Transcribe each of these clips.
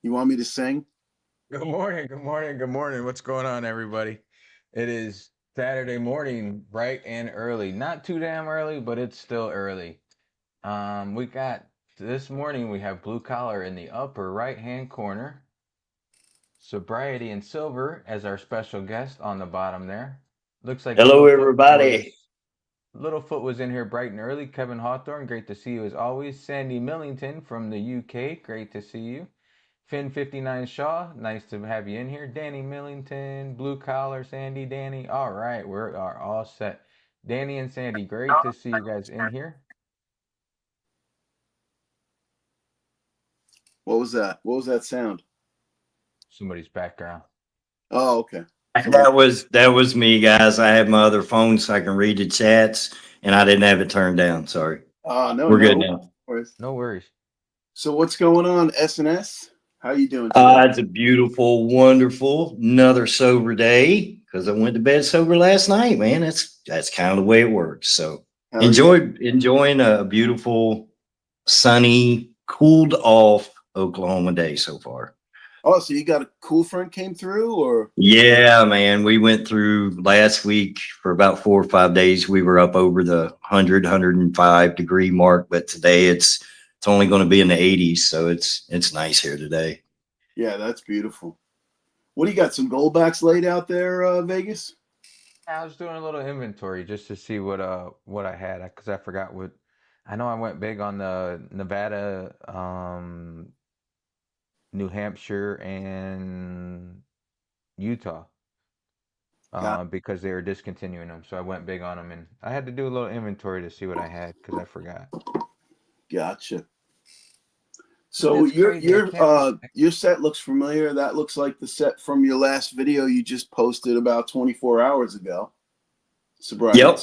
You want me to sing? Good morning, good morning, good morning. What's going on, everybody? It is Saturday morning, bright and early. Not too damn early, but it's still early. We got this morning we have blue collar in the upper right hand corner, Sobriety and Silver as our special guest on the bottom there. Looks like Hello, everybody. Littlefoot was in here bright and early. Kevin Hawthorne, great to see you as always. Sandy Millington from the UK, great to see you. Finn 59 Shaw, nice to have you in here. Danny Millington, Blue Collar, Sandy, Danny. All right, we are all set. Danny and Sandy, great to see you guys in here. What was that? What was that sound? Somebody's background. Oh, okay. Somebody. That was me, guys. I have my other phone so I can read the chats, and I didn't have it turned down. Sorry. No, We're good no now. worries. No worries. So what's going on, SNS? How you doing today? It's a beautiful, wonderful, another sober day because I went to bed sober last night, man. That's kind of the way it works. So Hell yeah. enjoying a beautiful, sunny, cooled off Oklahoma day so far. Oh, so you got a cool front came through, or? Yeah, man. We went through last week for about 4 or 5 days. We were up over the 100, 105 degree mark, but today it's only going to be in the 80s, so it's nice here today. Yeah, that's beautiful. What do you got? Some goldbacks laid out there, Vegas? I was doing a little inventory just to see what I had because I forgot what. I know I went big on the Nevada, New Hampshire, and Utah. Got, Because they were discontinuing them. So I went big on them, and I had to do a little inventory to see what I had because I forgot. gotcha. But So that's crazy. I can't. your set looks familiar. That looks like the set from your last video you just posted about 24 hours ago. Sobriety. Yep.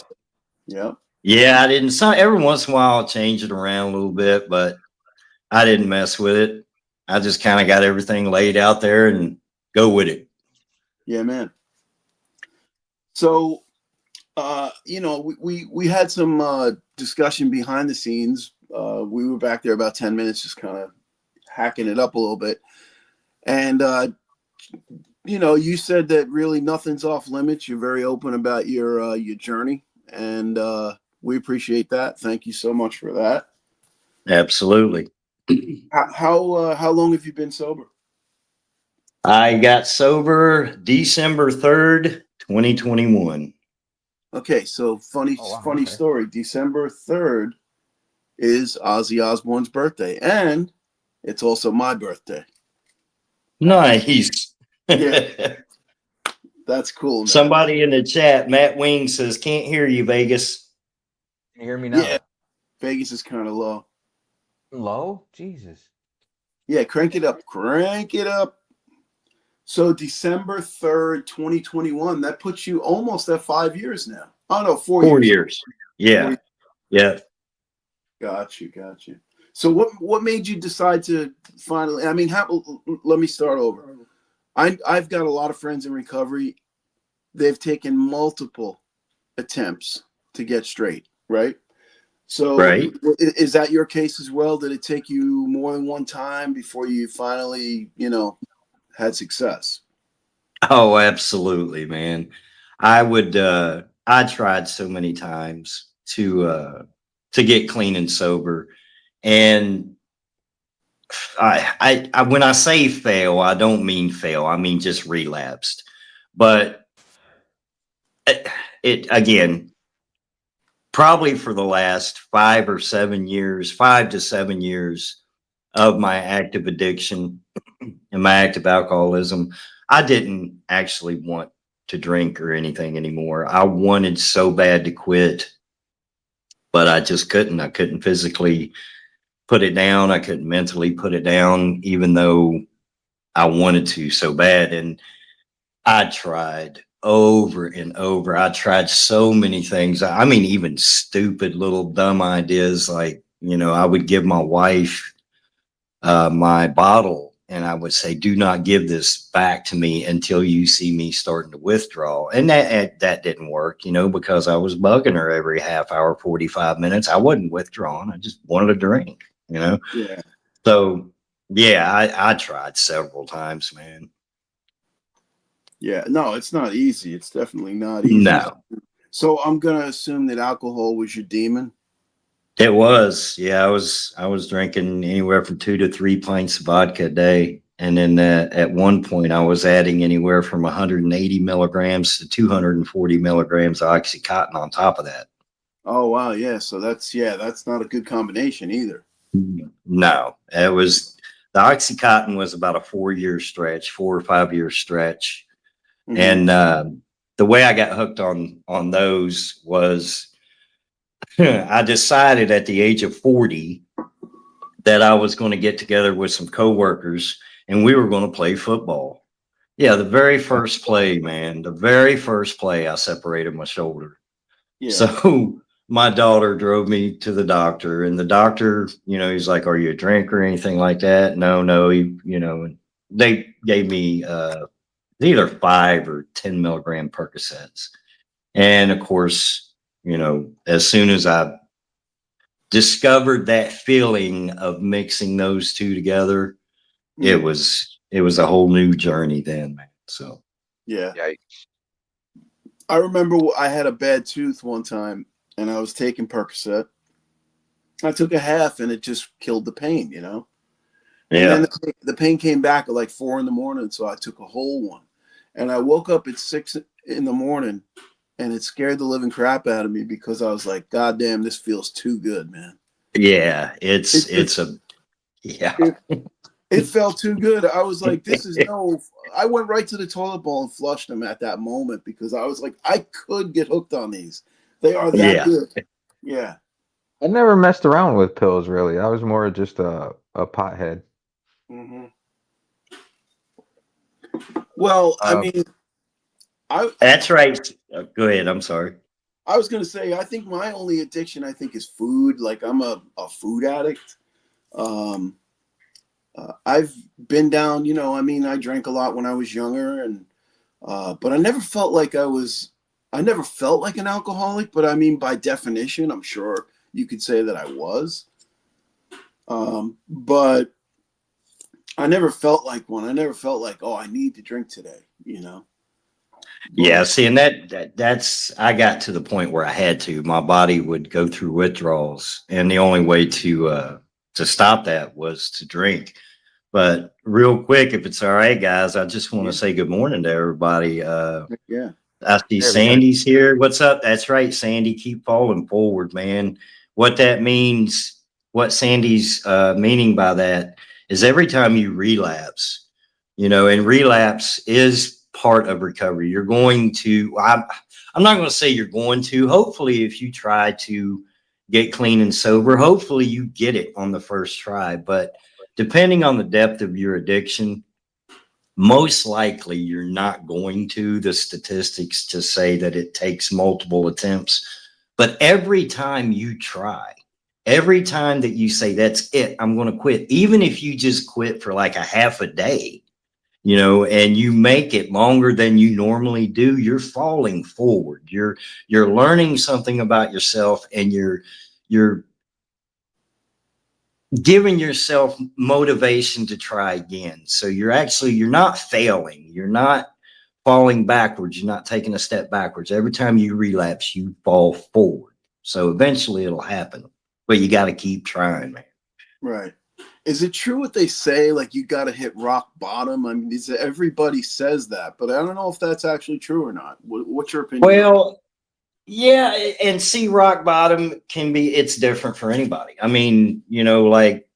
Yep. Yeah, I didn't. So every once in a while, I'll change it around a little bit, but I didn't mess with it. I just kind of got everything laid out there and go with it. Yeah, man. So we had some discussion behind the scenes. We were back there about 10 minutes, just kind of hacking it up a little bit. And, you said that really nothing's off limits. You're very open about your journey. And we appreciate that. Thank you so much for that. Absolutely. How long have you been sober? I got sober December 3rd, 2021. Okay, so funny Oh wow. funny Okay. story. December 3rd is Ozzy Osbourne's birthday, and it's also my birthday. Nice. Yeah, that's cool, man. Somebody in the chat, Matt Wing says, can't hear you, Vegas. Can you hear me Yeah, now? Vegas is kind of low. Low? Jesus. Yeah, crank it up, crank it up. So December 3rd, 2021, that puts you almost at 5 years now. Oh no, 4 years. 4 years. 4 Yeah. years. Yeah. Got you, got you. So what made you decide to finally? I mean, let me start over. I've got a lot of friends in recovery. They've taken multiple attempts to get straight, right? So Right. is that your case as well? Did it take you more than one time before you finally, had success? Oh, absolutely, man. I tried so many times to get clean and sober. And when I say fail, I don't mean fail. I mean just relapsed. But it again, probably for the last 5 or 7 years, 5 to 7 years of my active addiction and my active alcoholism, I didn't actually want to drink or anything anymore. I wanted so bad to quit, but I just couldn't. I couldn't physically put it down. I couldn't mentally put it down, even though I wanted to so bad. And I tried over and over. I tried so many things. I mean, even stupid little dumb ideas like, I would give my wife my bottle and I would say, do not give this back to me until you see me starting to withdraw. And that didn't work, because I was bugging her every half hour, 45 minutes. I wasn't withdrawing. I just wanted a drink. Yeah. So Yeah, I tried several times, man. Yeah, no, it's not easy. It's definitely not easy. No, So I'm gonna assume that alcohol was your demon. it was. Yeah, I was drinking anywhere from 2 to 3 pints of vodka a day. And then at one point, I was adding anywhere from 180 milligrams to 240 milligrams of Oxycontin on top of that. Oh wow, yeah. So that's not a good combination either. No, it was the Oxycontin was about a 4 year stretch, 4 or 5 year stretch. Hmm. And the way I got hooked on those was I decided at the age of 40 that I was going to get together with some coworkers and we were going to play football. Yeah, the very first play, man, the very first play, I separated my shoulder. Yeah. So my daughter drove me to the doctor, and the doctor, he's like, "Are you a drinker or anything like that?" No, no. They gave me either 5 or 10 milligram Percocets, and of course, as soon as I discovered that feeling of mixing those two together, it Mm. was a whole new journey then, man. So Yeah. Yeah. I remember I had a bad tooth one time, and I was taking Percocet. I took a half, and it just killed the pain, And then yeah, the pain came back at like 4 in the morning, so I took a whole one. And I woke up at 6 in the morning, and it scared the living crap out of me because I was like, "God damn, this feels too good, man." yeah, It it's just a yeah. it, it felt too good. I was like, "This is no." I went right to the toilet bowl and flushed them at that moment because I was like, I could get hooked on these. They are that Yeah. good. Yeah. I never messed around with pills really. I was more just a pothead. Hmm. Well, I Um, mean, I That's right. Go ahead. I'm sorry. I was gonna say, I think my only addiction, I think, is food. Like I'm a food addict. Um, I've been down, I mean, I drank a lot when I was younger, and but I never felt like I never felt like an alcoholic. But I mean, by definition, I'm sure you could say that I was. But I never felt like one. I never felt like, oh, I need to drink today. Yeah, But see, and that's I got to the point where I had to. My body would go through withdrawals, and the only way to stop that was to drink. But real quick, if it's all right, guys, I just want to yeah, say good morning to everybody. yeah, I see yeah, we got Sandy's here. What's up? That's right, Sandy. Keep falling forward, man. What that means, what Sandy's meaning by that is every time you relapse, and relapse is part of recovery. You're going to, I'm not going to say you're going to, hopefully, if you try to get clean and sober, hopefully you get it on the first try. But depending on the depth of your addiction, most likely you're not going to. The statistics to say that it takes multiple attempts, but every time you try, every time that you say that's it, I'm going to quit, even if you just quit for like a half a day, and you make it longer than you normally do, you're falling forward. You're learning something about yourself, and you're giving yourself motivation to try again. So you're not failing. You're not falling backwards. You're not taking a step backwards. Every time you relapse, you fall forward. So eventually it'll happen, but you got to keep trying, man. right. Is it true what they say? Like you got to hit rock bottom. I mean, everybody says that, but I don't know if that's actually true or not. What's your opinion on Well, yeah, and see, rock bottom it's different for anybody. I mean, like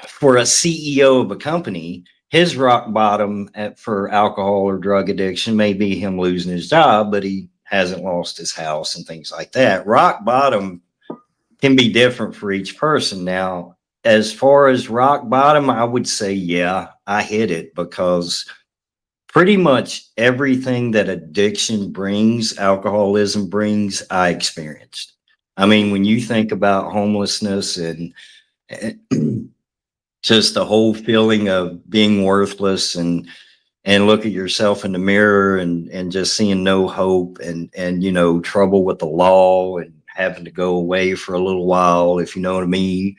for a CEO of a company, his rock bottom for alcohol or drug addiction may be him losing his job, but he hasn't lost his house and things like that. Rock bottom can be different for each person. Now, as far as rock bottom, I would say, yeah, I hit it because pretty much everything that addiction brings, alcoholism brings, I experienced. I it? mean, when you think about homelessness and just the whole feeling of being worthless and look at yourself in the mirror and just seeing no hope and trouble with the law and having to go away for a little while, if you know what I mean.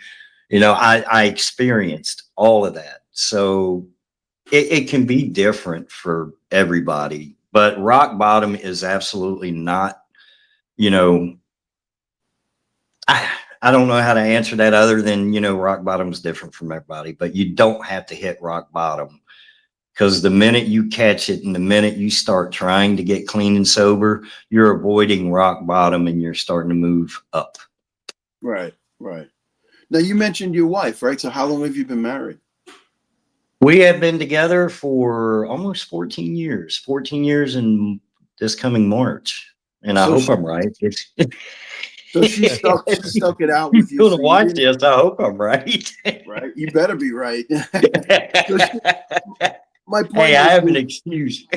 I experienced all of that. So it can be different for everybody, but rock bottom is absolutely not, you know, I don't know how to answer that other than, rock bottom is different from everybody, but you don't have to hit rock bottom, because the minute you catch it and the minute you start trying to get clean and sober, you're avoiding rock bottom and you're starting to move up. Right, right. Now, you mentioned your wife, right? So how long have you been married? We have been together for almost 14 years, 14 years in this coming March. And I So hope she, I'm right. so she stuck, she If stuck it out you're with you. going to So you watch didn't, this, I hope I'm right. right? You better be right. So she, my Hey, point I is, have an excuse.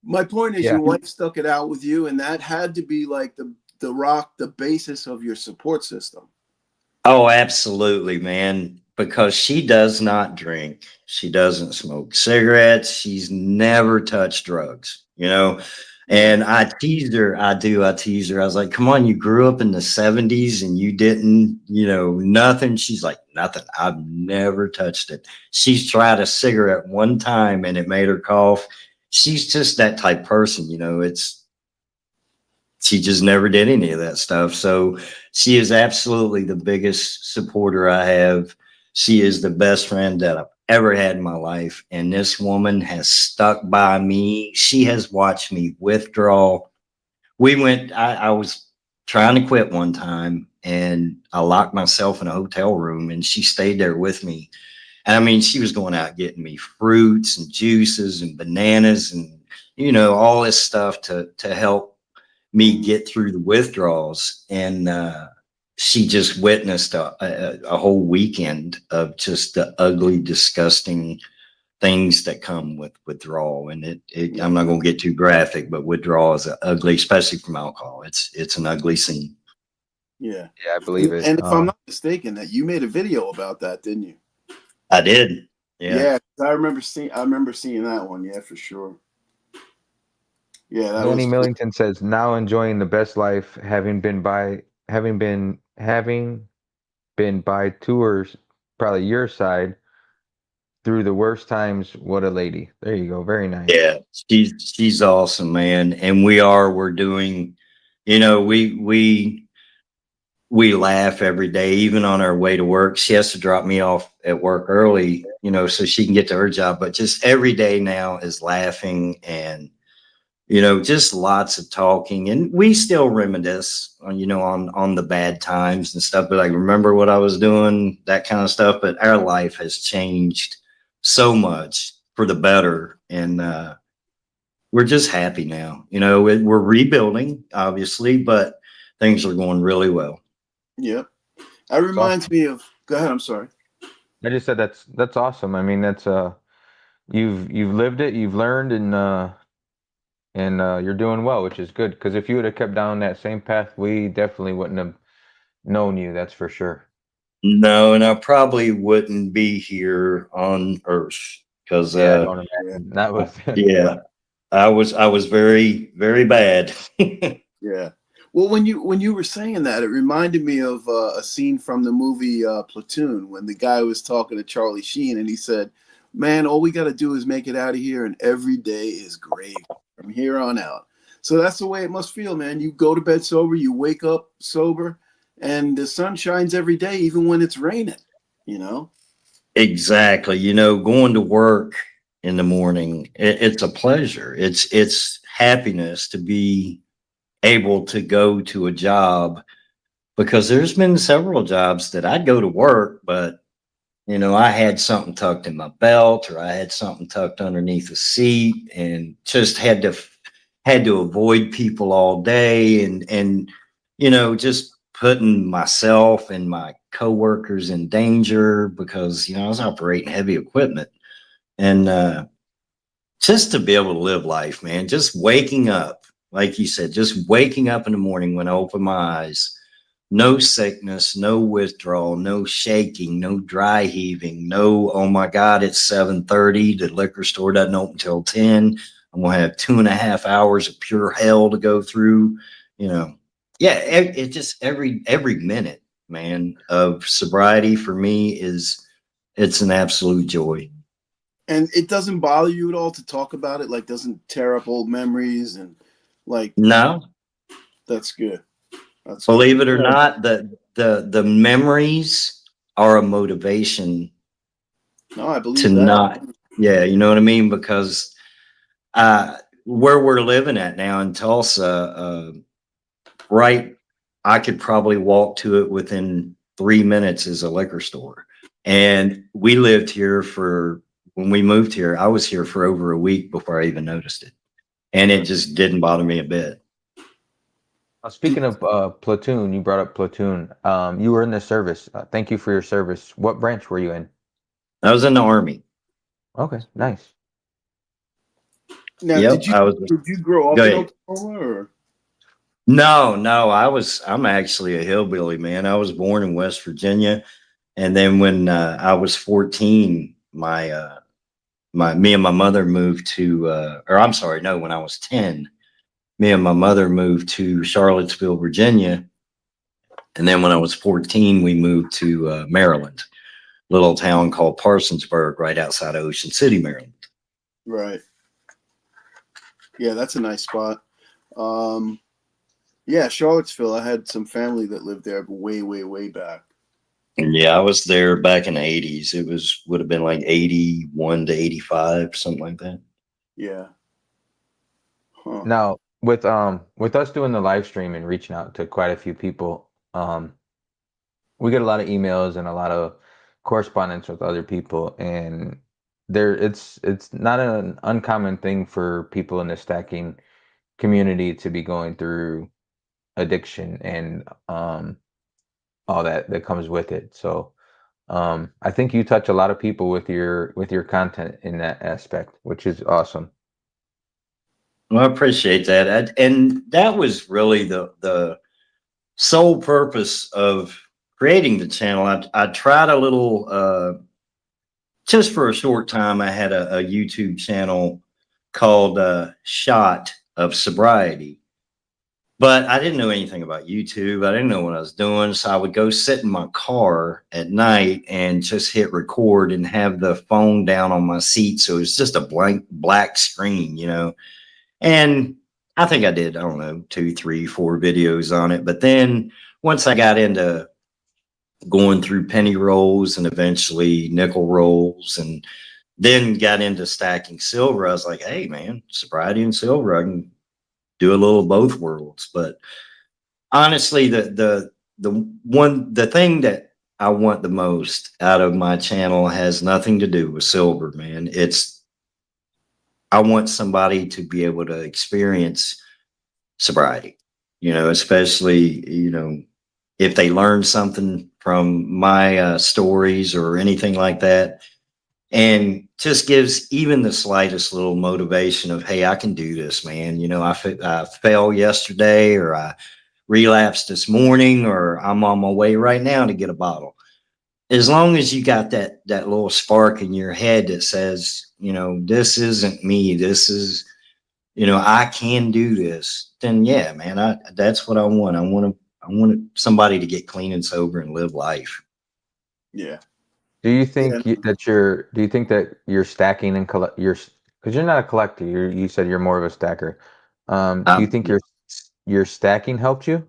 my point is, Yeah. your wife stuck it out with you, and that had to be like the rock, the basis of your support system. Oh, absolutely, man. Because she does not drink. She doesn't smoke cigarettes. She's never touched drugs, Yeah, And I teased her. I teased her. I was like, come on, you grew up in the 70s and you didn't, nothing. She's like, nothing. I've never touched it. She's tried a cigarette one time and it made her cough. She's just that type person, she just never did any of that stuff. So she is absolutely the biggest supporter I have. She is the best friend that I've ever had in my life. And this woman has stuck by me. She has watched me withdraw. I was trying to quit one time and I locked myself in a hotel room and she stayed there with me. And I mean, she was going out getting me fruits and juices and bananas and, all this stuff to help me get through the withdrawals. And she just witnessed a whole weekend of just the ugly, disgusting things that come with withdrawal. And yeah, I'm not going to get too graphic, but withdrawal is ugly, especially from alcohol. It's an ugly scene. yeah. Yeah, I believe it. And if I'm not mistaken, that you made a video about that, didn't you? I did. Yeah. Yeah, I remember seeing that one. Yeah, for sure. Yeah, that Danny was. Millington says, now enjoying the best life, having been by tours, probably your side, through the worst times. What a lady. There you go. Very nice. Yeah. She's awesome, man. And we're doing, you know, we laugh every day, even on our way to work. She has to drop me off at work early, so she can get to her job. But just every day now is laughing and, just lots of talking. And we still reminisce on, on the bad times and stuff. But like, remember what I was doing, that kind of stuff. But our life has changed so much for the better. And, we're just happy now. We're rebuilding, obviously, but things are going really well. Yep. That It's reminds awesome. me of. Go ahead. I'm sorry. I just said that's awesome. I mean, that's you've lived it, you've learned, and you're doing well, which is good. Because if you would have kept down that same path, we definitely wouldn't have known you. That's for sure. No, and I probably wouldn't be here on Earth because, Yeah, I don't Yeah, imagine that was. yeah, I was very, very bad. yeah. Well, when you were saying that, it reminded me of a scene from the movie Platoon when the guy was talking to Charlie Sheen and he said, "Man, all we got to do is make it out of here, and every day is great from here on out." So that's the way it must feel, man. You go to bed sober, you wake up sober, and the sun shines every day, even when it's raining. You know? Exactly. Going to work in the morning, it's a pleasure. It's happiness to be able to go to a job, because there's been several jobs that I'd go to work, but I had something tucked in my belt or I had something tucked underneath the seat and just had to avoid people all day and just putting myself and my coworkers in danger because I was operating heavy equipment. And just to be able to live life, man, just waking up, like you said, just waking up in the morning when I open my eyes, no sickness, no withdrawal, no shaking, no dry heaving, no, oh my God, it's 7:30. The liquor store doesn't open till 10. I'm gonna have 2.5 hours of pure hell to go through, you know. Yeah, it just every minute. man, of sobriety for me it's an absolute joy. And it doesn't bother you at all to talk about it, like doesn't tear up old memories and like No, that's good. That's good. believe it or not, the memories are a motivation No, I to believe that. not, yeah, you know what I mean? Because where we're living at now in Tulsa, right, I could probably walk to it within 3 minutes is a liquor store. And we lived here when we moved here, I was here for over a week before I even noticed it. And it just didn't bother me a bit. Speaking of platoon, you brought up platoon. You were in the service. Thank you for your service. What branch were you in? I was in the Army. Okay, nice. Now, Yep. did you grow Go up in ahead. Oklahoma or? No, I'm actually a hillbilly, man. I was born in West Virginia. And then when I was 14, me and my mother moved to, or I'm sorry, no, when I was 10, me and my mother moved to Charlottesville, Virginia. And then when I was 14, we moved to Maryland, little town called Parsonsburg, right outside of Ocean City, Maryland. Right. Yeah, that's a nice spot. Yeah, Charlottesville. I had some family that lived there way, way, way back. And yeah, I was there back in the 80s. Would have been like 81 to 85, something like that. Yeah. Huh. Now, with us doing the live stream and reaching out to quite a few people, we get a lot of emails and a lot of correspondence with other people, and it's not an uncommon thing for people in the stacking community to be going through addiction and all that comes with it. So I think you touch a lot of people with your content in that aspect, which is awesome. Well, I appreciate that. And that was really the sole purpose of creating the channel. I tried a little, just for a short time, I had a YouTube channel called Shot of Sobriety. But I didn't know anything about YouTube. I didn't know what I was doing. So I would go sit in my car at night and just hit record and have the phone down on my seat. So it was just a blank black screen, you know. And I think I did, I don't know, 2, 3, 4 videos on it. But then once I got into going through penny rolls and eventually nickel rolls and then got into stacking silver, I was like, hey, man, sobriety and silver, I can do a little of both worlds. But honestly, the thing that I want the most out of my channel has nothing to do with silver, man. I want somebody to be able to experience sobriety, you know, especially, you know, if they learn something from my stories or anything like that, and just gives even the slightest little motivation of, hey, I can do this, man. You know, I fell yesterday, or I relapsed this morning, or I'm on my way right now to get a bottle. As long as you got that little spark in your head that says, you know, this isn't me, this is, you know, I can do this, then yeah, man, that's what I want. I want somebody to get clean and sober and live life. Yeah. Do you Yeah. think do you think that you're stacking and collect because you're not a collector, you said you're more of a stacker. Do you think your stacking helped you?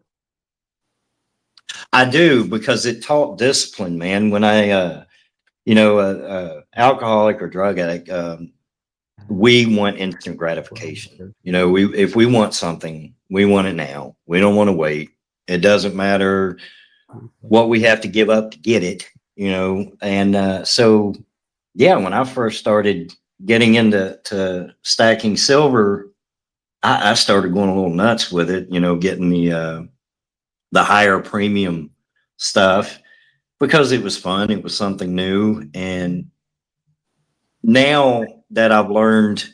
I do, because it taught discipline, man. When I, you know, alcoholic or drug addict, we want instant gratification. You know, if we want something, we want it now. We don't want to wait. It doesn't matter what we have to give up to get it, you know. And so, yeah, when I first started getting into stacking silver, I started going a little nuts with it, you know, getting the higher premium stuff because it was fun. It was something new. And now that I've learned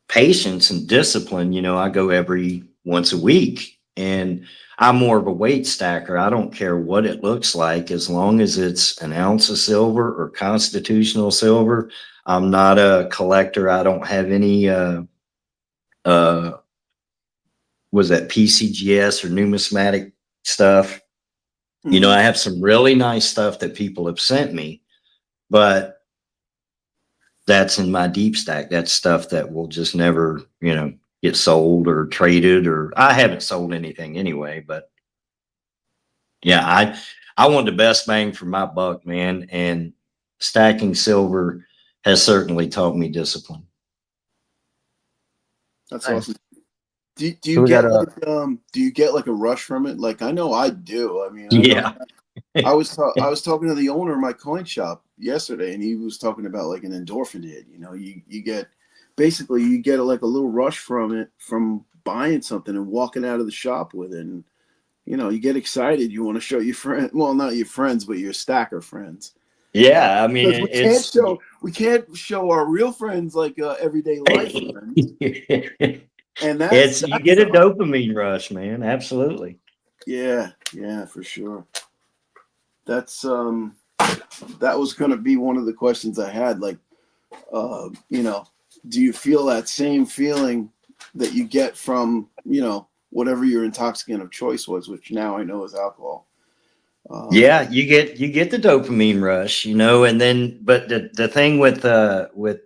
patience and discipline, you know, I go every once a week, and I'm more of a weight stacker. I don't care what it looks like as long as it's an ounce of silver or constitutional silver. I'm not a collector. I don't have any was that PCGS or numismatic stuff. You know, Mhm. I have some really nice stuff that people have sent me, but that's in my deep stack. That's stuff that will just never, get sold or traded, or I haven't sold anything anyway, but yeah, I want the best bang for my buck, man. And stacking silver has certainly taught me discipline. That's Nice. awesome. Do So you we got get a like do you get like a rush from it? Like I know I do. I mean, I know Yeah. I was talking to the owner of my coin shop yesterday, and he was talking about like an endorphin hit. You know, you get basically you get like a little rush from it from buying something and walking out of the shop with it, and you know you get excited. You want to show your friend, well, not your friends, but your stacker friends, Yeah. I mean, because we can't show our real friends like everyday life friends, and You that's get a dopamine rush, man. Absolutely. yeah, yeah, for sure. That's that was going to be one of the questions I had. Like, you know, do you feel that same feeling that you get from, you know, whatever your intoxicant of choice was, which now I know is alcohol? Yeah, you get the dopamine rush, and then but the thing with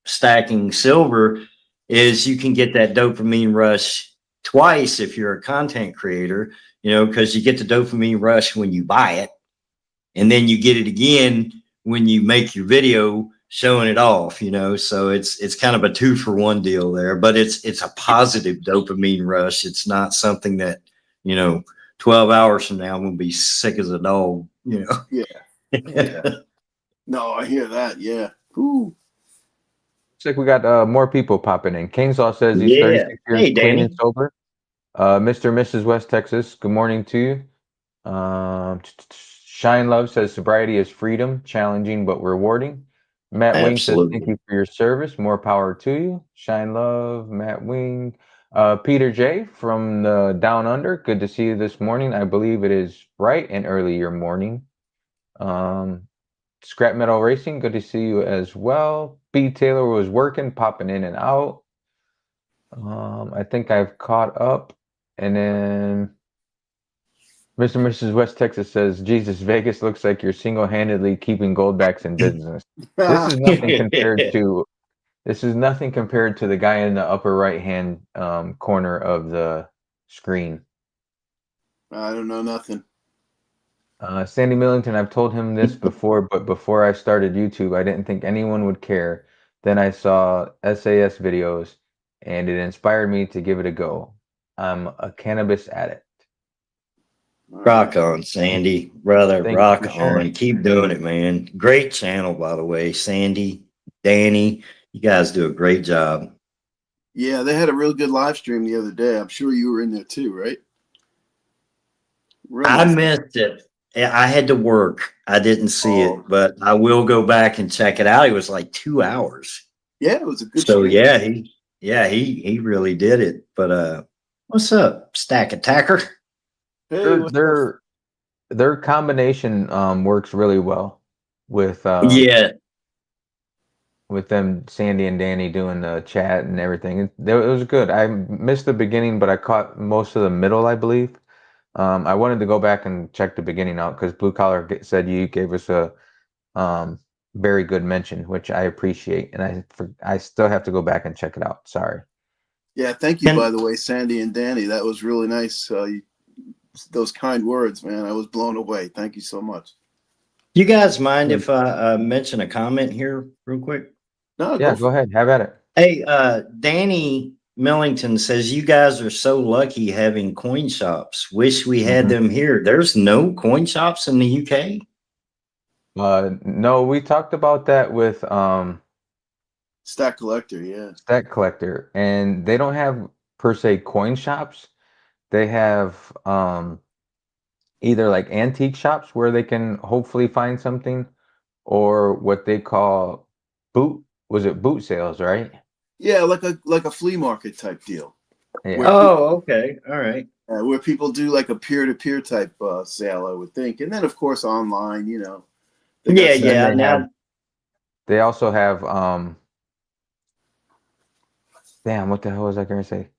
stacking silver is you can get that dopamine rush twice if you're a content creator, because you get the dopamine rush when you buy it, and then you get it again when you make your video showing it off, so it's kind of a 2-for-1 deal there, but it's a positive dopamine rush. It's not something that, you know 12 hours from now I'm gonna be sick as a dog. Yeah, yeah. No, I hear that. Yeah. Ooh. looks like we got more people popping in. Kingsaw says he's Yeah. 36 years Hey, clean and Danny. sober. Mr. and Mrs. West Texas, good morning to you. Shine Love says sobriety is freedom, challenging but rewarding. Matt Wing says thank Absolutely. you for your service, more power to you. Shine Love, Matt Wing. Peter J from the Down Under, good to see you this morning. I believe it is bright and early your morning. Um, Scrap Metal Racing, good to see you as well. B Taylor was working, popping in and out. I think I've caught up. And then Mr. and Mrs. West Texas says, Jesus, Vegas looks like you're single-handedly keeping Goldbacks in business. This is nothing compared to the guy in the upper right-hand corner of the screen. I don't know nothing. Sandy Millington, I've told him this before, but before I started YouTube, I didn't think anyone would care. Then I saw SAS videos, and it inspired me to give it a go. I'm a cannabis addict. All Rock right. on, Sandy. Brother, Thank you rock for sharing. on. Keep doing it, man. Great channel, by the way. Sandy, Danny, you guys do a great job. Yeah, they had a real good live stream the other day. I'm sure you were in there too, right? Real I nice. missed it. I had to work. I didn't see Oh, it, but I will go back and check it out. It was like 2 hours. yeah, it was a good So stream. he really did it. But what's up, Stack Attacker? Hey, Their what's up? their their combination works really well with Yeah, them, Sandy and Danny doing the chat and everything. It was good. I missed the beginning, but I caught most of the middle, I believe. I wanted to go back and check the beginning out because Blue Collar said you gave us a um, very good mention, which I appreciate, and I still have to go back and check it out. Sorry. Yeah, thank you, by and the way, Sandy and Danny. That was really nice. Those kind words, man. I was blown away. Thank you so much. you guys mind if I mention a comment here real quick? No, Yeah, go go for ahead. Have at it. Hey, Danny Millington says you guys are so lucky having coin shops. Wish we had Mhm. them here. There's no coin shops in the UK. No, we talked about that with Stack Collector. Yeah. Stack Collector, and they don't have per se coin shops. They have either like antique shops where they can hopefully find something, or what they call boot sales, right? Yeah, like a flea market type deal where Yeah. Oh, okay. All right. where people do like a peer to peer type sale, I would think, and then of course online. You know, they got Yeah, And then yeah. they Now, also have damn, what the hell was I gonna say?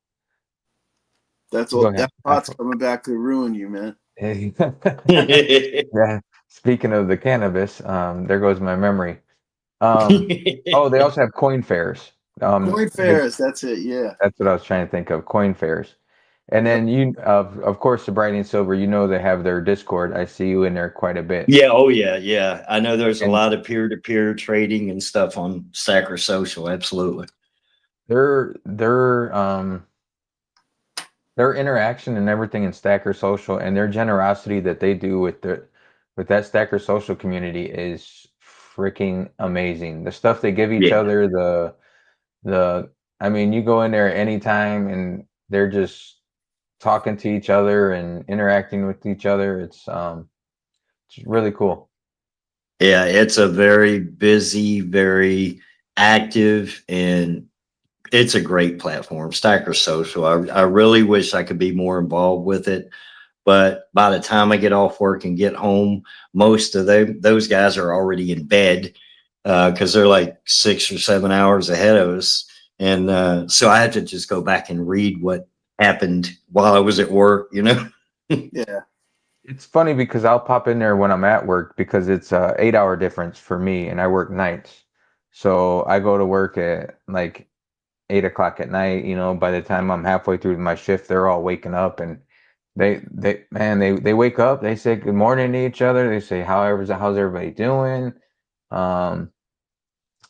Go ahead. that pot's coming back to ruin you, man. Yeah. Speaking of the cannabis, there goes my memory. Oh, they also have coin fairs. Coin fairs, that's it. Yeah. That's what I was trying to think of, coin fairs. And Yep. then of course, Sobriety and Silver, they have their Discord. I see you in there quite a bit. Yeah, oh yeah, yeah. I know there's a And lot of peer-to-peer trading and stuff on Stacker Social. Absolutely. their their um their interaction and everything in Stacker Social and their generosity that they do with that Stacker Social community is freaking amazing. The stuff they give each Yeah. other, the I mean, you go in there anytime and they're just talking to each other and interacting with each other. It's really cool. Yeah, it's a very busy, very active, and it's a great platform. Stacker Social. I really wish I could be more involved with it. But by the time I get off work and get home, most of those guys are already in bed because they're like 6 or 7 hours ahead of us. And so I had to just go back and read what happened while I was at work, you know? Yeah. It's funny because I'll pop in there when I'm at work because it's a 8 hour difference for me and I work nights. So I go to work at like 8 o'clock at night. By the time I'm halfway through my shift, they're all waking up and they wake up, they say good morning to each other. They say, how's everybody doing? Um,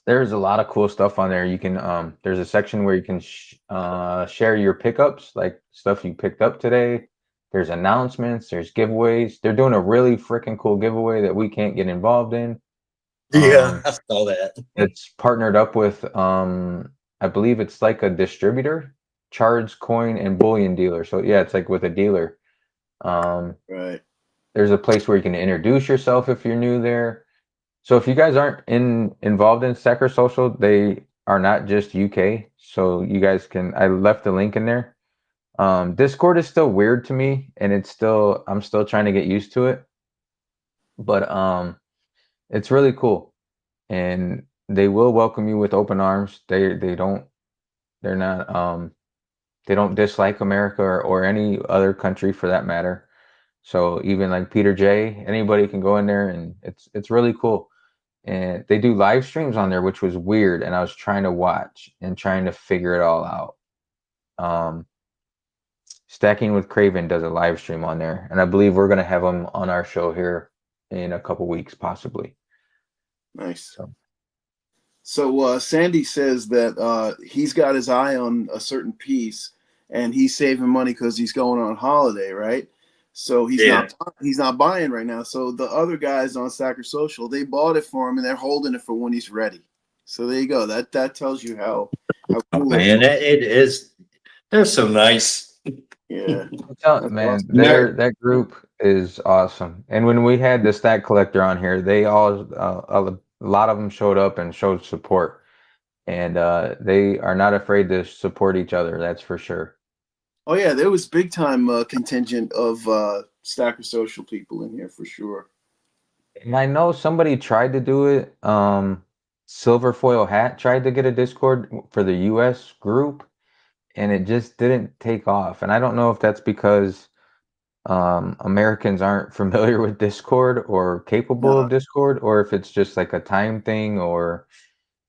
there's a lot of cool stuff on there. There's a section where you can share your pickups, like stuff you picked up today. There's announcements, there's giveaways. They're doing a really freaking cool giveaway that we can't get involved in. Yeah, Um, I saw that. it's partnered up with, I believe it's like a distributor, Charge Coin and Bullion dealer. So yeah, it's like with a dealer. Um, Right. there's a place where you can introduce yourself if you're new there. So if you guys aren't involved in Stacker Social, they are not just UK. So you guys can. I left the link in there. Discord is still weird to me, and I'm still trying to get used to it. But it's really cool, and they will welcome you with open arms. They're not they don't dislike America or any other country for that matter. So even like Peter J, anybody can go in there, and it's really cool. And they do live streams on there, which was weird. And I was trying to watch and trying to figure it all out. Um, Stacking with Craven does a live stream on there, and I believe we're gonna have him on our show here in a couple weeks, possibly. Nice. So So Sandy says that he's got his eye on a certain piece, and he's saving money because he's going on holiday, right? So Yeah. he's not buying right now. So the other guys on Stacker Social, they bought it for him, and they're holding it for when he's ready. So there you go. That tells you how Oh, cool it is. man, it is. They're so nice. Yeah, that's man, awesome. that group is awesome. And when we had the Stack Collector on here, they all a lot of them showed up and showed support, and they are not afraid to support each other. That's for sure. Oh yeah, there was big time contingent of Stacker Social people in here for sure. And I know somebody tried to do it. Silverfoil Hat tried to get a Discord for the US group, and it just didn't take off. And I don't know if that's because Americans aren't familiar with Discord or capable No, of Discord, or if it's just like a time thing, or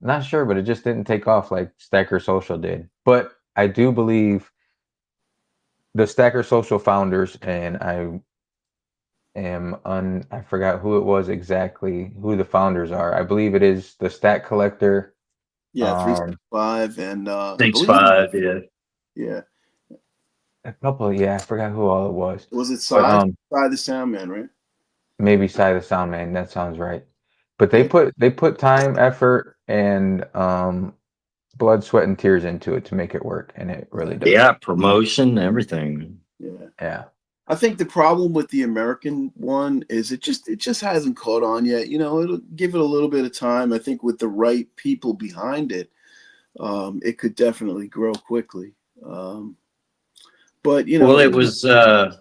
not sure, but it just didn't take off like Stacker Social did. But I do believe the Stacker Social founders, and I forgot who it was exactly, who the founders are. I believe it is the Stat Collector. yeah, Um, 365 and I Six believe five, yeah. yeah. a couple, yeah, I forgot who all it was, Was it but Cy the Sound Man, right? maybe Side of Sound Man. That sounds right. But Yeah, they put time, effort, and blood, sweat, and tears into it to make it work, and it really yeah, does. Yeah, promotion, everything. yeah. Yeah. I think the problem with the American one is it just hasn't caught on yet. You know, it'll give it a little bit of time. I think with the right people behind it, it could definitely grow quickly. But you Well, know, it was. Oh,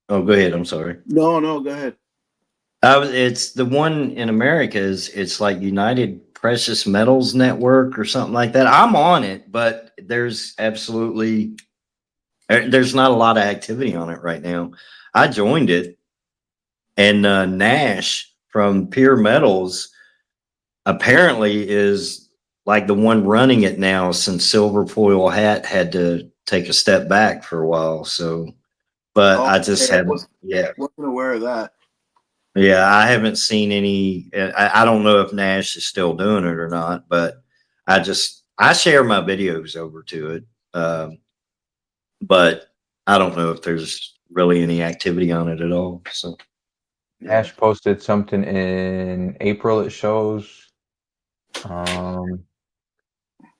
go ahead. I'm sorry. no, go ahead. It's the one in America is it's like United Precious Metals Network or something like that. I'm on it, but there's not a lot of activity on it right now. I joined it, and Nash from Pure Metals apparently is like the one running it now since Silver Foil Hat had to take a step back for a while. So, but Oh, I just okay. I haven't, yeah, wasn't aware of that. yeah, I haven't seen any. I don't know if Nash is still doing it or not, but I share my videos over to it. But I don't know if there's really any activity on it at all. So, Yeah. Ash posted something in April. It shows. Um,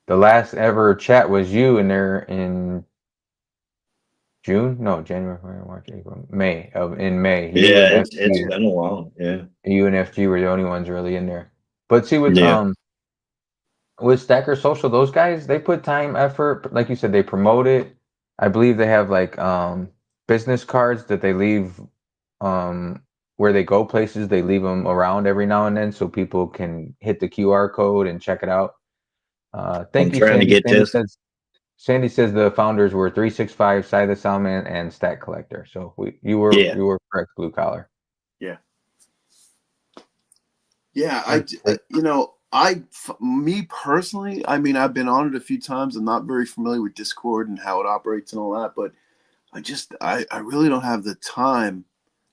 the last ever chat was you in there in June? No, January, February, March, April, May. In May, yeah, it's been a while. Yeah. you and FG were the only ones really in there. But see, Yeah. with Stacker Social, those guys, they put time, effort. Like you said, they promote it. I believe they have like business cards that they leave um where they go places. They leave them around every now and then so people can hit the QR code and check it out. I'm Thank you, trying to Sandy. get this. Sandy says the founders were 365, Cy the Salmon, and Stack Collector. So you Yeah. were correct, blue collar. Yeah. Yeah. That's great. Me personally, I mean, I've been on it a few times. I'm not very familiar with Discord and how it operates and all that, but I really don't have the time.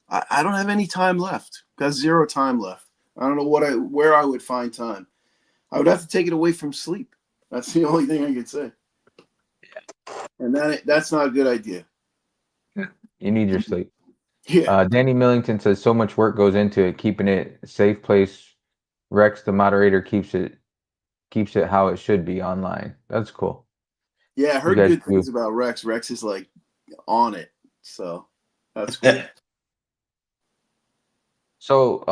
I don't have any time left. Got zero time left. I don't know where I would find time. I would have to take it away from sleep. That's the only thing I could say. And that's not a good idea. You need your sleep. Yeah. Danny Millington says so much work goes into it, keeping it a safe place. Rex, the moderator, keeps it how it should be online. That's cool. Yeah, I You heard guys good do. things about Rex. Rex is like on it. So that's cool. So,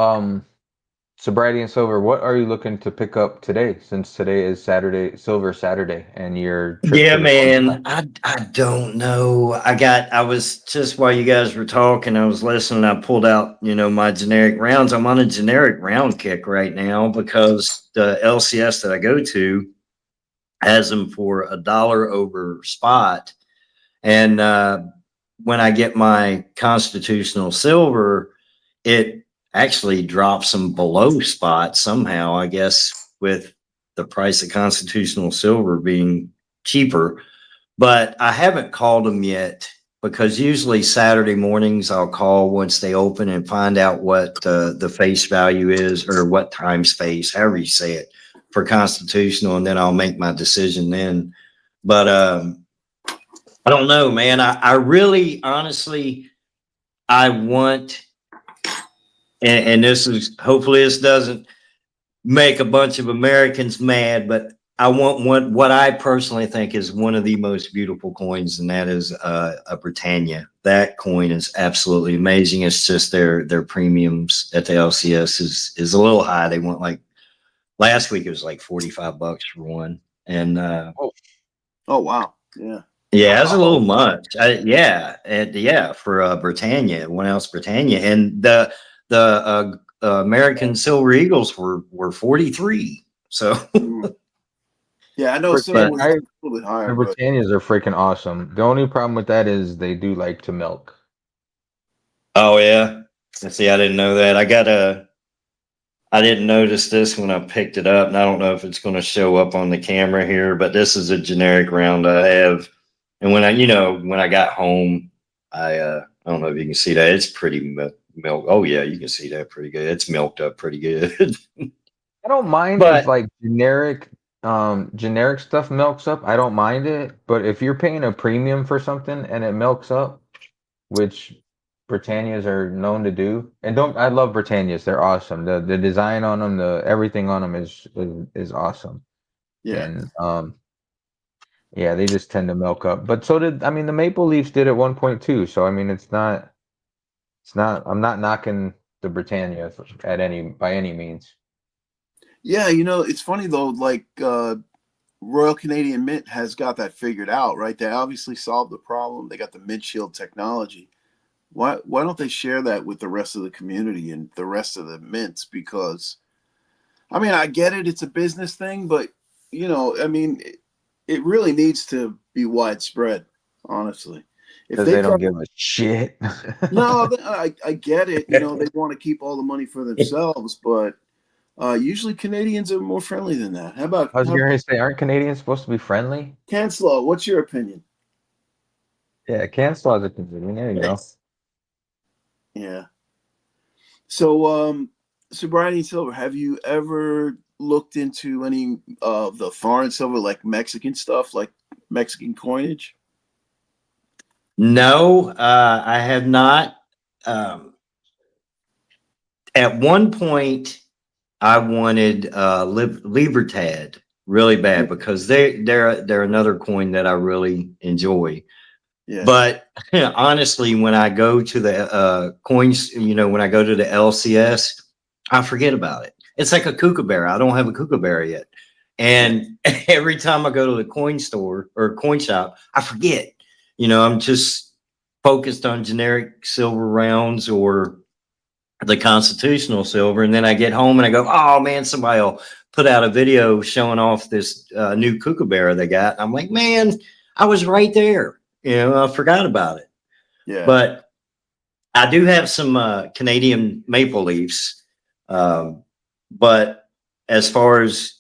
Sobriety and Silver, what are you looking to pick up today? Since today is Saturday, Silver Saturday, and your trip Yeah, to the man. I don't know. I was just while you guys were talking, I was listening. I pulled out, my generic rounds. I'm on a generic round kick right now because the LCS that I go to has them for $1 over spot. And when I get my constitutional silver, it actually drops them below spot somehow, I guess, with the price of constitutional silver being cheaper. But I haven't called them yet because usually Saturday mornings I'll call once they open and find out what the face value is, or what time space, however you say it, for constitutional, and then I'll make my decision then. But I don't know, man. I really, honestly, I want, and this is, hopefully this doesn't make a bunch of Americans mad, but I want what I personally think is one of the most beautiful coins, and that is a Britannia. That coin is absolutely amazing. It's just their premiums at the LCS is a little high. They want, like, last week it was like $45 for one, and Oh wow. Yeah. yeah, that's a little much. Yeah, and yeah, for Britannia, one ounce Britannia, and the American Silver Eagles were 43. So, Mm. Yeah, I know silver Britannia, was but a little bit higher, the but Britannias are freaking awesome. The only problem with that is they do like to milk. oh yeah, and see, I didn't know that. I didn't notice this when I picked it up, and I don't know if it's going to show up on the camera here, but this is a generic round I have, and when I got home, I don't know if you can see that. It's pretty milk. Oh yeah, you can see that pretty good. It's milked up pretty good. I don't mind if But like generic stuff milks up. I don't mind it, but if you're paying a premium for something and it milks up, which Britannias are known to do, and don't I love Britannias? They're awesome. The design on them, the everything on them is awesome. yeah. And yeah, they just tend to milk up. But so did, I mean, the Maple Leafs did at 1.2. So I mean, it's not. I'm not knocking the Britannia at any by any means. Yeah, it's funny though, like Royal Canadian Mint has got that figured out, right? They obviously solved the problem. They got the mint shield technology. Why don't they share that with the rest of the community and the rest of the mints? Because I mean, I get it, it's a business thing, but I mean, it really needs to be widespread, honestly. If Because they they don't come, give a shit. no, I get it. You know, they want to keep all the money for themselves, but usually Canadians are more friendly than that. How about I was going to say, aren't Canadians supposed to be friendly? Cancelo? What's your opinion? Yeah, cancel as a Canadian. There you go. Yeah. So, Sobriety and Silver, have you ever looked into any of the foreign silver, like Mexican stuff, like Mexican coinage? No, I have not. Um, at one point, I wanted Libertad really bad because they're another coin that I really enjoy. Yeah. But honestly, when I go to the coins, when I go to the LCS, I forget about it. It's like a kookaburra. I don't have a kookaburra yet. Yeah. And every time I go to the coin store or coin shop, I forget. I'm just focused on generic silver rounds or the constitutional silver. And then I get home and I go, oh man, somebody will put out a video showing off this new kookaburra they got. I'm like, man, I was right there. I forgot about it. Yeah. But I do have some Canadian maple leafs. But as far as,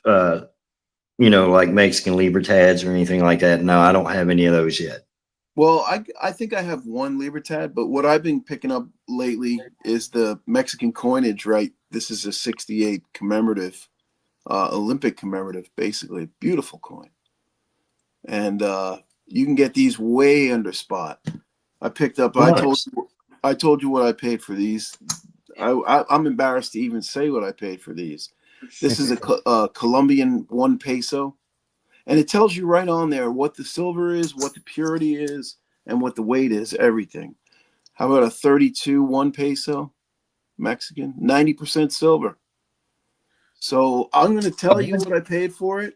like Mexican Libertads or anything like that, no, I don't have any of those yet. Well, I think I have one Libertad, but what I've been picking up lately is the Mexican coinage, right? This is a 68 commemorative, Olympic commemorative, basically. Beautiful coin. And you can get these way under spot. I picked up, Nice. I told you what I paid for these. I'm embarrassed to even say what I paid for these. This is a Colombian 1 peso. And it tells you right on there what the silver is, what the purity is, and what the weight is, everything. How about a 32 1 peso Mexican? 90% silver. So I'm going to tell you what I paid for it.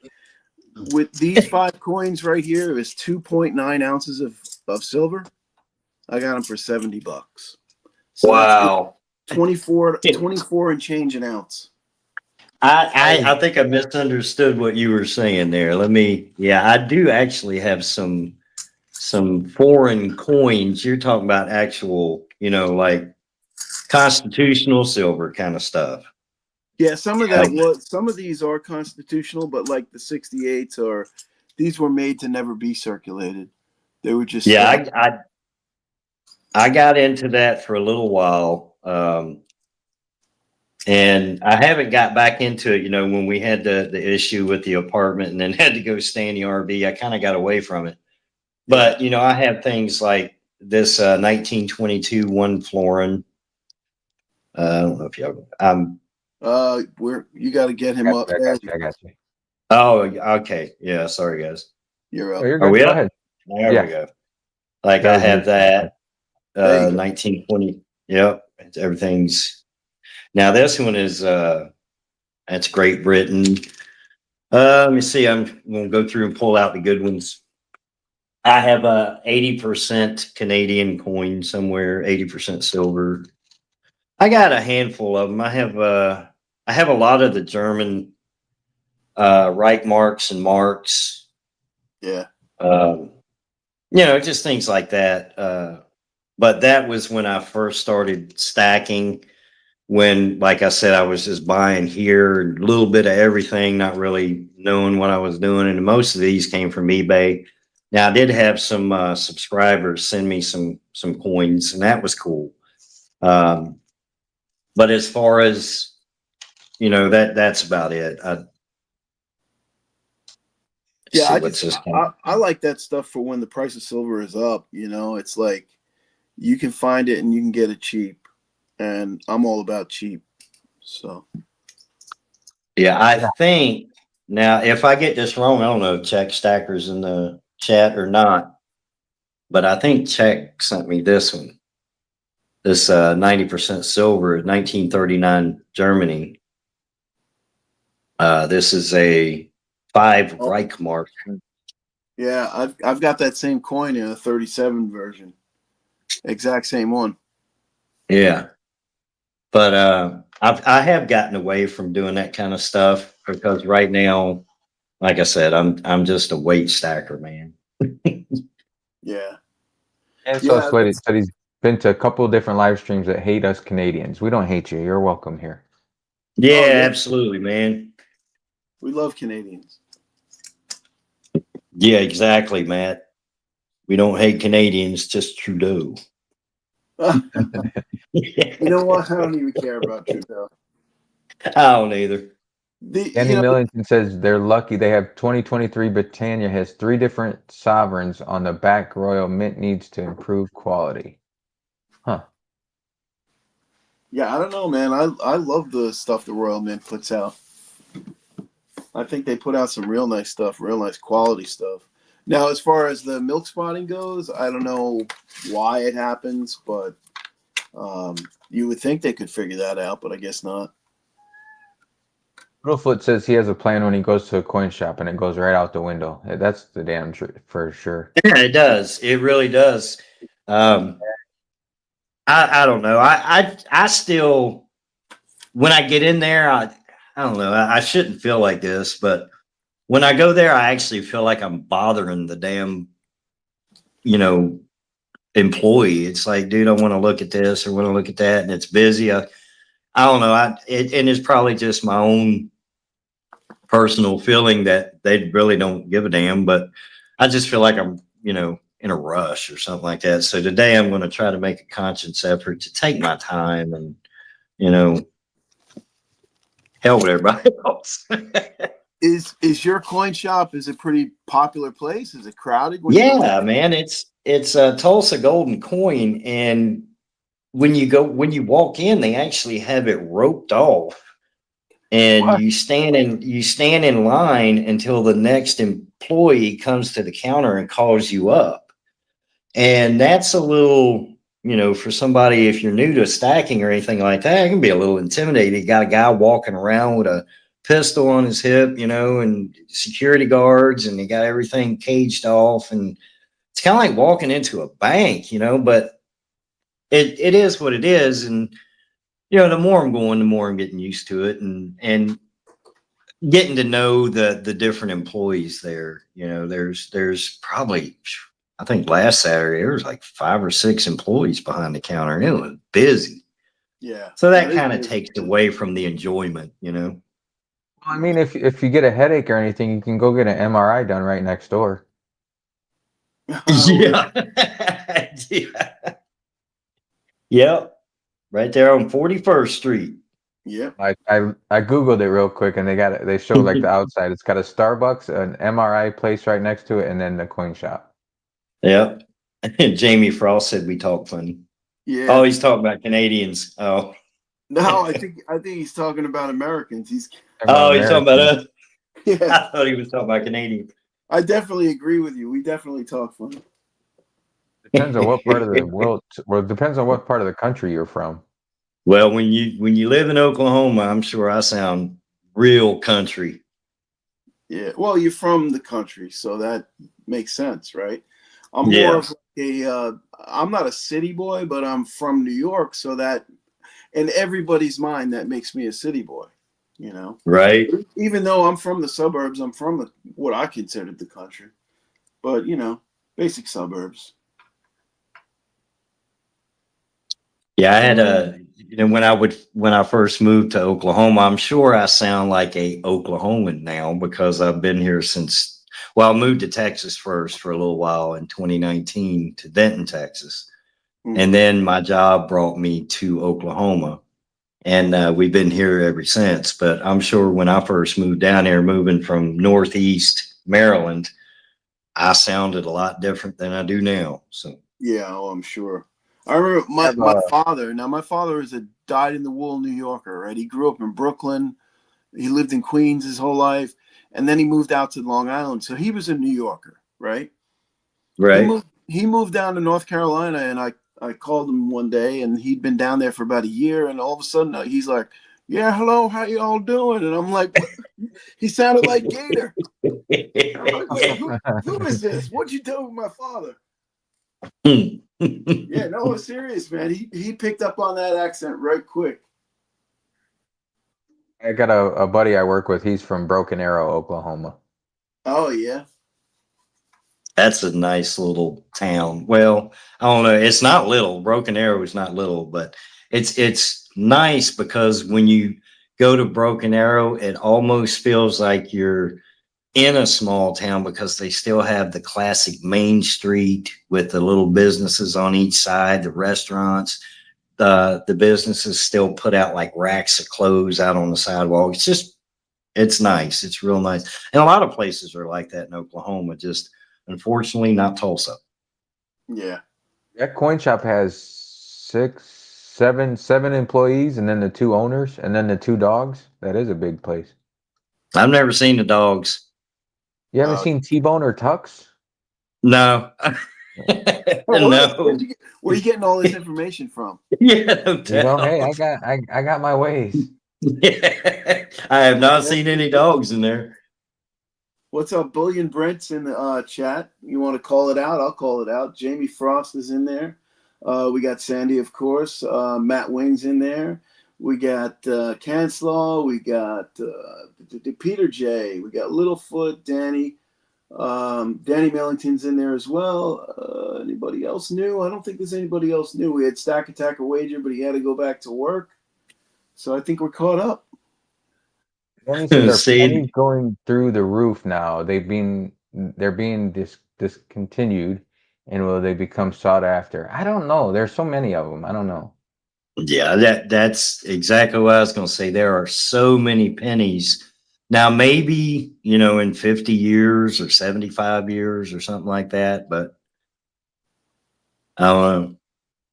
With these 5 coins right here, it was 2.9 ounces of silver. I got them for $70. So that's Wow. 24 and change an ounce. I think I misunderstood what you were saying there. Yeah, I do actually have some foreign coins. You're talking about actual, like constitutional silver kind of stuff. Yeah, some of that Like, was some of these are constitutional, but like the 68s are these were made to never be circulated. They were just yeah, I got into that for a little while. And I haven't got back into it, when we had the issue with the apartment and then had to go stay in the RV. I kind of got away from it. yeah. But I have things like this 1922 one florin. I don't know if y'all. We're you got to get I him got up you. I there. got you. I got you. Oh, okay. Yeah. Sorry, guys. You're Oh, up. you're Are good. we Go up? ahead. There we Yeah, go. Like that I was me. have that There you go. 1920. Yep. Everything's now. This one is that's Great Britain. Let me see. I'm going to go through and pull out the good ones. I have a 80% Canadian coin somewhere, 80% silver. I got a handful of them. I have a lot of the German Reich marks and marks. Yeah. Um, just things like that. But that was when I first started stacking. When, like I said, I was just buying here, a little bit of everything, not really knowing what I was doing. And most of these came from eBay. Now I did have some subscribers send me some coins, and that was cool. But as far as that's about it. Yeah, See what's this one. I like that stuff for when the price of silver is up, it's like you can find it and you can get it cheap. And I'm all about cheap. So Yeah, I Yeah. think now if I get this wrong, I don't know if Check Stacker's in the chat or not, but I think Check sent me this one. This 90% silver, 1939 Germany. This is a 5 oh, Reich mark. yeah, I've got that same coin in a 37 version. Exact same one. Yeah. But I have gotten away from doing that kind of stuff because right now, like I said, I'm just a weight stacker, man. Yeah. And so Yeah, Sweaty said he's been to a couple of different live streams that hate us Canadians. We don't hate you. You're welcome here. oh Yeah, yeah, absolutely, man. we love Canadians. Yeah, exactly, Matt. We don't hate Canadians, just Trudeau. You know what? I don't even care about Trudeau. I don't either. Danny You know, Millington says they're lucky they have 2023 Britannia has 3 different sovereigns on the back. Royal Mint needs to improve quality. Huh. yeah, I don't know, man. I love the stuff the Royal Mint puts out. I think they put out some real nice stuff, real nice quality stuff. Now, as far as the milk spotting goes, I don't know why it happens, but you would think they could figure that out, but I guess not. Littlefoot says he has a plan when he goes to a coin shop and it goes right out the window. That's the damn truth for sure. Yeah, it does. It really does. Um, I don't know. I still, when I get in there, I don't know. I shouldn't feel like this, but when I go there, I actually feel like I'm bothering the damn, you know, employee. It's like, dude, I want to look at this or want to look at that, and it's busy. I don't know. And it's probably just my own personal feeling that they really don't give a damn, but I just feel like I'm, in a rush or something like that. So today I'm going to try to make a conscious effort to take my time and, you know, help everybody else. Is your coin shop is a pretty popular place? Is it crowded when you go in? Yeah, man, it's a Tulsa Golden Coin, and when you walk in, they actually have it roped off, and What? you stand in line until the next employee comes to the counter and calls you up. And that's a little, for somebody, if you're new to stacking or anything like that, it can be a little intimidating. You got a guy walking around with a pistol on his hip, and security guards, and you got everything caged off. And it's kind of like walking into a bank, but it is what it is. And, the more I'm going, the more I'm getting used to it and getting to know the different employees there. There's probably, I think last Saturday there was like 5 or 6 employees behind the counter, and it was busy. Yeah, So that that is kind of busy. takes away from the enjoyment. I mean, if you get a headache or anything, you can go get an MRI done right next door. Yeah. Yeah. Yep. Right there on 41st Street. Yep. I googled it real quick and they showed like the outside. It's got a Starbucks, an MRI place right next to it, and then the coin shop. Yep. Jamie Frost said we talk funny. Yeah. Oh, he's talking about Canadians. Oh. No, I think he's talking about Americans. He's Oh, he's talking about American. us. yeah. I thought he was talking about Canadians. I definitely agree with you. We definitely talk funny. Depends on what part of the world. Well, it depends on what part of the country you're from. Well, when you live in Oklahoma, I'm sure I sound real country. Yeah. Well, you're from the country, so that makes sense, right? I'm more Yeah. of I'm not a city boy, but I'm from New York, so that in everybody's mind that makes me a city boy, you know. Right. Even though I'm from the suburbs, I'm from what I considered the country. But, basic suburbs. Yeah, I had when I first moved to Oklahoma, I'm sure I sound like a Oklahoman now because I've been here since, well, I moved to Texas first for a little while in 2019 to Denton, Texas. And Mhm. then my job brought me to Oklahoma. And we've been here ever since. But I'm sure when I first moved down here, moving from Northeast Maryland, I sounded a lot different than I do now. So Yeah, oh, I'm sure. I remember I my have father. Now, my father is a dyed-in-the-wool New Yorker, right? He grew up in Brooklyn. He lived in Queens his whole life, and then he moved out to Long Island. So he was a New Yorker, right? He right. moved down to North Carolina, and I called him one day, and he'd been down there for about a year, and all of a sudden he's like, "Yeah, hello, how you all doing?" And I'm like, "What?" He sounded like Gator. I'm like, "Wait, who is this? What'd you do with my father?" Yeah, no, I'm serious, man. He picked up on that accent right quick. I got a buddy I work with. He's from Broken Arrow, Oklahoma. Oh yeah, That's a nice little town. Well, I don't know. It's not little. Broken Arrow is not little, but it's nice because when you go to Broken Arrow, it almost feels like you're in a small town because they still have the classic main street with the little businesses on each side, the restaurants. The businesses still put out like racks of clothes out on the sidewalk. It's nice. It's real nice. And a lot of places are like that in Oklahoma, just unfortunately not Tulsa. Yeah. That coin shop has seven employees, and then the two owners, and then the two dogs. That is a big place. I've never seen the dogs. You haven't Uh, seen T-Bone or Tux? No. where No. are you getting all this information from? Yeah, no You know, hey, doubt. I got my ways. Yeah. I have not seen any dogs in there. What's up, Billion Brent's in the chat? You want to call it out? I'll call it out. Jamie Frost is in there. We got Sandy, of course. Matt Wing's in there. We got Canslaw. We got Peter J. We got Littlefoot, Danny. Danny Millington's in there as well. Anybody else new? I don't think there's anybody else new. We had Stack Attacker Wager, but he had to go back to work. So I think we're caught up. Then he says our pennies See, going through the roof now. They're being discontinued, and will they become sought after? I don't know. There's so many of them. I don't know. yeah, that's exactly what I was going to say. There are so many pennies. Now, maybe, in 50 years or 75 years or something like that, but I don't know.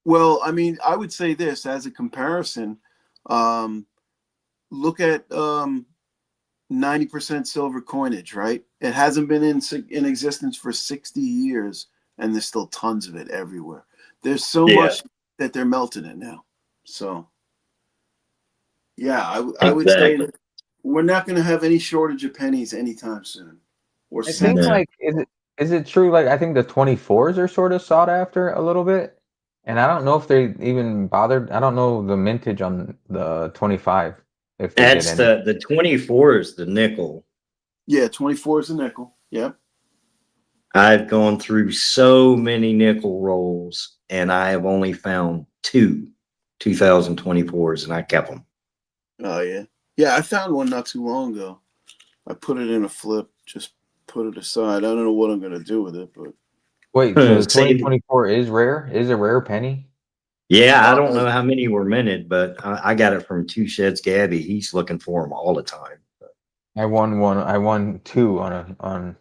Well, I mean, I would say this as a comparison. Look at 90% silver coinage, right? It hasn't been in existence for 60 years, and there's still tons of it everywhere. There's so Yeah, much that they're melting it now. So, yeah, I would say exactly. that we're not going to have any shortage of pennies anytime soon or I think cents. No. like is it true? Like I think the 24s are sort of sought after a little bit, and I don't know if they even bothered. I don't know the mintage on the 25 if they did That's any. the 24 is the nickel. Yeah, 24 is a nickel. Yep. I've gone through so many nickel rolls and I have only found two 2024s and I kept them. Oh, yeah. Yeah, I found one not too long ago. I put it in a flip, just put it aside. I don't know what I'm going to do with it, but Wait, so the Save. 2024 is rare? Is a rare penny? Yeah, I don't uh, know how many were minted, but I got it from Two Sheds Gabby. He's looking for them all the time. I won one. I won two on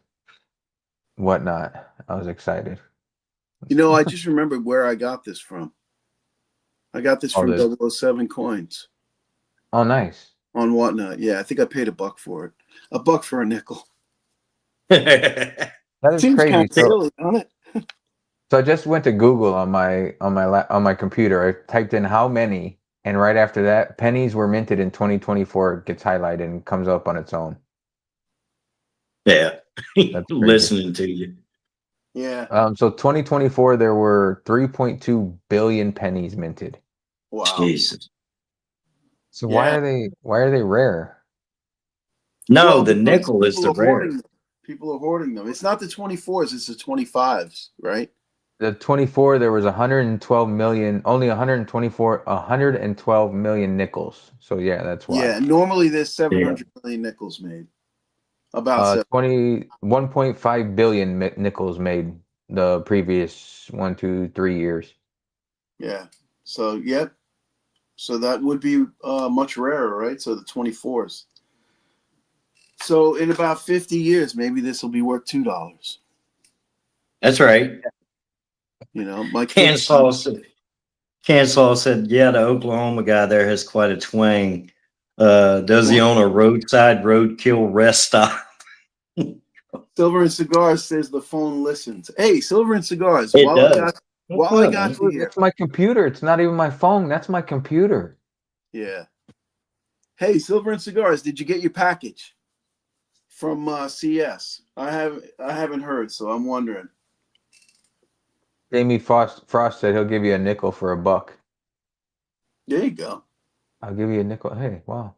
whatnot. I was excited. I just remembered where I got this from. I got this All from this. 007 coins Oh, nice. on whatnot. Yeah, I think I paid $1 for it. $1 for a nickel. That is Seems kind crazy. of silly, doesn't it? So I just went to Google on my computer. I typed in how many, and right after that, pennies were minted in 2024 gets highlighted and comes up on its own. Yeah, That's crazy. listening to you. Yeah. So 2024 there were 3.2 billion pennies minted. Wow. Jesus. So Yeah. why are they rare? No, Well, the because nickel is people the are hoarding rare. them. People are hoarding them. It's not the 24s, it's the 25s, right? The 24 there was 112 million, only 112 million nickels. So yeah, that's why. Yeah. Normally there's Yeah. 700 million nickels made. About seven. 1.5 billion nickels made the previous 1, 2, 3 years. Yeah. So, yep. So that would be much rarer, right? So the 24s. So in about 50 years, maybe this will be worth $2. That's right. My kids. Kansas said, Kansas said, yeah, the Oklahoma guy there has quite a twang. Does he own a roadside roadkill rest stop? Silver and Cigars says the phone listens. Hey, Silver and Cigars, It does. What's while I up, got man? you here. That's my computer. It's not even my phone. That's my computer. Yeah. Hey, Silver and Cigars, did you get your package from CS? I haven't heard, so I'm wondering. Jamie Frost said he'll give you a nickel for $1. There you go. I'll give you a nickel. Hey, wow.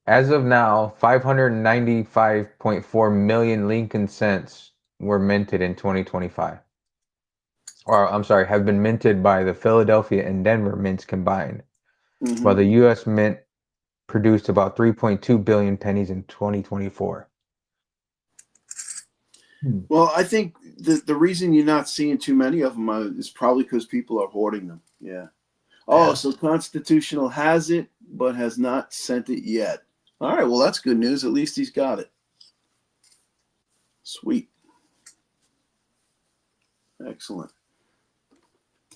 As of now, 595.4 million Lincoln cents were minted in 2025. Or I'm sorry, have been minted by the Philadelphia and Denver mints combined, while Hmm. the U.S. Mint produced about 3.2 billion pennies in 2024. Hmm. Well, I think the reason you're not seeing too many of them is probably because people are hoarding them. Yeah. Oh, Yeah. so Constitutional has it, but has not sent it yet. All right. Well, that's good news. At least he's got it. Sweet. Excellent.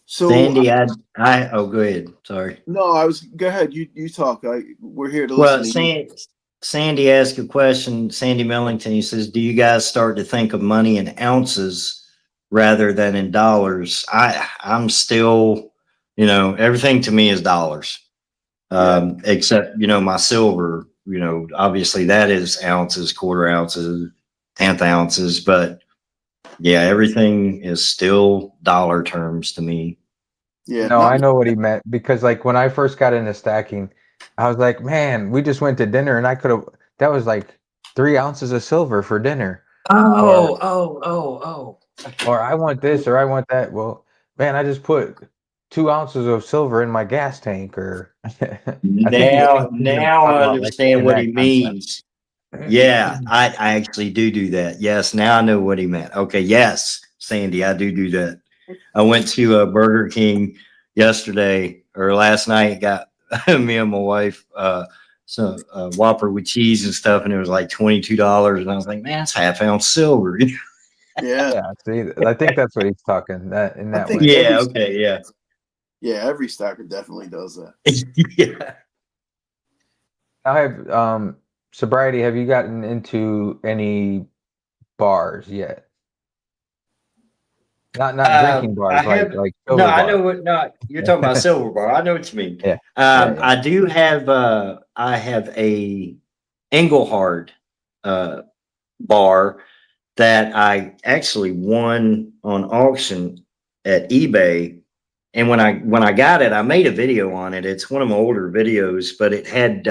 So Sandy, oh, go ahead. Sorry. no, go ahead. You talk. We're here to listen Well, to you. Sandy asked a question. Sandy Millington, he says, "Do you guys start to think of money in ounces rather than in dollars?" I'm still, everything to me is dollars, Yeah. except my silver. Obviously that is ounces, quarter ounces, tenth ounces, but yeah, everything is still dollar terms to me. Yeah. No, Not I know what he meant because like when I first got into stacking, I was like, man, we just went to dinner and I could have that was like 3 ounces of silver for dinner. Or or I want this or I want that. Well, man, I just put 2 ounces of silver in my gas tank or I think he was Now talking I about like understand in what that he concept. means. Yeah, I actually do that. Yes, now I know what he meant. Okay, yes, Sandy, I do that. I went to Burger King yesterday or last night. Got me and my wife some Whopper with cheese and stuff, and it was like $22. And I was like, man, it's half ounce silver. yeah. Yeah, see, I think that's what he's talking that in I that think way. Yeah. Okay. Yeah. every stacker definitely does that. Yeah. I have sobriety, have you gotten into any bars yet? Not drinking I bars, have like no. silver I bars. know what. No, you're talking about silver bar. I know what you mean. Yeah. Yeah. I do have. I have a Engelhard uh, bar that I actually won on auction at eBay. And when I got it, I made a video on it. It's one of my older videos, but it had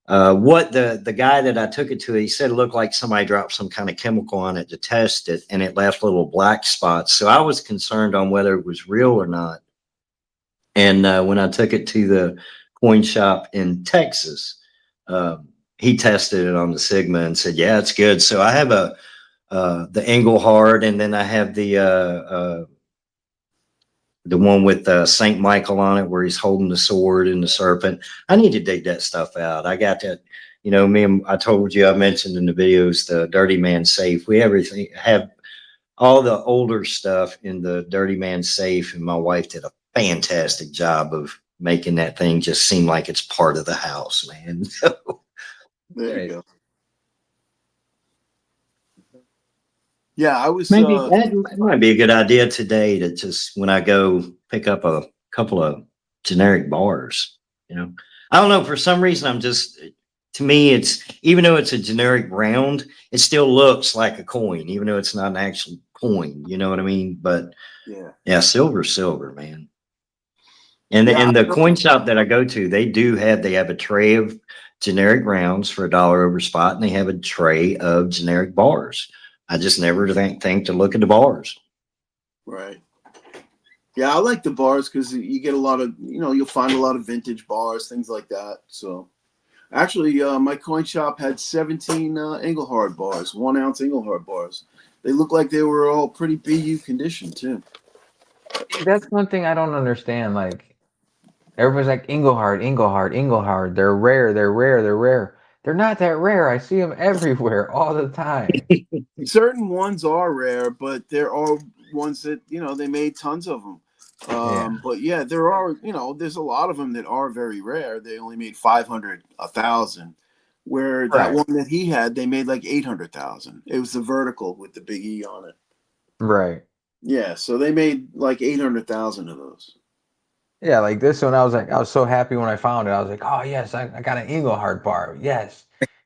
what the guy that I took it to, he said it looked like somebody dropped some kind of chemical on it to test it, and it left little black spots. So I was concerned on whether it was real or not. And when I took it to the coin shop in Texas, uh, he tested it on the Sigma and said, "Yeah, it's good." So I have the Engelhard, and then I have the one with Saint Michael on it, where he's holding the sword and the serpent. I need to dig that stuff out. I got that. I told you, I mentioned in the videos the Dirty Man safe. We everything have all the older stuff in the Dirty Man safe, and my wife did a fantastic job of making that thing just seem like it's part of the house, man. There you Right. go. Yeah, I was. Maybe that might be a good idea today to just when I go pick up a couple of generic bars. I don't know. For some reason, to me, it's even though it's a generic round, it still looks like a coin, even though it's not an actual coin. You know what I mean? But Yeah. yeah, silver, man. And Yeah. the coin shop that I go to, they have a tray of generic rounds for $1 over spot, and they have a tray of generic bars. I just never think to look at the bars. Right. Yeah, I like the bars because you get a lot of, you'll find a lot of vintage bars, things like that. So actually, my coin shop had 17 Engelhard bars, 1 ounce Engelhard bars. They look like they were all pretty BU condition too. That's one thing I don't understand. Like everybody's like Engelhard, Engelhard, Engelhard. They're rare, they're rare, they're rare. They're not that rare. I see them everywhere all the time. Certain ones are rare, but there are ones that they made tons of them. Yeah. But yeah, there are there's a lot of them that are very rare. They only made 500, 1,000. Where that Right. one that he had, they made like 800,000. It was the vertical with the big E on it. Right. Yeah, so they made like 800,000 of those. Yeah, like this one, I was so happy when I found it. I was like, oh yes, I got an Engelhard bar. Yes.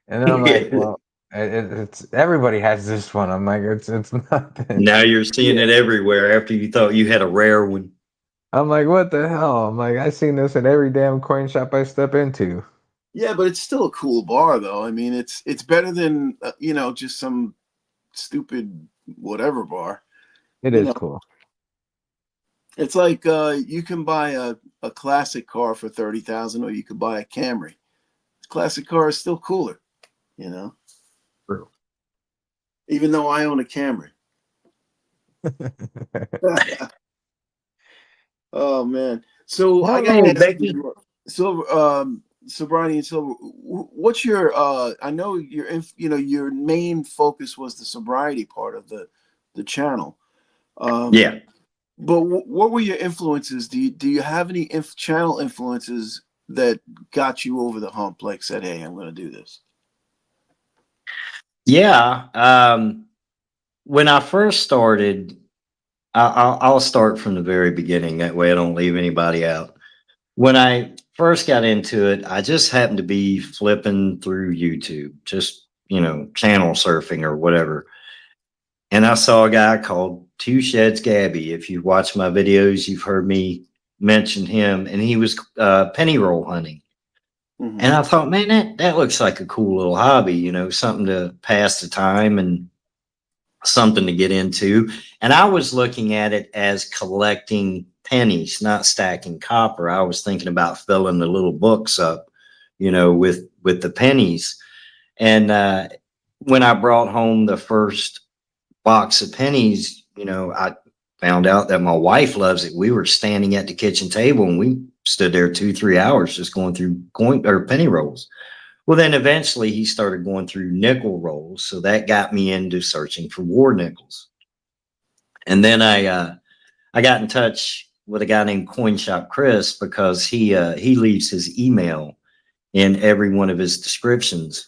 And then I'm like, well, it's everybody has this one. I'm like, it's nothing. Now you're seeing Yeah, it everywhere after you thought you had a rare one. I'm like, what the hell? I'm like, I seen this in every damn coin shop I step into. yeah, but it's still a cool bar though. I mean, it's better than just some stupid whatever bar. It You is know, cool. it's like you can buy a classic car for 30,000, or you could buy a Camry. Classic car is still cooler, you know, True. even though I own a Camry. Oh man. So I Well, gotta man, ask Becky. you, so Sobriety and Silver, what's your I know your main focus was the sobriety part of the channel. Um Yeah. but what were your influences? Do you have any channel influences that got you over the hump, like said, hey, I'm gonna do this? Yeah. When I first started, I'll start from the very beginning. That way I don't leave anybody out. When I first got into it, I just happened to be flipping through YouTube, just, channel surfing or whatever. And I saw a guy called Two Sheds Gabby. If you've watched my videos, you've heard me mention him. And he was penny roll hunting. Hmm. And I thought, man, that looks like a cool little hobby, something to pass the time and something to get into. And I was looking at it as collecting pennies, not stacking copper. I was thinking about filling the little books up, with the pennies. And when I brought home the first box of pennies, I found out that my wife loves it. We were standing at the kitchen table and we stood there 2, 3 hours just going through coin or penny rolls. Well, then eventually he started going through nickel rolls. So that got me into searching for war nickels. And then I got in touch with a guy named Coin Shop Chris because he leaves his email in every one of his descriptions.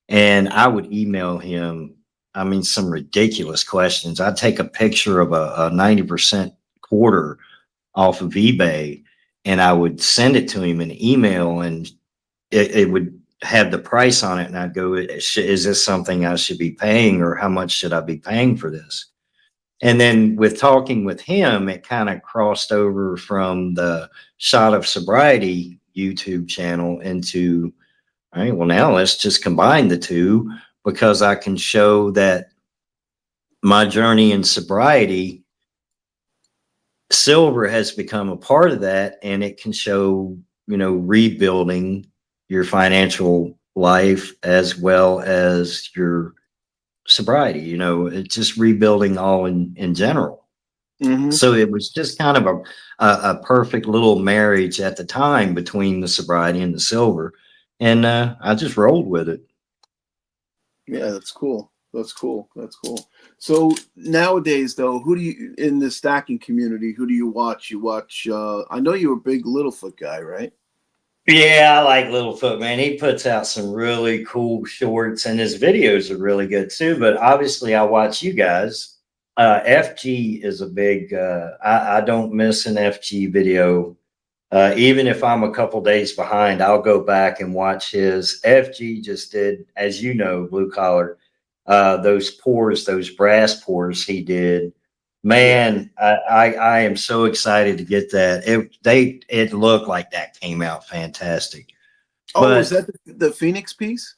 And I would email him, I mean, some ridiculous questions. I'd take a picture of a 90% quarter off of eBay and I would send it to him in email, and it would have the price on it. And I'd go, is this something I should be paying, or how much should I be paying for this? And then with talking with him, it kind of crossed over from the Shot of Sobriety YouTube channel into, all right, well, now let's just combine the two, because I can show that my journey in sobriety, silver has become a part of that, and it can show, rebuilding your financial life as well as your sobriety, it's just rebuilding all in general. Hmm. So it was just kind of a perfect little marriage at the time between the sobriety and the silver. And I just rolled with it. Yeah, that's cool. That's cool. That's cool. So nowadays, though, who do you in the stacking community? Who do you watch? You watch. I know you're a big Littlefoot guy, right? Yeah, I like Littlefoot, man. He puts out some really cool shorts, and his videos are really good too. But obviously, I watch you guys. FG is a big. I don't miss an FG video. Even if I'm a couple days behind, I'll go back and watch his. FG just did, as you know, blue collar. Those pours, those brass pours he did. Yeah. Man, I am so excited to get that. It looked like that came out fantastic. Oh, was But that the Phoenix piece?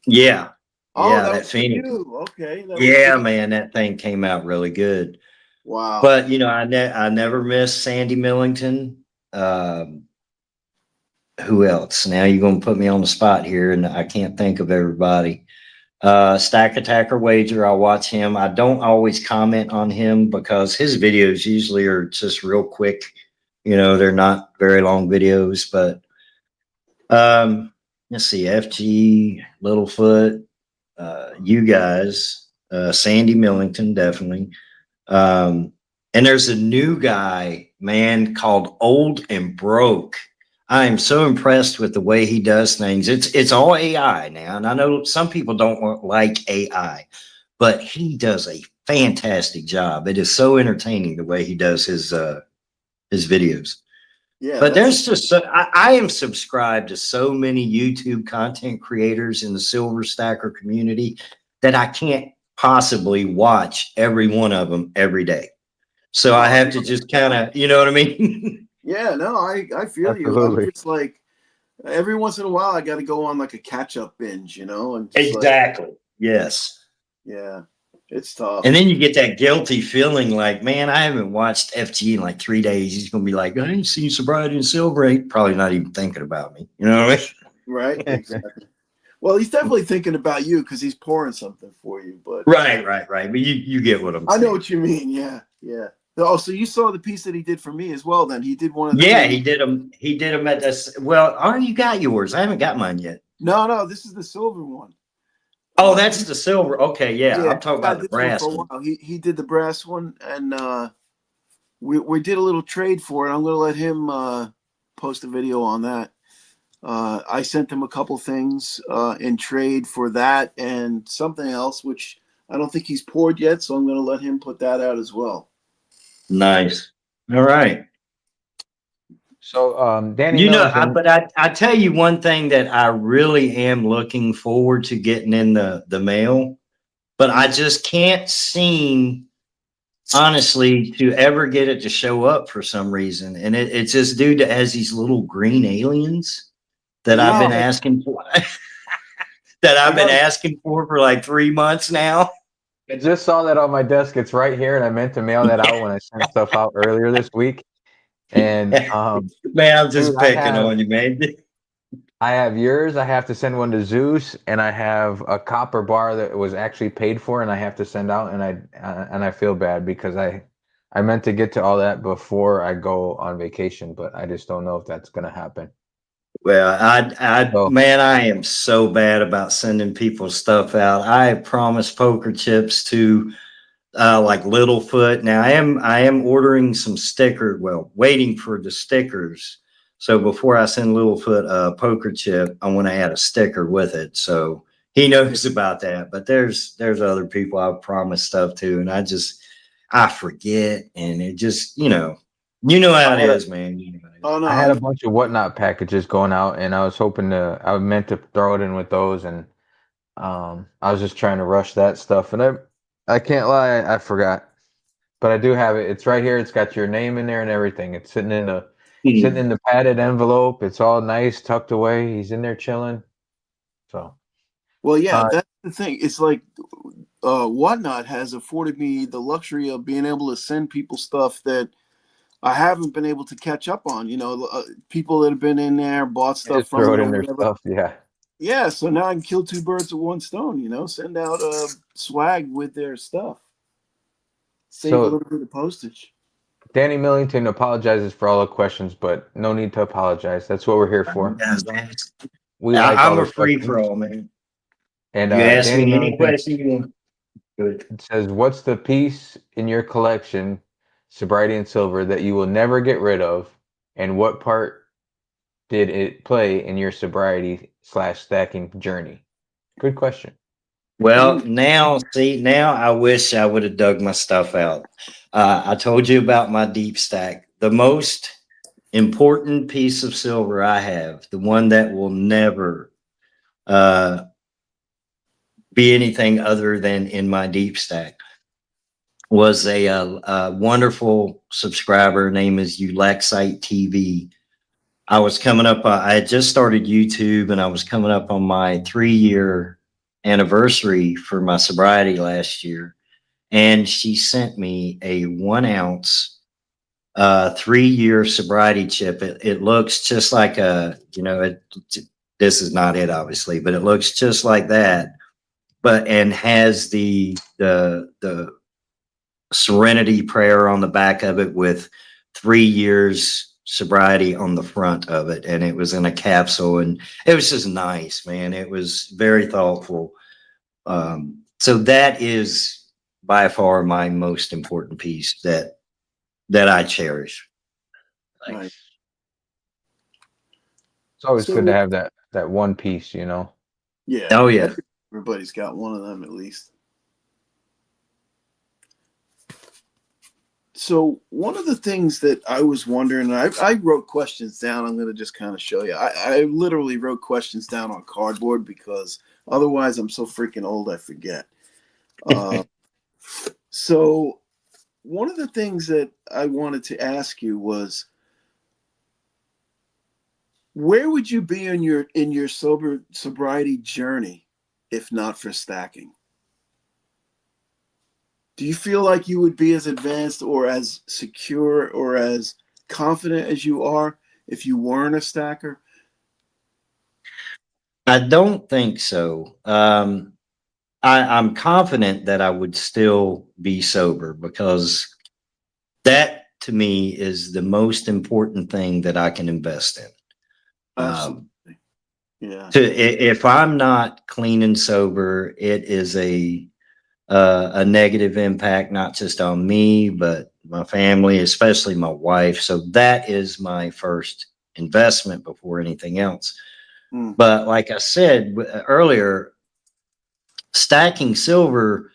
yeah, Oh, yeah, that that was for Phoenix. you. Okay, that was for Yeah, you. man, that thing came out really good. Wow. But I never miss Sandy Millington. Um, who else? Now you're gonna put me on the spot here, and I can't think of everybody. Stack Attacker Wager, I'll watch him. I don't always comment on him because his videos usually are just real quick. They're not very long videos, but let's see, FG, Littlefoot, you guys, Sandy Millington, definitely. Um, and there's a new guy, man, called Old and Broke. I am so impressed with the way he does things. It's all AI now, and I know some people don't like AI, but he does a fantastic job. It is so entertaining the way he does his videos. Yeah, But that's there's just I am subscribed to so many YouTube content creators in the Silver Stacker community that I can't possibly watch every one of them every day. So I no, have to just kind of, you know what I mean? yeah, no, I feel you. I'm Absolutely. just like every once in a while I got to go on like a catch up binge, and just like Exactly. Yes. yeah, It's tough. And then you get that guilty feeling like, man, I haven't watched FG in like 3 days. He's going to be like, I ain't seen Sobriety and Silver. Ain't probably not even thinking about me. You know what I Right? Exactly. Well, he's definitely thinking about you because he's pouring something for you. But mean? Right. But you get what I'm I know saying. what you mean. Yeah, yeah. Oh, so you saw the piece that he did for me as well? Then he did one of the Yeah, things. he did them at this. Well, oh, you got yours. I haven't got mine yet. No, this is the silver one. Oh, that's the silver. Okay, yeah. Yeah, I'm talking I about had the this one for brass a one. while. He did the brass one, and we did a little trade for it. I'm going to let him post a video on that. I sent him a couple things in trade for that and something else, which I don't think he's poured yet. So I'm going to let him put that out as well. Nice. All right. So Danny You know, Millington, I tell you one thing that I really am looking forward to getting in the mail, but I just can't seem honestly to ever get it to show up for some reason. And it's this dude that has these little green aliens that I've been Yeah, asking for that I I've been got. asking for like 3 months now. I just saw that on my desk. It's right here, and I meant to mail that out when I sent stuff out earlier this week. And Man, I'm dude, just picking on you, man. I have yours. I have to send one to Zeus, and I have a copper bar that was actually paid for, and I have to send out. And I feel bad because I meant to get to all that before I go on vacation, but I just don't know if that's gonna happen. Well, So man, I am so bad about sending people stuff out. I promised poker chips to like Littlefoot. Now I am ordering some sticker. Well, waiting for the stickers. So before I send Littlefoot a poker chip, I want to add a sticker with it. So he knows about that. But there's other people I've promised stuff to, and I forget, and it just you know how I it had a is, man. You know how it is. Oh no, I had a bunch of whatnot packages going out, and I meant to throw it in with those, and I was just trying to rush that stuff, and I can't lie, I forgot, but I do have it. It's right here. It's got your name in there and everything. It's sitting in the padded envelope. It's all nice, tucked away. He's in there chilling. So, well, yeah, uh, that's the thing. It's like Whatnot has afforded me the luxury of being able to send people stuff that I haven't been able to catch up on. People that have been in there, bought I stuff just from throw me it or in their whatever. stuff. Yeah. Yeah, so now I can kill two birds with one stone. Send out swag with their stuff, save a So little bit of postage. Danny Millington apologizes for all the questions, but no need to apologize. That's what we're here for. Yeah, man. We like all I'm a the free questions. for all, man. And You ask Danny me any Millington question you want. Good. says, "What's the piece in your collection, Sobriety and Silver, that you will never get rid of, and what part did it play in your sobriety/stacking journey?" Good question. Well, Mm, now I wish I would have dug my stuff out. I told you about my deep stack. The most important piece of silver I have, the one that will never uh, be anything other than in my deep stack, was a wonderful subscriber. Name is Ulexite TV. I was coming up. I had just started YouTube, and I was coming up on my 3 year anniversary for my sobriety last year. And she sent me a 1 ounce 3 year sobriety chip. It looks just like this is not it, obviously, but it looks just like that. But and has the serenity prayer on the back of it with 3 years sobriety on the front of it, and it was in a capsule, and it was just nice, man. It was very thoughtful. So that is by far my most important piece that I cherish. nice. It's always good to So have that one piece, you know. yeah, Oh yeah. everybody's got one of them at least. So one of the things that I was wondering, I wrote questions down. I'm going to just kind of show you. I literally wrote questions down on cardboard because otherwise I'm so freaking old I forget. Uh, so one of the things that I wanted to ask you was, where would you be in your sobriety journey if not for stacking? Do you feel like you would be as advanced or as secure or as confident as you are if you weren't a stacker? I don't think so. I'm confident that I would still be sober because that to me is the most important thing that I can invest in. Absolutely. Yeah. If I'm not clean and sober, it is a negative impact, not just on me, but my family, especially my wife. So that is my first investment before anything else. Mm. But like I said earlier, stacking silver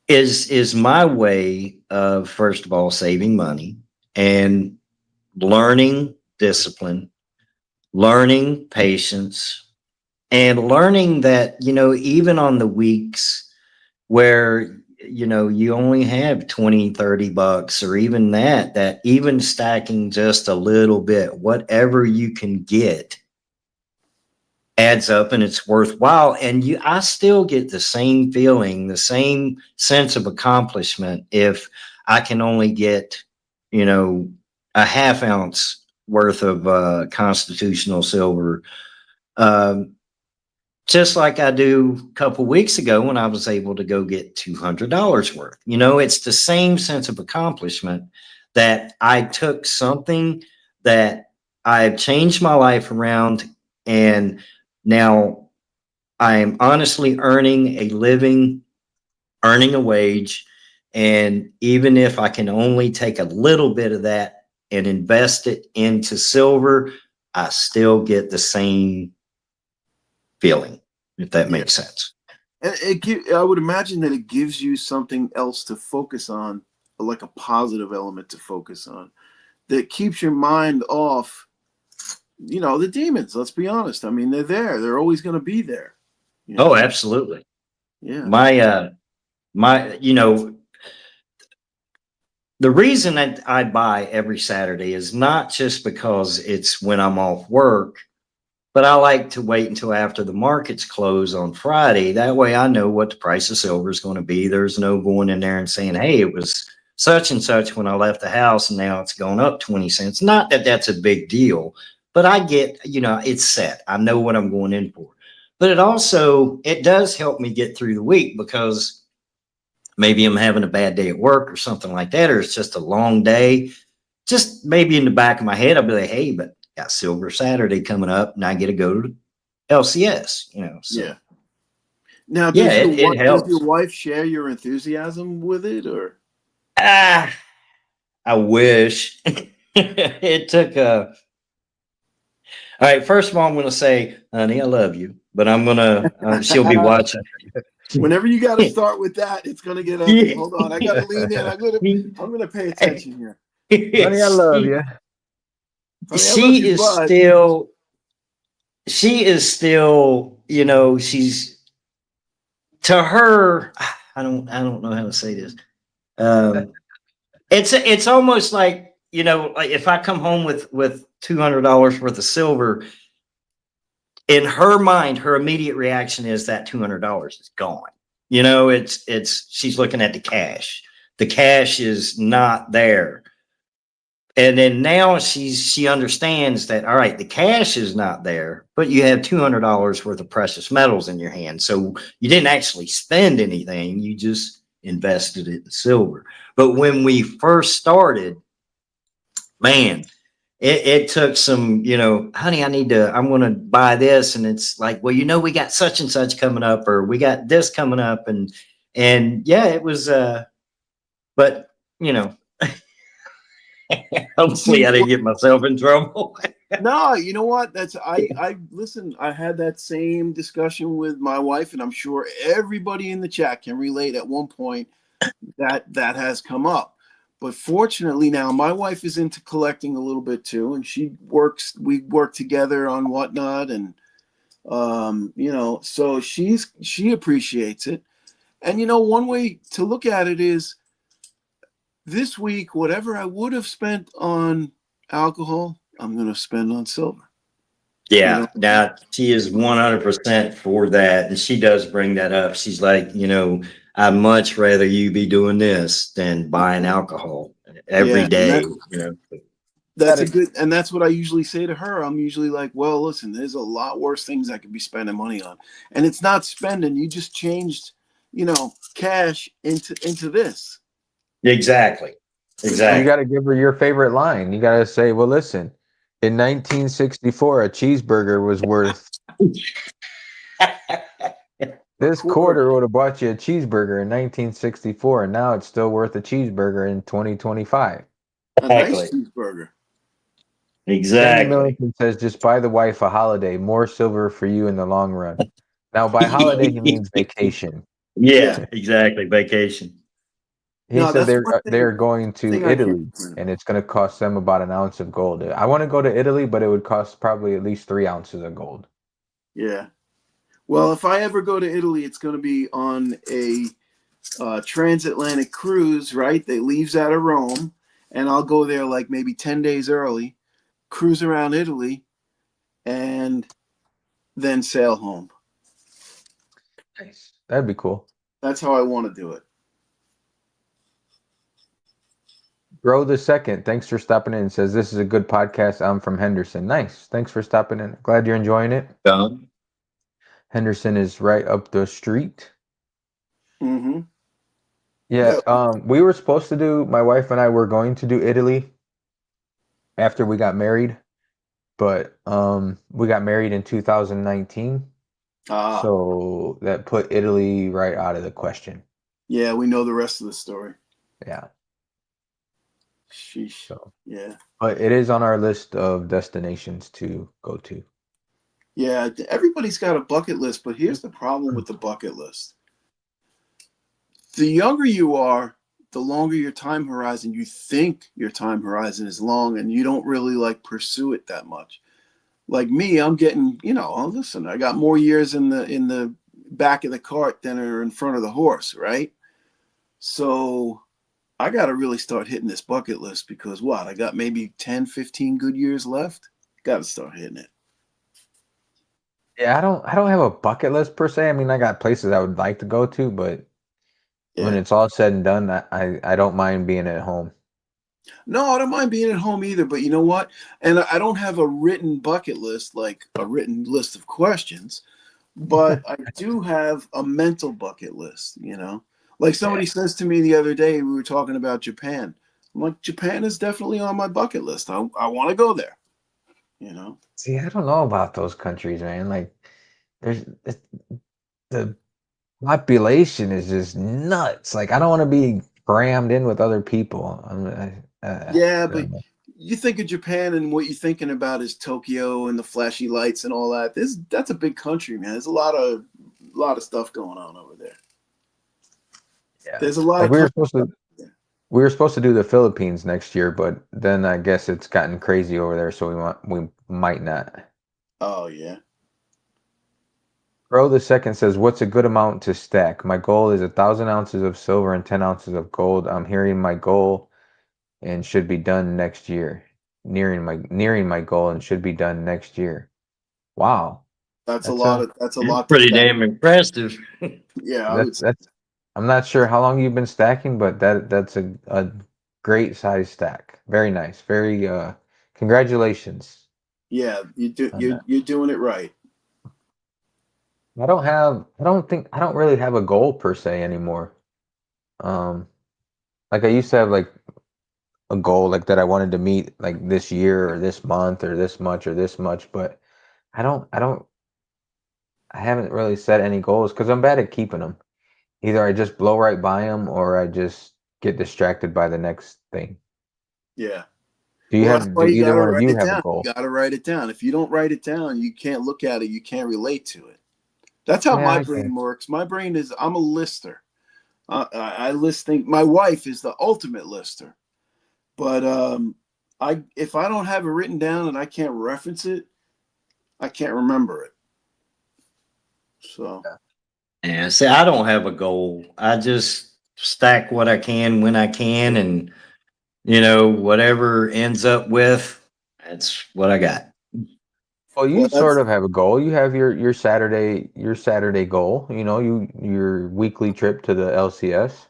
is my way of, first of all, saving money and learning discipline, learning patience, and learning that, even on the weeks where, you only have 20, $30, or even that even stacking just a little bit, whatever you can get adds up and it's worthwhile. And I still get the same feeling, the same sense of accomplishment if I can only get, a half ounce worth of constitutional silver. Um, just like I do a couple weeks ago when I was able to go get $200 worth. It's the same sense of accomplishment that I took something that I've changed my life around, and now I am honestly earning a living, earning a wage. And even if I can only take a little bit of that and invest it into silver, I still get the same feeling, if that Yeah. makes sense. And I would imagine that it gives you something else to focus on, like a positive element to focus on, that keeps your mind off, the demons. Let's be honest. I mean, they're there. They're always going to be there. You Oh, know. absolutely. Yeah. My the reason that I buy every Saturday is not just because it's when I'm off work, but I like to wait until after the markets close on Friday. That way I know what the price of silver is going to be. There's no going in there and saying, hey, it was such and such when I left the house and now it's gone up 20 cents. Not that that's a big deal, but I get, it's set. I know what I'm going in for. But it does help me get through the week because maybe I'm having a bad day at work or something like that, or it's just a long day. Just maybe in the back of my head, I'll be like, hey, but got Silver Saturday coming up and I get to go to LCS, Yeah. so Now, yeah, it does your helps. wife share your enthusiasm with it, or? Ah, I wish. It took all right. First of all, I'm going to say, honey, I love you, but I'm going to, she'll be watching. Whenever you got to start with that, it's going to get ugly. Hold on, I got to lean in. I'm going to pay attention here. Honey, I love she, you. Honey, I love she you, is but still, she is still, she's to her. I don't know how to say this. Um, it's almost like, like if I come home with $200 worth of silver, in her mind, her immediate reaction is that $200 is gone. It's she's looking at the cash. The cash is not there. And then now she understands that, all right, the cash is not there, but you have $200 worth of precious metals in your hand. So you didn't actually spend anything, you just invested it in silver. But when we first started, man, it took some, honey, I'm going to buy this. And it's like, well, we got such and such coming up, or we got this coming up. And yeah, it was, but, you know, hopefully see, I didn't get myself in trouble. no, you know what? I listen. I had that same discussion with my wife, and I'm sure everybody in the chat can relate. At one point, that has come up. But fortunately now my wife is into collecting a little bit too, and we work together on whatnot, and so she appreciates it. And one way to look at it is, this week whatever I would have spent on alcohol, I'm going to spend on silver. you Yeah, know now she is 100% for that. And she does bring that up. She's like, I'd much rather you be doing this than buying alcohol every Yeah, and day. that You know, that's Got a it. good, and that's what I usually say to her. I'm usually like, well, listen, there's a lot worse things I could be spending money on, and it's not spending. You just changed, cash into this. exactly, You You know, got exactly. to give her your favorite line. You got to say, well, listen, in 1964, a cheeseburger was worth a this quarter, quarter would have bought you a cheeseburger in 1964, and now it's still worth a cheeseburger in 2025. a nice Exactly, cheeseburger. Sandy exactly. Millington says, just buy the wife a holiday, more silver for you in the long run. Now, by holiday, he means vacation. Yeah. Yeah, exactly. Vacation. He No, said that's they're going to thing I can't Italy, complain and about. it's going to cost them about an ounce of gold. I want to go to Italy, but it would cost probably at least 3 ounces of gold. Yeah. Well, if I ever go to Italy, it's going to be on a transatlantic cruise, right? That leaves out of Rome, and I'll go there like maybe 10 days early, cruise around Italy, and then sail home. Nice. That'd be cool. That's how I want to do it. Grow the second, thanks for stopping in. Says this is a good podcast. I'm from Henderson. Nice. Thanks for stopping in. Glad you're enjoying it. Done. Henderson is right up the street. Mm-hmm. Yeah, Yeah. we were supposed to do, my wife and I were going to do Italy after we got married, but we got married in 2019, Ah. so that put Italy right out of the question. Yeah, we know the rest of the story. Yeah. Sheesh. So, Yeah. but it is on our list of destinations to go to. Yeah. Everybody's got a bucket list, but here's the problem with the bucket list. The younger you are, the longer your time horizon. You think your time horizon is long, and you don't really like pursue it that much. Like me, I'm getting, listen, I got more years in the back of the cart than are in front of the horse, right? So I got to really start hitting this bucket list because what? I got maybe 10, 15 good years left. Got to start hitting it. Yeah, I don't have a bucket list per se. I mean, I got places I would like to go to, but when Yeah. it's all said and done, I don't mind being at home. No, I don't mind being at home either, but you know what? And I don't have a written bucket list, like a written list of questions, but I do have a mental bucket list. Like Yeah. somebody says to me the other day, we were talking about Japan. I'm like, Japan is definitely on my bucket list. I want to go there. See, I don't know about those countries, man. Like, there's the population is just nuts. Like, I don't want to be crammed in with other people. Yeah, I but don't know. you think of Japan and what you're thinking about is Tokyo and the flashy lights and all that. That's a big country, man. There's a lot of stuff going on over there. Yeah. There's a lot Like of country stuff. we were supposed to do the Philippines next year, but then I guess it's gotten crazy over there, so we might not. Oh yeah. Bro, the second says, "What's a good amount to stack? My goal is 1,000 ounces of silver and 10 ounces of gold. I'm hearing my goal and should be done next year. Nearing my goal and should be done next year. Wow, That's a that's lot a of that's a It's lot to pretty stack. damn impressive. Yeah, I would say. that's. I'm not sure how long you've been stacking, but that's a great size stack. Very nice. Very congratulations Yeah, on you're that. you're doing it right. I don't really have a goal per se anymore. Um, like I used to have like a goal like that I wanted to meet like this year or this month or this much, but I haven't really set any goals because I'm bad at keeping them. Either I just blow right by them or I just get distracted by the next thing. Yeah. Well, that's why Do you either gotta one of write you it have a down. goal? You gotta write it down. If you don't write it down, you can't look at it. You can't relate to it. That's how Yeah, my I guess. brain works. My brain is I'm a lister. I list things. My wife is the ultimate lister. But I if I don't have it written down and I can't reference it, I can't remember it. So Yeah, see, I don't have a goal. I just stack what I can when I can, and whatever ends up with, that's what I got. Well, you Well, sort that's of have a goal. You have your Saturday goal. Your weekly trip to the LCS.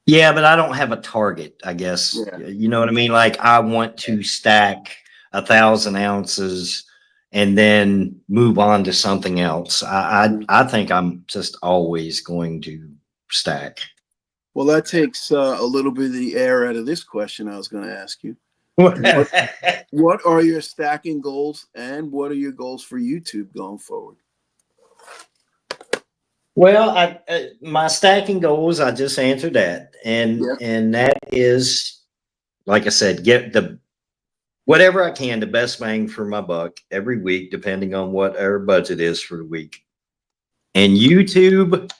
Yeah, but I don't have a target, I guess. yeah. You know what I mean? Like I want to stack 1,000 ounces and then move on to something else. I think I'm just always going to stack. Well, that takes a little bit of the air out of this question I was going to ask you. What are your stacking goals, and what are your goals for YouTube going forward? Well, my stacking goals, I just answered that, Yeah. and that is, like I said, get the whatever I can, the best bang for my buck every week, depending on what our budget is for the week. And YouTube,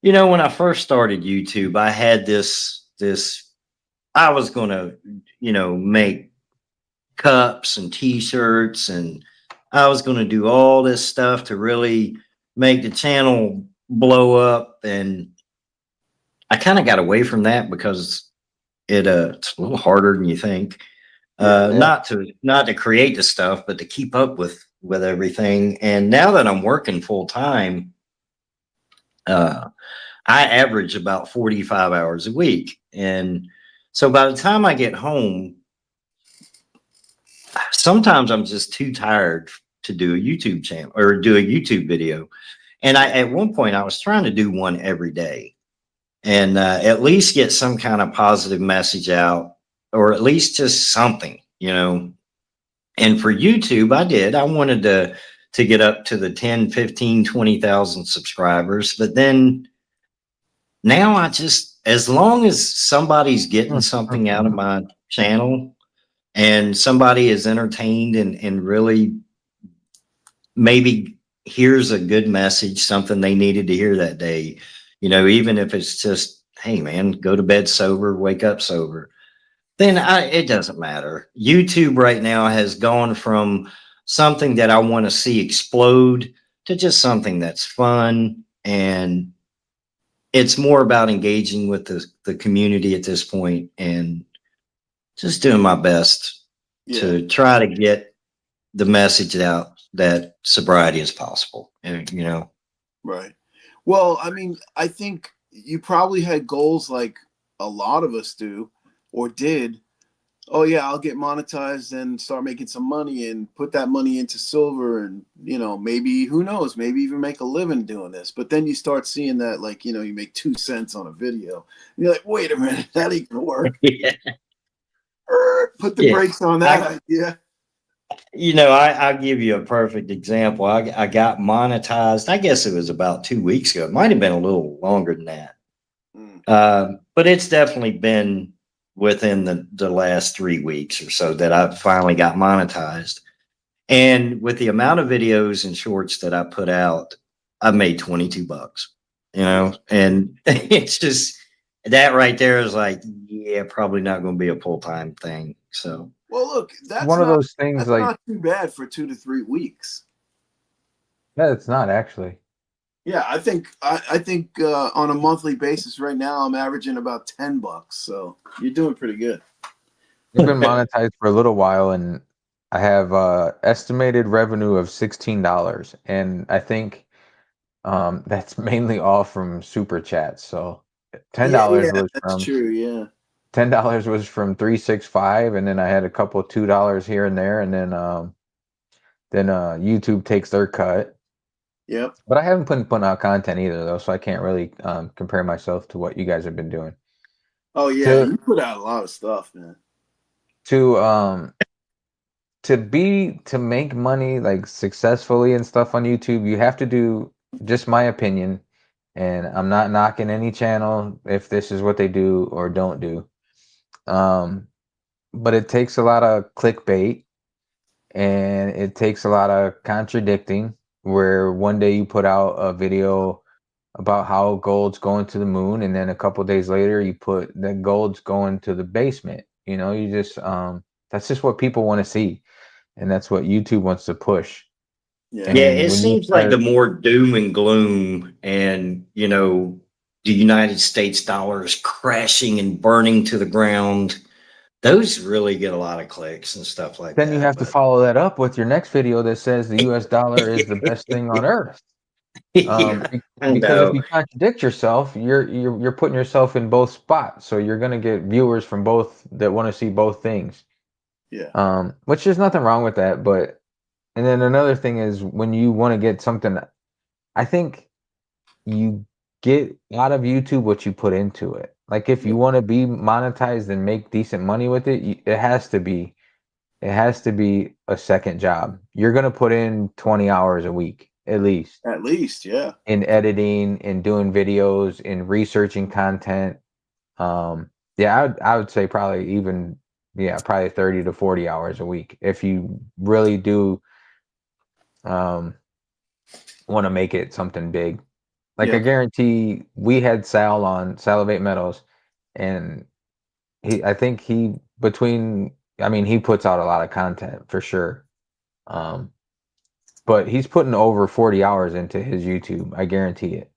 when I first started YouTube, I had this. I was gonna, make cups and T-shirts, and I was gonna do all this stuff to really make the channel blow up, and I kind of got away from that because it's a little harder than you think. Yeah. Yeah. Not to create the stuff, but to keep up with everything. And now that I'm working full time, uh, I average about 45 hours a week. And so by the time I get home, sometimes I'm just too tired to do a YouTube channel or do a YouTube video. And at one point I was trying to do one every day and at least get some kind of positive message out, or at least just something. And for YouTube, I wanted to get up to the 10, 15, 20,000 subscribers. But then now as long as somebody's getting something out of my channel and somebody is entertained and really maybe hears a good message, something they needed to hear that day, even if it's just, hey man, go to bed sober, wake up sober, then it doesn't matter. YouTube right now has gone from something that I want to see explode to just something that's fun. And it's more about engaging with the community at this point and just doing my best Yeah. to try to get the message out that sobriety is possible. And. Right. Well, I mean, I think you probably had goals like a lot of us do or did. Oh yeah, I'll get monetized and start making some money and put that money into silver and maybe who knows, maybe even make a living doing this. But then you start seeing that like, you make 2 cents on a video. And you're like, wait a minute, that ain't gonna work. Yeah. Put the Yeah. brakes on that idea. I'll give you a perfect example. I got monetized. I guess it was about 2 weeks ago. It might have been a little longer than that. Mm. But it's definitely been within the last 3 weeks or so that I finally got monetized. And with the amount of videos and shorts that I put out, I made $22, and it's just that right there is like, yeah, probably not going to be a full-time thing. So. Well, look, One of those things that's like not too bad for 2 to 3 weeks. yeah, it's not actually. Yeah, I think on a monthly basis right now I'm averaging about $10. So you're doing pretty good. I've been monetized for a little while, and I have estimated revenue of $16, and I think that's mainly all from super chats. So ten Yeah, dollars yeah, was that's from true. Yeah. $10 was from 365, and then I had a couple $2 here and there, and then YouTube takes their cut. Yep. But I haven't been putting out content either though, so I can't really compare myself to what you guys have been doing. Oh yeah, To you put out a lot of stuff, man. to to make money like successfully and stuff on YouTube, you have to do, just my opinion, and I'm not knocking any channel if this is what they do or don't do. But it takes a lot of clickbait and it takes a lot of contradicting, where one day you put out a video about how gold's going to the moon, and then a couple days later you put that gold's going to the basement. You just that's just what people want to see, and that's what YouTube wants to push. Yeah. Yeah, And it when you seems like the start, more doom and gloom and, the United States dollar is crashing and burning to the ground. those really get a lot of clicks and stuff like Then you that. have to follow that up with your next video that says the US dollar is the best thing on earth. Yeah. I Because if know. you contradict yourself, you're putting yourself in both spots. So you're gonna get viewers from both that want to see both things. Yeah. Which there's nothing wrong with that, but and then another thing is when you want to get something, I think you get out of YouTube what you put into it. Like if Yeah. you want to be monetized and make decent money with it, it has to be a second job. You're gonna put in 20 hours a week at least At least, yeah. in editing, in doing videos, in researching content. Yeah, I would say probably even probably 30 to 40 hours a week if you really do um want to make it something big. Like I Yeah. guarantee we had Sal on Salivate Metals and I think he puts out a lot of content for sure. Um but he's putting over 40 hours into his YouTube. I guarantee it.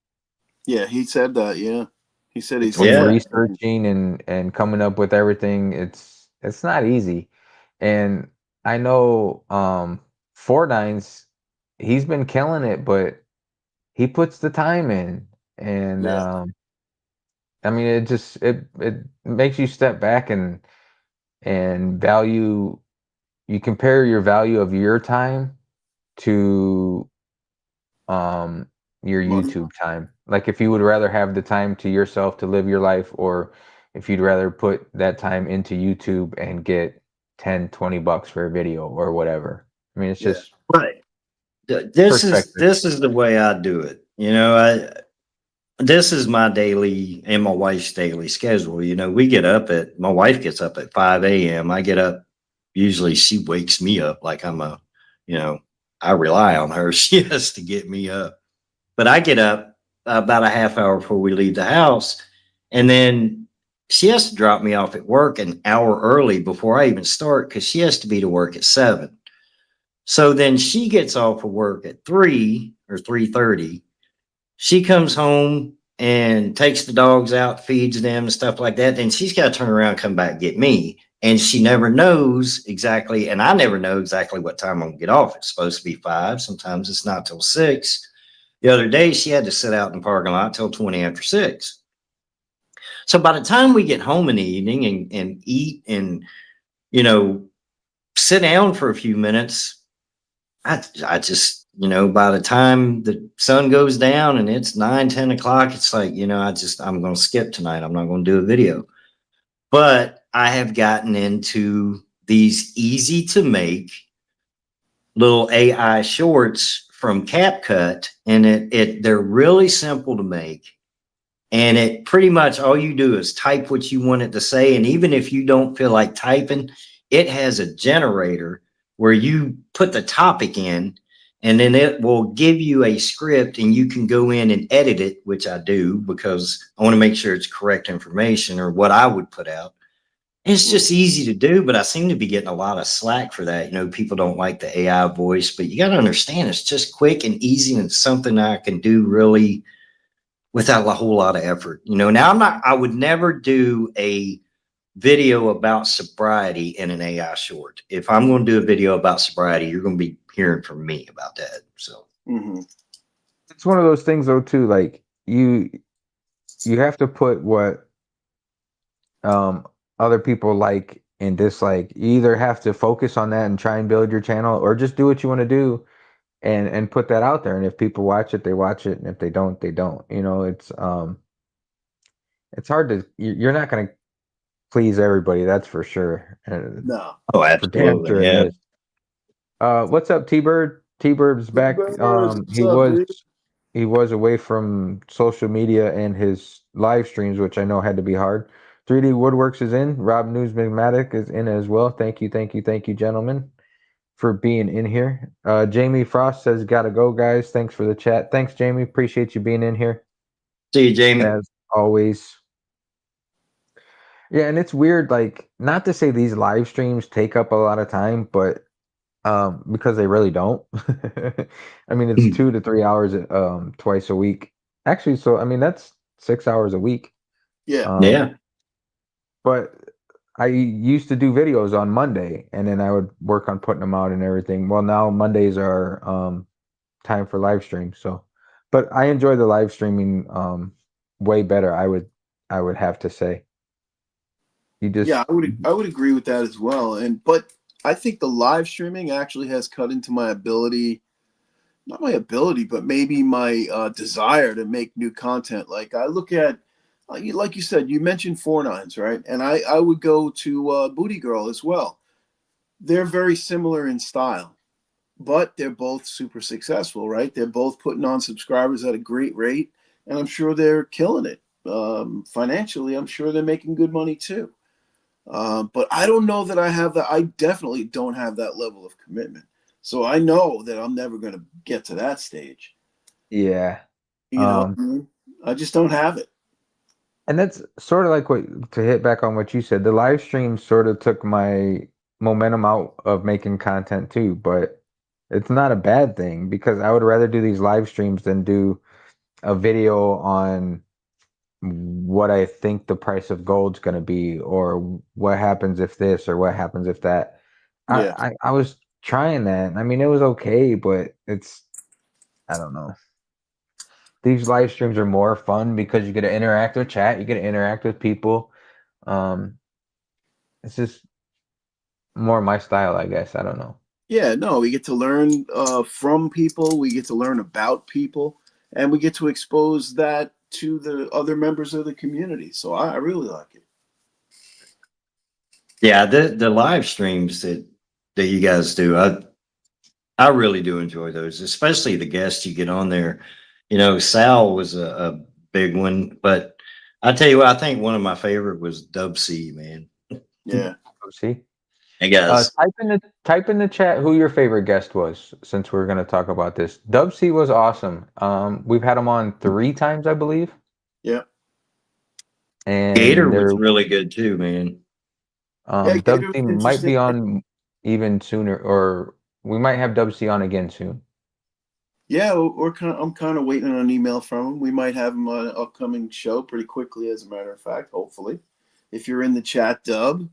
Yeah. He said that. Yeah. He said he's Between Yeah. researching and coming up with everything, it's not easy. And I know Four Nines, he's been killing it, but he puts the time in. And Yeah. I mean it makes you step back and value you compare your value of your time to um your Money. YouTube time. Like if you would rather have the time to yourself to live your life or if you'd rather put that time into YouTube and get 10, $20 for a video or whatever. I mean, it's Yeah. just Right. This is perspective. this is the way I do it. This is my daily and my wife's daily schedule. We get up at my wife gets up at 5 a.m. I get up, usually she wakes me up like you know, I rely on her. She has to get me up. But I get up about a half hour before we leave the house. And then she has to drop me off at work an hour early before I even start because she has to be to work at 7. So then she gets off of work at 3 or 3:30. She comes home and takes the dogs out, feeds them and stuff like that. Then she's got to turn around and come back and get me. And she never knows exactly, and I never know exactly what time I'm gonna get off. It's supposed to be 5. Sometimes it's not till 6. The other day she had to sit out in the parking lot till 20 after 6. So by the time we get home in the evening and eat and you know sit down for a few minutes, I just, by the time the sun goes down and it's 9, 10 o'clock, it's like, I'm going to skip tonight. I'm not going to do a video. But I have gotten into these easy to make little AI shorts from CapCut, and they're really simple to make. And it pretty much all you do is type what you want it to say. And even if you don't feel like typing, it has a generator where you put the topic in and then it will give you a script and you can go in and edit it, which I do because I want to make sure it's correct information or what I would put out. It's just easy to do, but I seem to be getting a lot of slack for that. People don't like the AI voice, but you got to understand it's just quick and easy and it's something I can do really without a whole lot of effort. Now I would never do a video about sobriety in an AI short. If I'm going to do a video about sobriety, you're going to be hearing from me about that. So, Mm-hmm. It's one of those things though too, like you have to put what um other people like and dislike. You either have to focus on that and try and build your channel or just do what you want to do and put that out there. And if people watch it, they watch it. And if they don't, they don't. It's hard to you're not gonna please everybody, that's for sure. No. oh, For damn absolutely. sure in Yeah. this. What's up, T-Bird? T-Bird's back. Birds, what's He up, was dude? he was away from social media and his live streams, which I know had to be hard. 3D Woodworks is in. Rob Newsmatic is in as well. Thank you, gentlemen, for being in here. Jamie Frost says, "Gotta go, guys." Thanks for the chat. Thanks, Jamie. Appreciate you being in here See you, Jamie. as always. Yeah, and it's weird, like not to say these live streams take up a lot of time, but because they really don't. I mean, it's 2 to 3 hours twice a week. Actually, so I mean that's 6 hours a week. Yeah. Um, Yeah. but I used to do videos on Monday, and then I would work on putting them out and everything. Well, now Mondays are time for live stream. So, but I enjoy the live streaming way better. I would have to say. You Yeah, just I would agree with that as well. But I think the live streaming actually has cut into my ability, not my ability, but maybe my desire to make new content. Like I look at, like you said, you mentioned Four Nines, right? And I would go to Booty Girl as well. They're very similar in style, but they're both super successful, right? They're both putting on subscribers at a great rate, and I'm sure they're killing it financially. I'm sure they're making good money too. But I don't know that I have that. I definitely don't have that level of commitment. So I know that I'm never going to get to that stage. yeah. You know, Um, I just don't have it. and that's sort of like what to hit back on what you said. The live stream sort of took my momentum out of making content too, but it's not a bad thing because I would rather do these live streams than do a video on what I think the price of gold's going to be, or what happens if this, or what happens if that. Yeah. I was trying that. I mean, it was okay, but I don't know. These live streams are more fun because you get to interact with chat, you get to interact with people. Um, it's just more my style, I guess. I don't know. Yeah. No, we get to learn from people. We get to learn about people, and we get to expose that to the other members of the community. So I really like it. Yeah, the live streams that you guys do, I really do enjoy those, especially the guests you get on there. You know, Sal was a big one, but I tell you what, I think one of my favorite was Dub C, man. Yeah. Oh, see, Hey guys, type in the chat who your favorite guest was, since we're gonna talk about this. Dub C was awesome. We've had him on 3 times, I believe, Yeah. Gator and was there really good too, man. Yeah. Dub Gator's C might interesting. be on even sooner, or we might have Dub C on again soon. Yeah, I'm kind of waiting on an email from him. We might have him on an upcoming show pretty quickly, as a matter of fact, hopefully. If you're in the chat, Dub,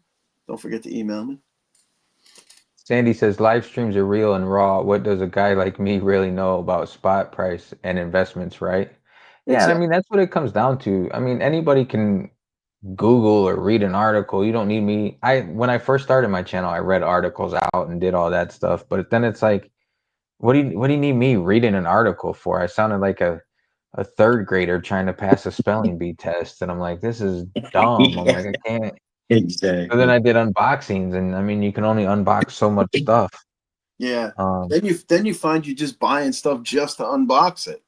don't forget to email me. Sandy says live streams are real and raw. What does a guy like me really know about spot price and investments, right? Yeah, I Exactly. mean that's what it comes down to. I mean anybody can Google or read an article. You don't need me. I When I first started my channel, I read articles out and did all that stuff. But then it's like, what do you need me reading an article for? I sounded like a third grader trying to pass a spelling bee test, and I'm like, this is dumb. I'm Yeah, like, I can't. So then exactly. I did unboxings, and I mean, you can only unbox so much stuff. Yeah. Um, Then you find you just buying stuff just to unbox it.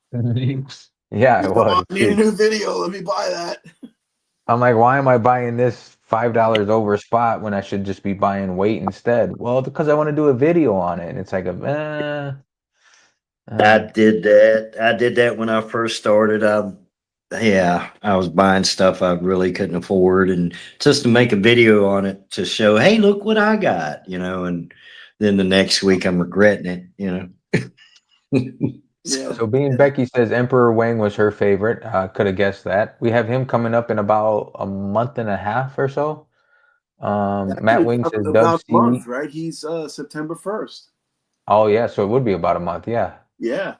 yeah, You it know, I was need a too. new video. Let me buy that. I'm like, why am I buying this $5 over spot when I should just be buying weight instead? Well, because I want to do a video on it. And it's like I uh, did that. I did that when I first started. Yeah, I was buying stuff I really couldn't afford, and just to make a video on it to show, hey, look what I got, and then the next week I'm regretting it. Yeah. so being Yeah. Becky says Emperor Wang was her favorite. Could have guessed that. We have him coming up in about a month and a half or so. Matt Actually, Wing says Dub about a month, C. right? He's September 1st. Oh yeah, so it would be about a month. Yeah. Yeah.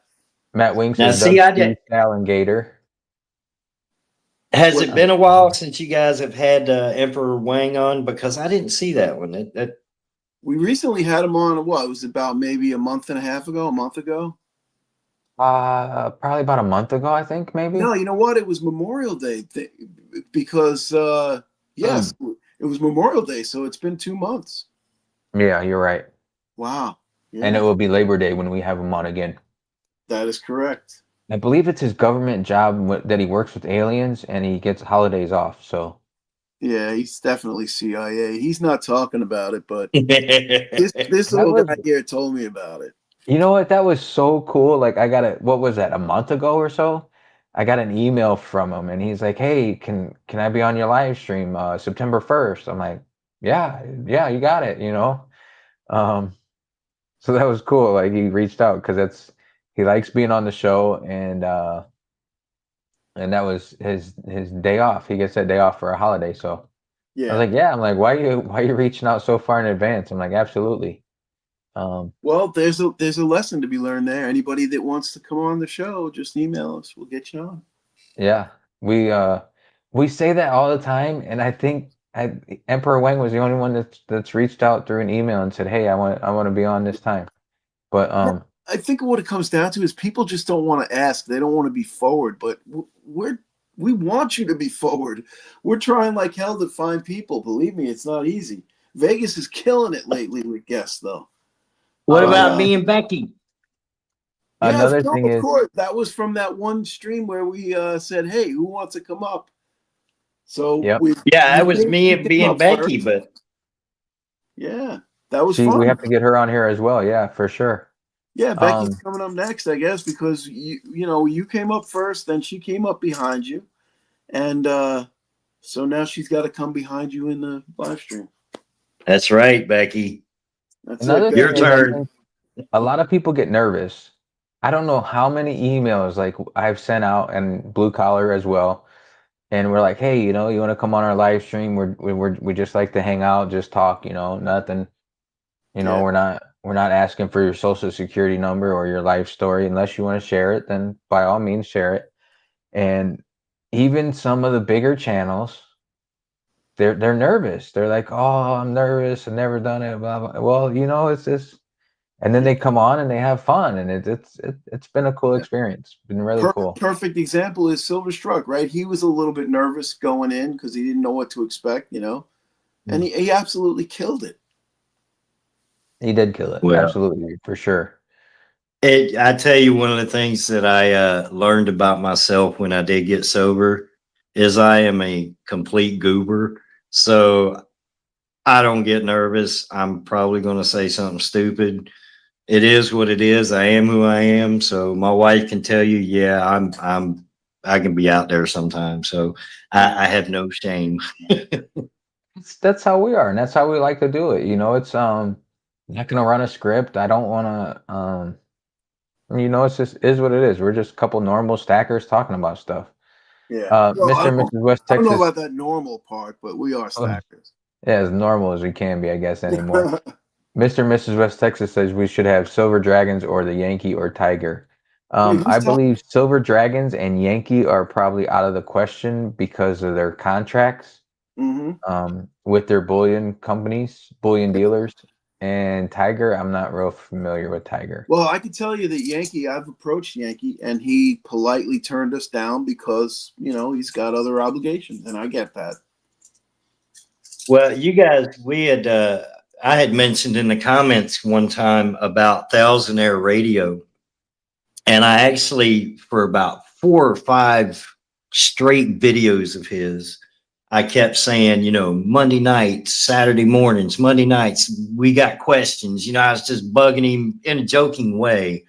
Matt Wing Now, says see, Dub I C, did. Sal, and Gator. Has What it been a while since you guys have had Emperor Wang on? Because I didn't see that one. we recently had him on, what? It was about maybe a month and a half ago, a month ago. Probably about a month ago, I think, No, maybe. you know what? It was Memorial Day because yes, Mm. it was Memorial Day, so it's been 2 months. Yeah, you're right. Wow. And it Yeah, will be Labor Day when we have him on again. that is correct. I believe it's his government job that he works with aliens and he gets holidays off. So, Yeah, he's definitely CIA. He's not talking about it, but this that little was, guy here told me about it. you know what? That was so cool. Like, what was that, a month ago or so? I got an email from him and he's like, "Hey, can I be on your live stream September 1st?" I'm like, "Yeah, yeah, you got it." Um, So that was cool. Like he reached out because he likes being on the show, and that was his day off. He gets that day off for a holiday. So I was Yeah. like, yeah. I'm like, why you reaching out so far in advance? I'm like, absolutely. Um, Well, there's a lesson to be learned there. Anybody that wants to come on the show, just email us. We'll get you on. yeah, we say that all the time, and I think Emperor Wang was the only one that's reached out through an email and said, hey, I want to be on this time. But I think what it comes down to is people just don't want to ask. They don't want to be forward. But we want you to be forward. We're trying like hell to find people. Believe me, it's not easy. Vegas is killing it lately with guests, though. What But about me and Becky? yeah, another no, thing of is, course, that was from that one stream where we said, "Hey, who wants to come up?" So yep, Yeah, that was me you and came being up Becky, first. but Yeah, that was we fun. have to get her on here as well. Yeah, for sure. Yeah, Becky's Um, coming up next, I guess, because you came up first, then she came up behind you, and so now she's got to come behind you in the live stream. that's right, Becky. That's it, Another Your thing is, Becky. I turn. think a lot of people get nervous. I don't know how many emails like I've sent out, and blue collar as well. And we're like, hey, you want to come on our live stream? We just like to hang out, just talk, nothing. Yeah, We're not asking for your social security number or your life story unless you want to share it, then by all means share it. And even some of the bigger channels, they're nervous. They're like, oh, I'm nervous. I've never done it. Blah, blah. Well, it's just, and then yeah. they come on and they have fun, and it's been a cool Yeah. experience. It's been really cool. Perfect example is Silver Struck, right? He was a little bit nervous going in because he didn't know what to expect, and Mm. he absolutely killed it. He did kill it, Well, absolutely, for sure. I tell you, one of the things that I learned about myself when I did get sober is I am a complete goober. So I don't get nervous. I'm probably going to say something stupid. It is what it is. I am who I am. So my wife can tell you, yeah, I can be out there sometimes. So I have no shame. That's how we are, and that's how we like to do it. It's not gonna run a script. I don't want to. It's just is what it is. We're just a couple normal stackers talking about stuff. Yeah. Well, Mr. and Mrs. West I don't know Texas, about that normal part, but we are oh, stackers. yeah, as normal as we can be, I guess, anymore. Mr. and Mrs. West Texas says we should have Silver Dragons or the Yankee or Tiger. Wait, I who's talking? believe Silver Dragons and Yankee are probably out of the question because of their contracts. Mm-hmm. With their bullion companies, bullion dealers, and Tiger. I'm not real familiar with Tiger. Well, I can tell you that Yankee, I've approached Yankee, and he politely turned us down because he's got other obligations, and I get that. Well, you guys, I had mentioned in the comments one time about Thousandaire Radio. And I actually, for about 4 or 5 straight videos of his, I kept saying, Monday nights, Saturday mornings, Monday nights, we got questions. I was just bugging him in a joking way.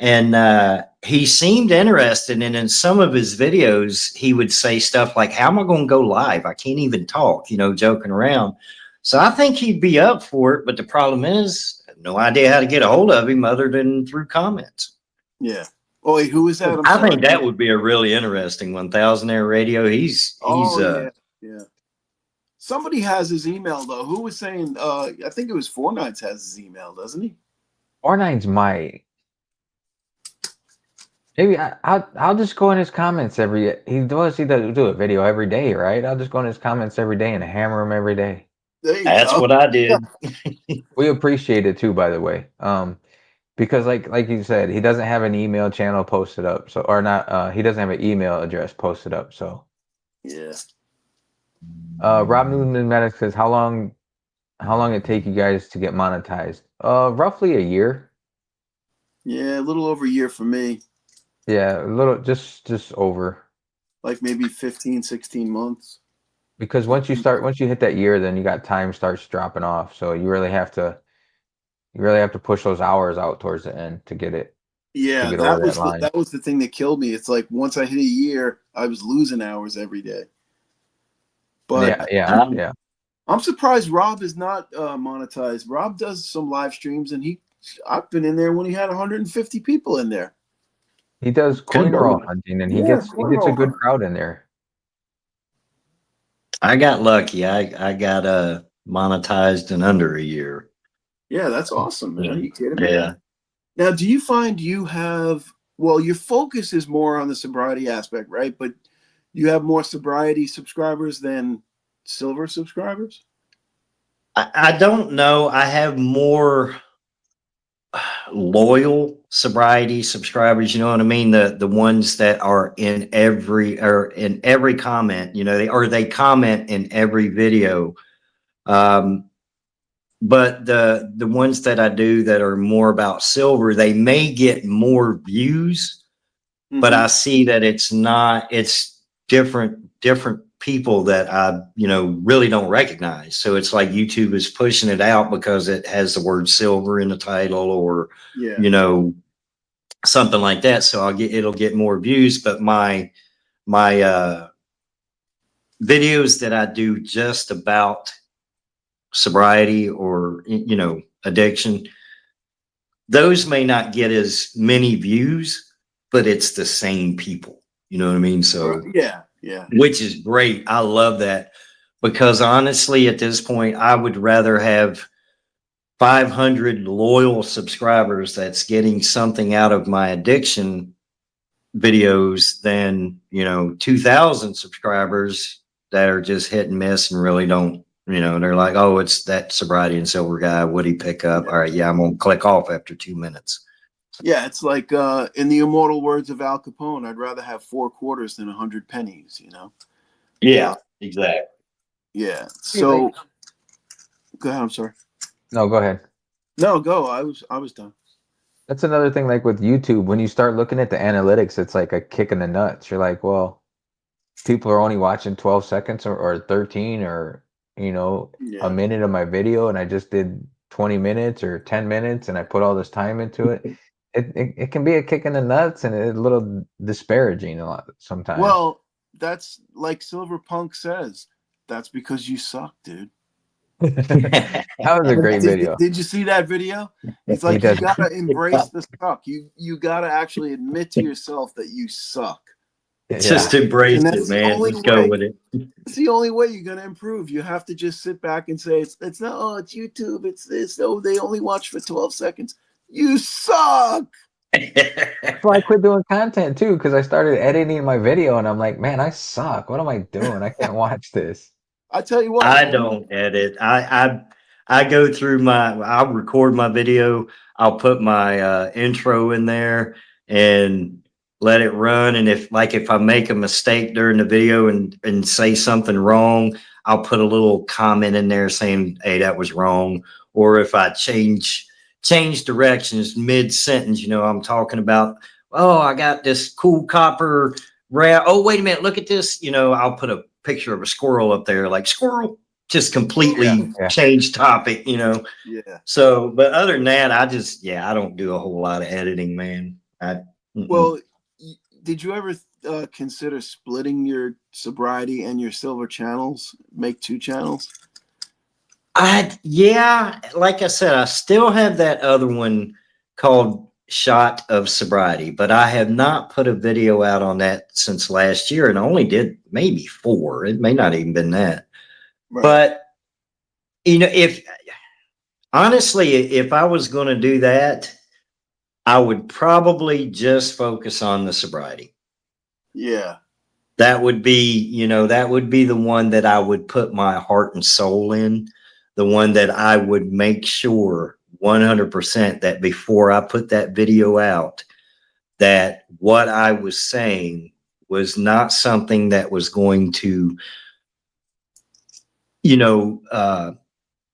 And he seemed interested. And in some of his videos, he would say stuff like, how am I going to go live? I can't even talk, joking around. So I think he'd be up for it. But the problem is, I have no idea how to get a hold of him other than through comments. Yeah. Oh, wait, who is that? I'm I sorry. think that would be a really interesting 1,000 Air Radio. He's Oh, yeah, yeah. Somebody has his email though. Who was saying? I think it was Four Nights has his email, doesn't he? Or Nine's my maybe I'll just go in his comments he does do a video every day, right? I'll just go in his comments every day and hammer him every day. There you that's go. what I did. We appreciate it too, by the way. Because like you said, he doesn't have an email channel posted up, so or not. He doesn't have an email address posted up. So, Yeah. Rob Newman says, how long it take you guys to get monetized? Roughly a year. Yeah, a little over a year for me. Yeah, a little, just over. Like maybe 15, 16 months. Because once you hit that year, then you got time starts dropping off. So you really have to push those hours out towards the end to get Yeah, over that line. that was the thing that killed me. It's like once I hit a year, I was losing hours every day. But Yeah, yeah, Um, yeah. I'm surprised Rob is not monetized. Rob does some live streams, and I've been in there when he had 150 people in there. He does good coin roll Lord. hunting, and he Yeah, gets a cornhole good hunt. crowd in there. I got lucky. I got monetized in under a year. Yeah, that's awesome, man. Yeah. Are you kidding me? Yeah. Now, do you find you have, well, your focus is more on the sobriety aspect, right? But you have more sobriety subscribers than silver subscribers? I don't know. I have more loyal sobriety subscribers, you know what I mean? The ones that are in every comment, you know, they comment in every video. Um, but the ones that I do that are more about silver, they may get more views, but Mm-hmm. I see that it's different people that I, really don't recognize. So it's like YouTube is pushing it out because it has the word silver in the title, or, Yeah. you know, something like that. So it'll get more views, but my videos that I do just about sobriety or, addiction, those may not get as many views, but it's the same people. You know what I mean? Right. So, Yeah. Yeah. which is great. I love that because honestly, at this point, I would rather have 500 loyal subscribers that's getting something out of my addiction videos than, 2,000 subscribers that are just hit and miss and really don't, they're like, oh, it's that sobriety and silver guy. What'd he pick up? Yeah. All right. Yeah. I'm going to click off after 2 minutes. Yeah. It's like in the immortal words of Al Capone, I'd rather have 4 quarters than 100 pennies, you know? Yeah, exactly. Yeah. See, like, So go ahead. I'm sorry. no, go ahead. No, go. I was done. That's another thing, like with YouTube, when you start looking at the analytics, it's like a kick in the nuts. You're like, well, people are only watching 12 seconds or 13 or, a Yeah. minute of my video, and I just did 20 minutes or 10 minutes and I put all this time into it. It can be a kick in the nuts and a little disparaging a lot sometimes. Well, that's like Silver Punk says. That's because you suck, dude. That was a great video. Did you see that video? He's He like, you does. gotta embrace the suck. You gotta actually admit to yourself that you suck, Yeah. Just embrace and it, that's the man. only Just go way. with it. It's the only way you're gonna improve. You have to just sit back and say, it's not. Oh, it's YouTube. It's this. Oh, they only watch for 12 seconds. You suck. That's why I quit doing content too, because I started editing my video and I'm like, man, I suck. What am I doing? I can't watch this. I tell you what. I don't edit. I go through I'll record my video. I'll put my intro in there and let it run. And if I make a mistake during the video and say something wrong, I'll put a little comment in there saying, "Hey, that was wrong." Or if I change directions mid sentence, I'm talking about, oh, I got this cool copper rail. Oh, wait a minute, look at this. I'll put a picture of a squirrel up there, like squirrel, just Yeah. completely Yeah. change topic. Yeah. So, but other than that, I don't do a whole lot of editing, man. Mm-mm. Well, did you ever consider splitting your sobriety and your silver channels? Make 2 channels? Yeah, like I said, I still have that other one called Shot of Sobriety, but I have not put a video out on that since last year, and I only did maybe 4. It may not even been that. Right. But if honestly, if I was going to do that, I would probably just focus on the sobriety. Yeah. That would be, that would be the one that I would put my heart and soul in, the one that I would make sure 100% that before I put that video out, that what I was saying was not something that was going to, you know, uh,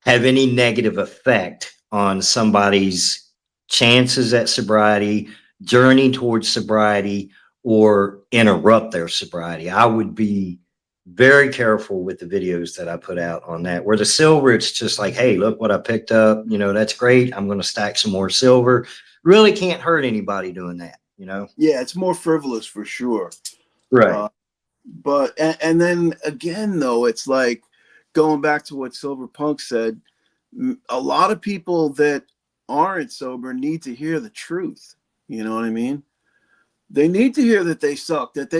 have any negative effect on somebody's chances at sobriety, journey towards sobriety, or interrupt their sobriety. I would be very careful with the videos that I put out on that. Where the silver, it's just like, hey, look what I picked up. That's great. I'm going to stack some more silver. Really can't hurt anybody doing that. Yeah, it's more frivolous for sure. Right. But and then again though, it's like going back to what Silver Punk said, a lot of people that aren't sober need to hear the truth. You know what I mean? They need to hear that they suck at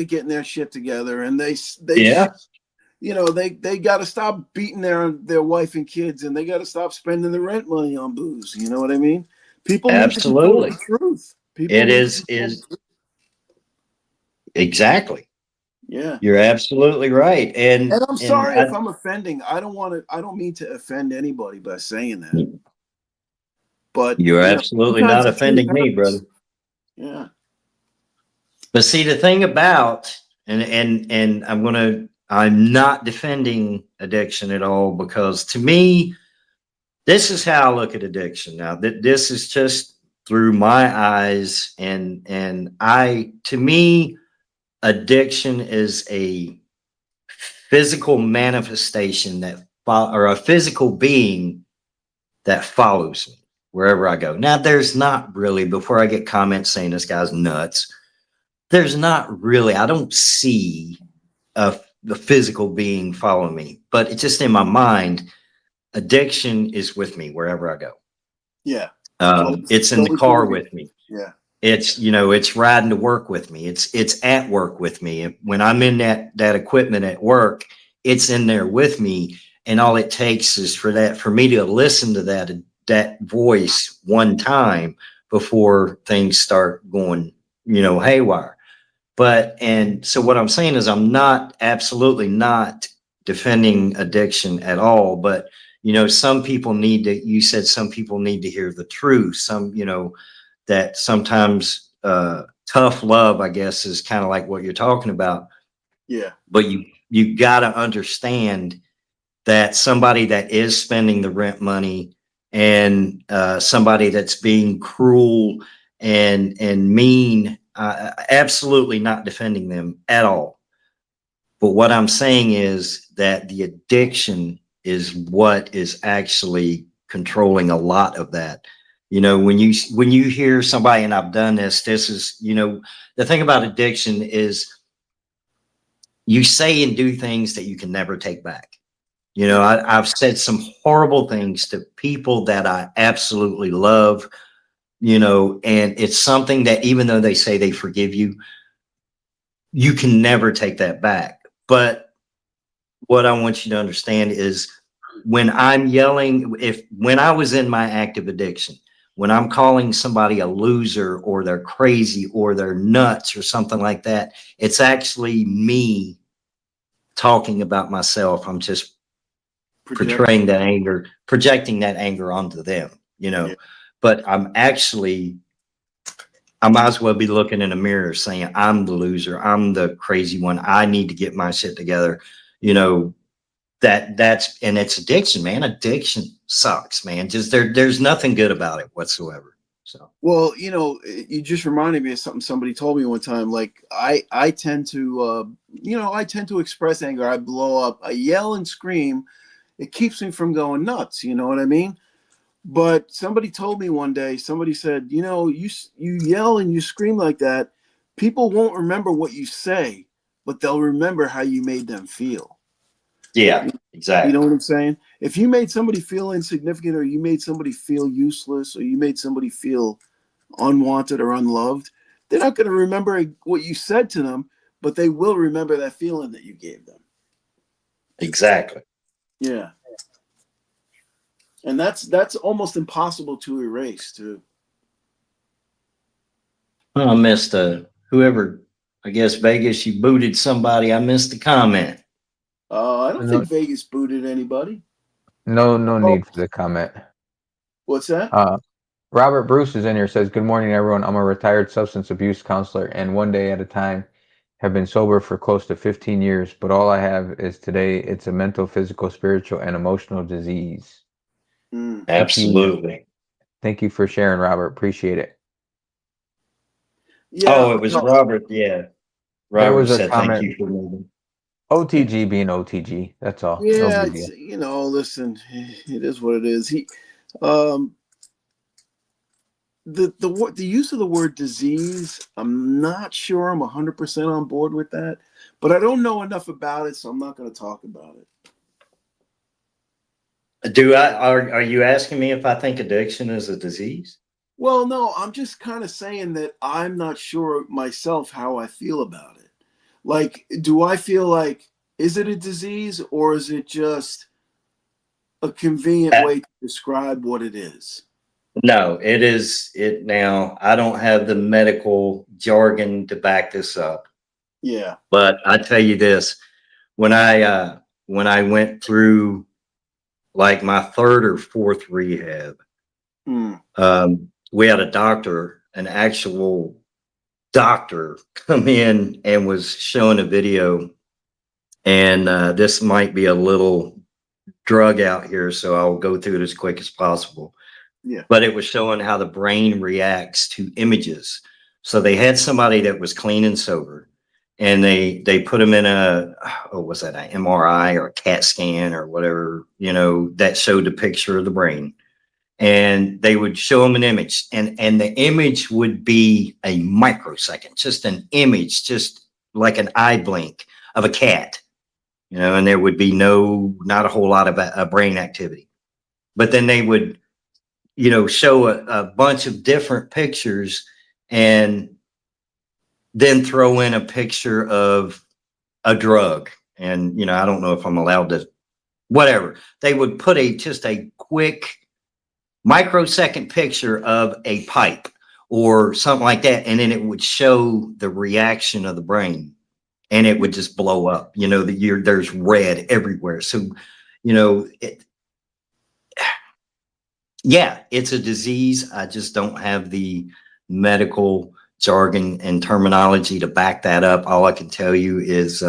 getting their shit together, and they Yeah. they got to stop beating their wife and kids, and they got to stop spending the rent money on booze. You know what I mean? People need to be told the Absolutely. truth. People It need to be told the is truth. exactly. Yeah. You're absolutely right. And I'm And sorry if I'm offending. I don't mean to offend anybody by saying that. But you're absolutely sometimes not the truth offending me, brother. hurts. Yeah. But see, the thing about, and I'm not defending addiction at all, because to me, this is how I look at addiction. Now that this is just through my eyes, to me, addiction is a physical manifestation or a physical being that follows me wherever I go. Now, there's not really, before I get comments saying this guy's nuts, there's not really, I don't see the physical being following me, but it's just in my mind. Addiction is with me wherever I go. Yeah. It's It's in the always car gonna be. with me. Yeah. It's riding to work with me. It's at work with me. When I'm in that equipment at work, it's in there with me. And all it takes is for me to listen to that voice one time before things start going, haywire. And so what I'm saying is I'm not absolutely not defending addiction at all, but some people you said some people need to hear the truth. That sometimes tough love, I guess, is kind of like what you're talking about. Yeah. But you got to understand that somebody that is spending the rent money, and somebody that's being cruel and mean, absolutely not defending them at all. But what I'm saying is that the addiction is what is actually controlling a lot of that. When you hear somebody, and I've done this is, the thing about addiction is you say and do things that you can never take back. Yeah. I've said some horrible things to people that I absolutely love, and it's something that even though they say they forgive you, you can never take that back. But what I want you to understand is when I'm yelling, when I was in my active addiction, when I'm calling somebody a loser or they're crazy or they're nuts or something like that, it's actually me talking about myself. I'm just Project. portraying that anger, projecting that anger onto them, Yeah. but I might as well be looking in a mirror saying, I'm the loser. I'm the crazy one. I need to get my shit together. You know, and it's addiction, man. Addiction sucks, man. Just there's nothing good about it whatsoever. So Well, you just reminded me of something somebody told me one time. Like I tend to, I tend to express anger. I blow up. I yell and scream. It keeps me from going nuts. You know what I mean? But somebody told me one day. Somebody said, you yell and you scream like that. People won't remember what you say, but they'll remember how you made them feel. yeah, You know exactly. what I'm saying? If you made somebody feel insignificant, or you made somebody feel useless, or you made somebody feel unwanted or unloved, they're not going to remember what you said to them, but they will remember that feeling that you gave them. Exactly. Yeah. And that's almost impossible to erase too. Well, I missed whoever, I guess Vegas, you booted somebody. I missed the comment. I don't No, think Vegas booted anybody. no Oh, need for the comment. what's that? Uh, Robert Bruce is in here. Says, "Good morning, everyone. I'm a retired substance abuse counselor, and one day at a time, have been sober for close to 15 years. But all I have is today. It's a mental, physical, spiritual, and emotional disease." Mm. Absolutely. Thank you for sharing, Robert. Appreciate it. Yeah. Oh, it was No, Robert. Yeah. There Robert was a said, thank comment. you for moving. OTG being OTG. That's all. No yeah, big it's deal. listen, it is what it is. Um, the use of the word disease, I'm not sure I'm 100% on board with that, but I don't know enough about it, so I'm not going to talk about it. Are you asking me if I think addiction is a disease? Well, no, I'm just kind of saying that I'm not sure myself how I feel about it. Like, do I feel like Is it a disease, or is it just a convenient way to describe what it is? No, it is it now. I don't have the medical jargon to back this up, Yeah. but I tell you this, when I went through like my third or fourth rehab, Hmm. we had a doctor, an actual doctor come in and was showing a video, and this might be a little drug out here, so I'll go through it as quick as possible. Yeah. But it was showing how the brain reacts to images. So they had somebody that was clean and sober, and they put them in a, oh, was that an MRI or a CAT scan or whatever, that showed the picture of the brain. And they would show them an image, and the image would be a microsecond, just an image, just like an eye blink of a cat, and there would be not a whole lot of brain activity. But then they would, show a bunch of different pictures and then throw in a picture of a drug. And, I don't know if I'm allowed to, whatever. They would put just a quick microsecond picture of a pipe or something like that. And then it would show the reaction of the brain, and it would just blow up, there's red everywhere. So, yeah, it's a disease. I just don't have the medical jargon and terminology to back that up. All I can tell you is,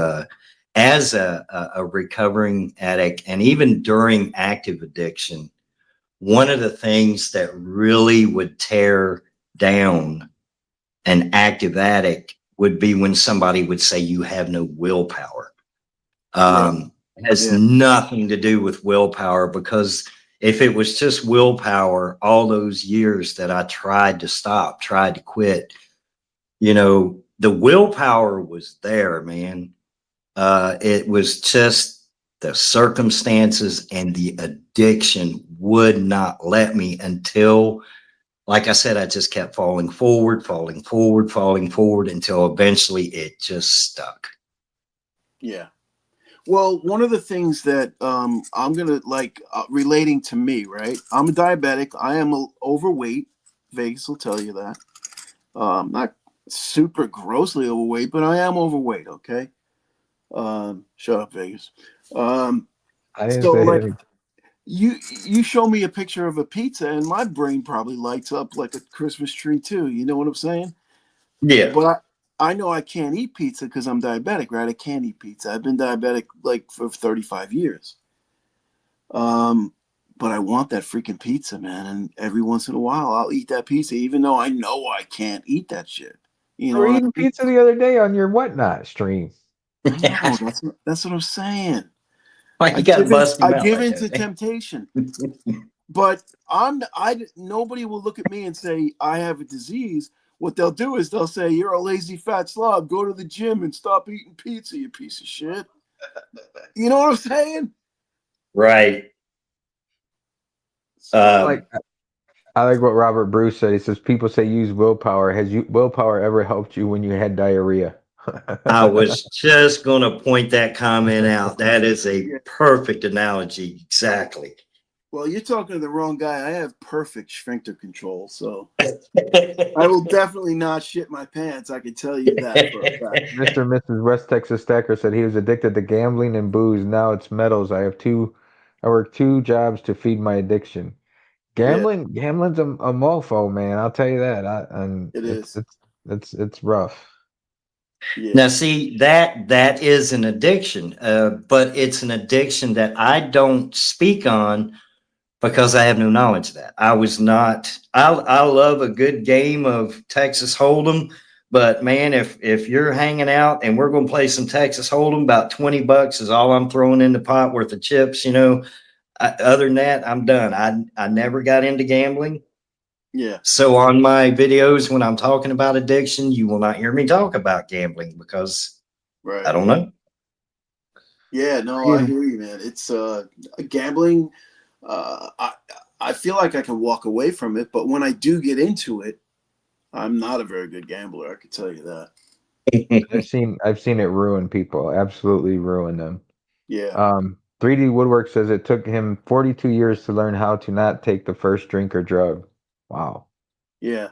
as a recovering addict, and even during active addiction, one of the things that really would tear down an active addict would be when somebody would say you have no willpower. Right. It has Yeah. nothing to do with willpower, because if it was just willpower, all those years that I tried to stop, tried to quit, the willpower was there, man. It was just the circumstances and the addiction would not let me until, like I said, I just kept falling forward, falling forward, falling forward until eventually it just stuck. Yeah. Well, one of the things that I'm gonna relating to me, right? I'm a diabetic. I am overweight. Vegas will tell you that. Not super grossly overweight, but I am overweight. Okay. Shut up, Vegas. Um, I didn't so say like anything. you show me a picture of a pizza, and my brain probably lights up like a Christmas tree too. You know what I'm saying? Yeah. But I know I can't eat pizza because I'm diabetic, right? I can't eat pizza. I've been diabetic like for 35 years. Um, but I want that freaking pizza, man. And every once in a while, I'll eat that pizza, even though I know I can't eat that shit. You You know were what I eating mean? pizza the other day on your whatnot stream. I know that's what I'm saying. Why you got to bust I him out give like into that? temptation, but nobody will look at me and say I have a disease. What they'll do is they'll say you're a lazy fat slob. Go to the gym and stop eating pizza, you piece of shit. You know what I'm saying? Right. I So like Um, I like what Robert Bruce said. He says people say use willpower. Has willpower ever helped you when you had diarrhea? I was just going to point that comment out. That is a yeah. perfect analogy. Exactly. Well, you're talking to the wrong guy. I have perfect sphincter control, so I will definitely not shit my pants. I can tell you that for a fact. Mr. and Mrs. West Texas Stacker said he was addicted to gambling and booze. Now it's metals. I work two jobs to feed my addiction. Yeah, Gambling's a mofo, man. I'll tell you that. And it is. it's rough. Now, Yeah, see, that is an addiction, but it's an addiction that I don't speak on because I have no knowledge of that. I was not. I love a good game of Texas Hold'em, but man, if you're hanging out and we're going to play some Texas Hold'em, about $20 is all I'm throwing in the pot worth of chips. Other than that, I'm done. I never got into gambling. yeah, So on my videos, when I'm talking about addiction, you will not hear me talk about gambling because I right. don't know. Yeah, no, I Ian, hear you, man. It's gambling. I feel like I can walk away from it, but when I do get into it, I'm not a very good gambler. I can tell you that. I've seen it ruin people, absolutely ruin them. Yeah, 3D Woodwork says it took him 42 years to learn how to not take the first drink or drug. Wow. yeah.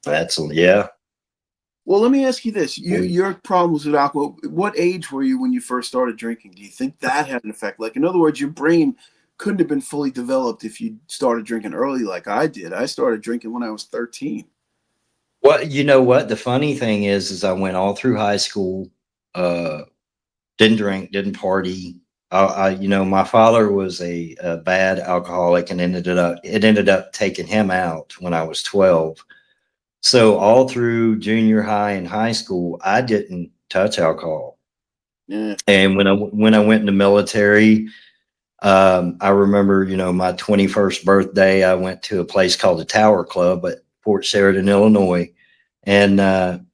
That's yeah. Well, let me ask you this: We your problems with alcohol. What age were you when you first started drinking? Do you think that had an effect? Like, in other words, your brain couldn't have been fully developed if you started drinking early, like I did. I started drinking when I was 13. Well, you know what? The funny thing is I went all through high school, uh, didn't drink, didn't party. My father was a bad alcoholic, and it ended up taking him out when I was 12. So all through junior high and high school, I didn't touch alcohol. Yeah, And when I went in the military, I remember, my 21st birthday, I went to a place called the Tower Club at Fort Sheridan, Illinois, and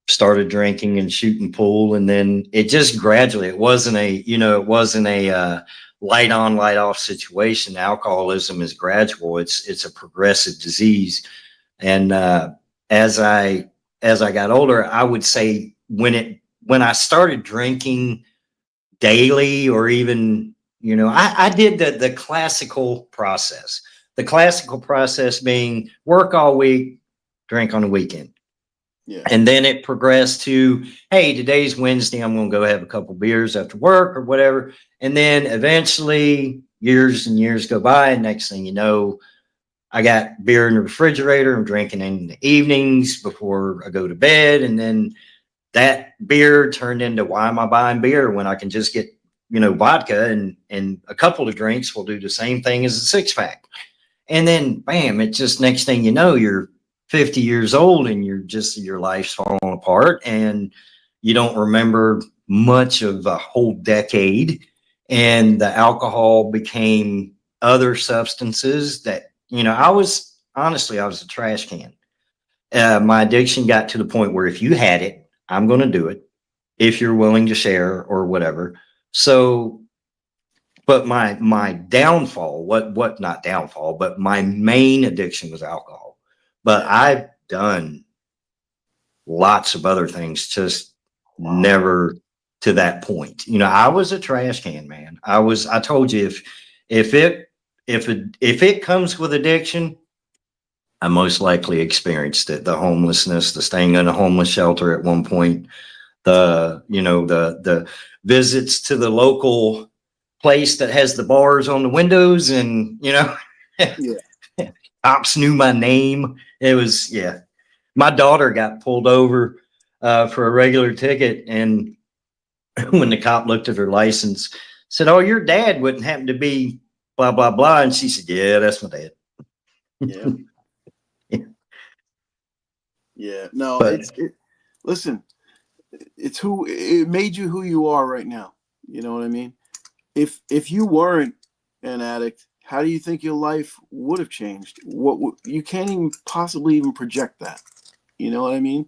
started drinking and shooting pool. And then it just gradually, it wasn't a light on, light off situation. Alcoholism is gradual. It's a progressive disease. And as I as I got older, I would say when I started drinking daily, or even, I did the classical process. The classical process being work all week, drink on the weekend. yeah, And then it progressed to, hey, today's Wednesday, I'm going to go have a couple beers after work or whatever. And then eventually years and years go by. And next thing you know, I got beer in the refrigerator. I'm drinking in the evenings before I go to bed. And then that beer turned into, why am I buying beer when I can just get, vodka, and a couple of drinks will do the same thing as a six pack. And then bam, it just, next thing you know, you're 50 years old and your life's falling apart, and you don't remember much of a whole decade. And the alcohol became other substances that, I was a trash can. My addiction got to the point where if you had it, I'm going to do it if you're willing to share or whatever. So, but my downfall, what not downfall, but my main addiction was alcohol. But yeah. I've done lots of other things, just Wow. never to that point. I was a trash can, man. I told you, if it comes with addiction, I most likely experienced it. The homelessness, the staying in a homeless shelter at one point, the visits to the local place that has the bars on the windows, and Yeah, cops knew my name. It was, yeah. My daughter got pulled over for a regular ticket, and when the cop looked at her license, said, "Oh, your dad wouldn't happen to be blah blah blah," and she said, "Yeah, that's my dad." yeah, yeah. No, But listen, it's who it made you who you are right now. You know what I mean? If you weren't an addict, how do you think your life would have changed? You can't even possibly even project that. You know what I mean?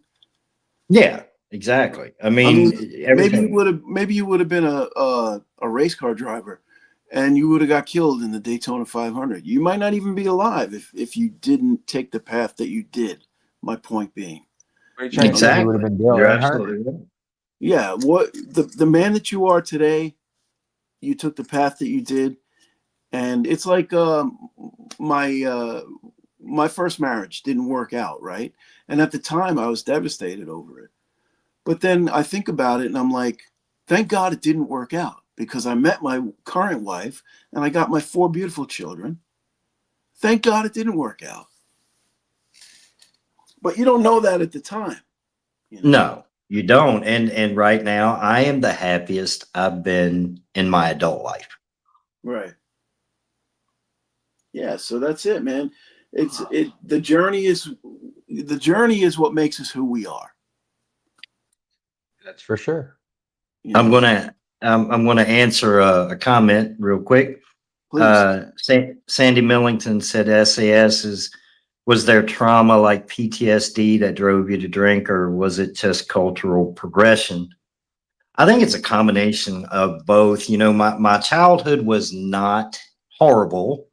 yeah, exactly. I I mean, mean, everything. maybe you would have been a race car driver, and you would have got killed in the Daytona 500. You might not even be alive if you didn't take the path that you did. My point being, What are you you trying to know, say? He would have Exactly. been Dale You're Earnhardt? absolutely right. yeah. What the man that you are today, you took the path that you did, and it's like my my first marriage didn't work out, right? And at the time, I was devastated over it. But then I think about it and I'm like, thank God it didn't work out because I met my current wife and I got my four beautiful children. Thank God it didn't work out. But you don't know that at the time, you know? No, you don't. And right now, I am the happiest I've been in my adult life. Right. Yeah, so that's it, man. The journey is what makes us who we are, That's for sure. you I'm know. gonna I'm gonna answer a comment real quick. Please. Sandy Millington said SAS was there trauma like PTSD that drove you to drink, or was it just cultural progression? I think it's a combination of both. My childhood was not horrible,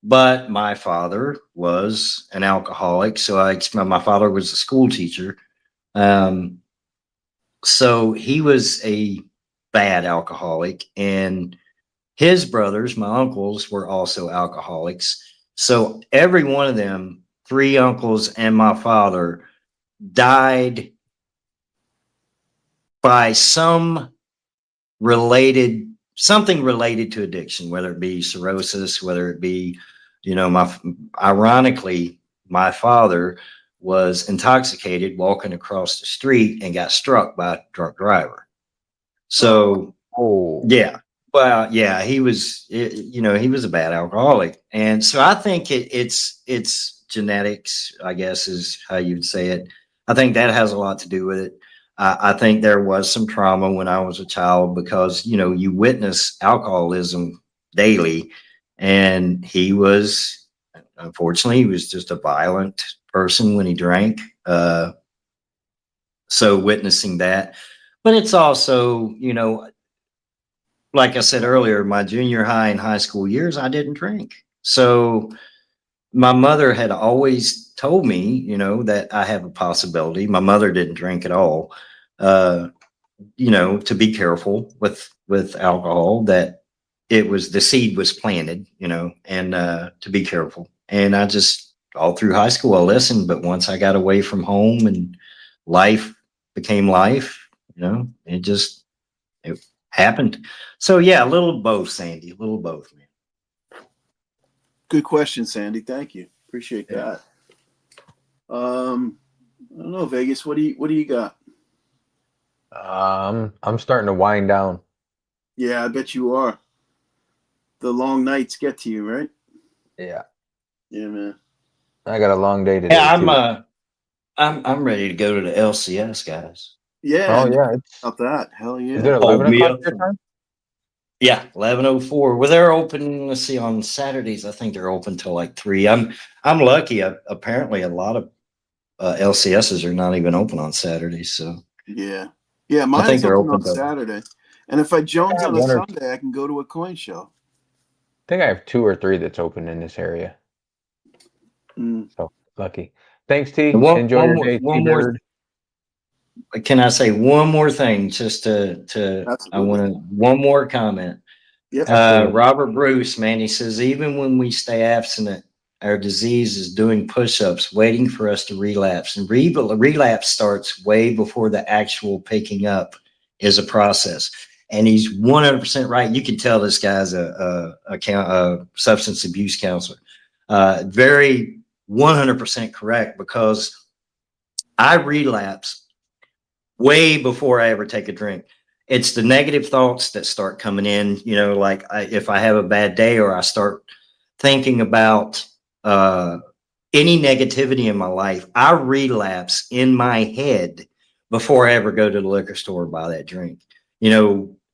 but my father was an alcoholic. So my father was a school teacher. Um, So he was a bad alcoholic, and his brothers, my uncles, were also alcoholics. So every one of them, three uncles and my father, died by something related to addiction, whether it be cirrhosis, whether it be, ironically, my father was intoxicated walking across the street and got struck by a drunk driver. So, Oh, yeah. Well, yeah, he was, he was a bad alcoholic. And so I think it's genetics, I guess is how you'd say it. I think that has a lot to do with it. I think there was some trauma when I was a child because, you witness alcoholism daily. And unfortunately, he was just a violent person when he drank. So witnessing that. But it's also, like I said earlier, my junior high and high school years, I didn't drink. So my mother had always told me, that I have a possibility. My mother didn't drink at all. Uh, to be careful with alcohol, that the seed was planted, and to be careful. And I just all through high school I listened, but once I got away from home and life became life, it happened. So yeah, a little of both, Sandy. A little of both, man. Good question, Sandy. Thank you. Appreciate that. I don't know, Vegas. What do you got? I'm starting to wind down. Yeah, I bet you are. The long nights get to you, right? Yeah, Yeah, man. I got a long day today Yeah, too. I'm ready to go to the LCS, guys. Yeah, Oh no yeah, about that. Hell is yeah. it Hold 11 me o'clock up your from time? Yeah, 11:04. Well, they're open. Let's see, on Saturdays, I think they're open till like 3. I'm lucky. Apparently, a lot of LCSs are not even open on Saturdays, so Yeah. Yeah, I mine think is they're open open on till. Saturday. And if I Jones I have on a one or Sunday, I can go to a coin show. I think I have two or three that's open in this area. Mm, So lucky. Thanks, T. One, Enjoy one your more, day, T one more. Bird. Can I say one more thing? Just to I absolutely. want to one more comment. Yep. Absolutely. Robert Bruce, man, he says, even when we stay abstinent, our disease is doing push ups, waiting for us to relapse. And relapse starts way before the actual picking up is a process. And he's 100% right. You can tell this guy's a substance abuse counselor. Very 100% correct, because I relapse way before I ever take a drink. It's the negative thoughts that start coming in, like if I have a bad day or I start thinking about any negativity in my life, I relapse in my head before I ever go to the liquor store and buy that drink.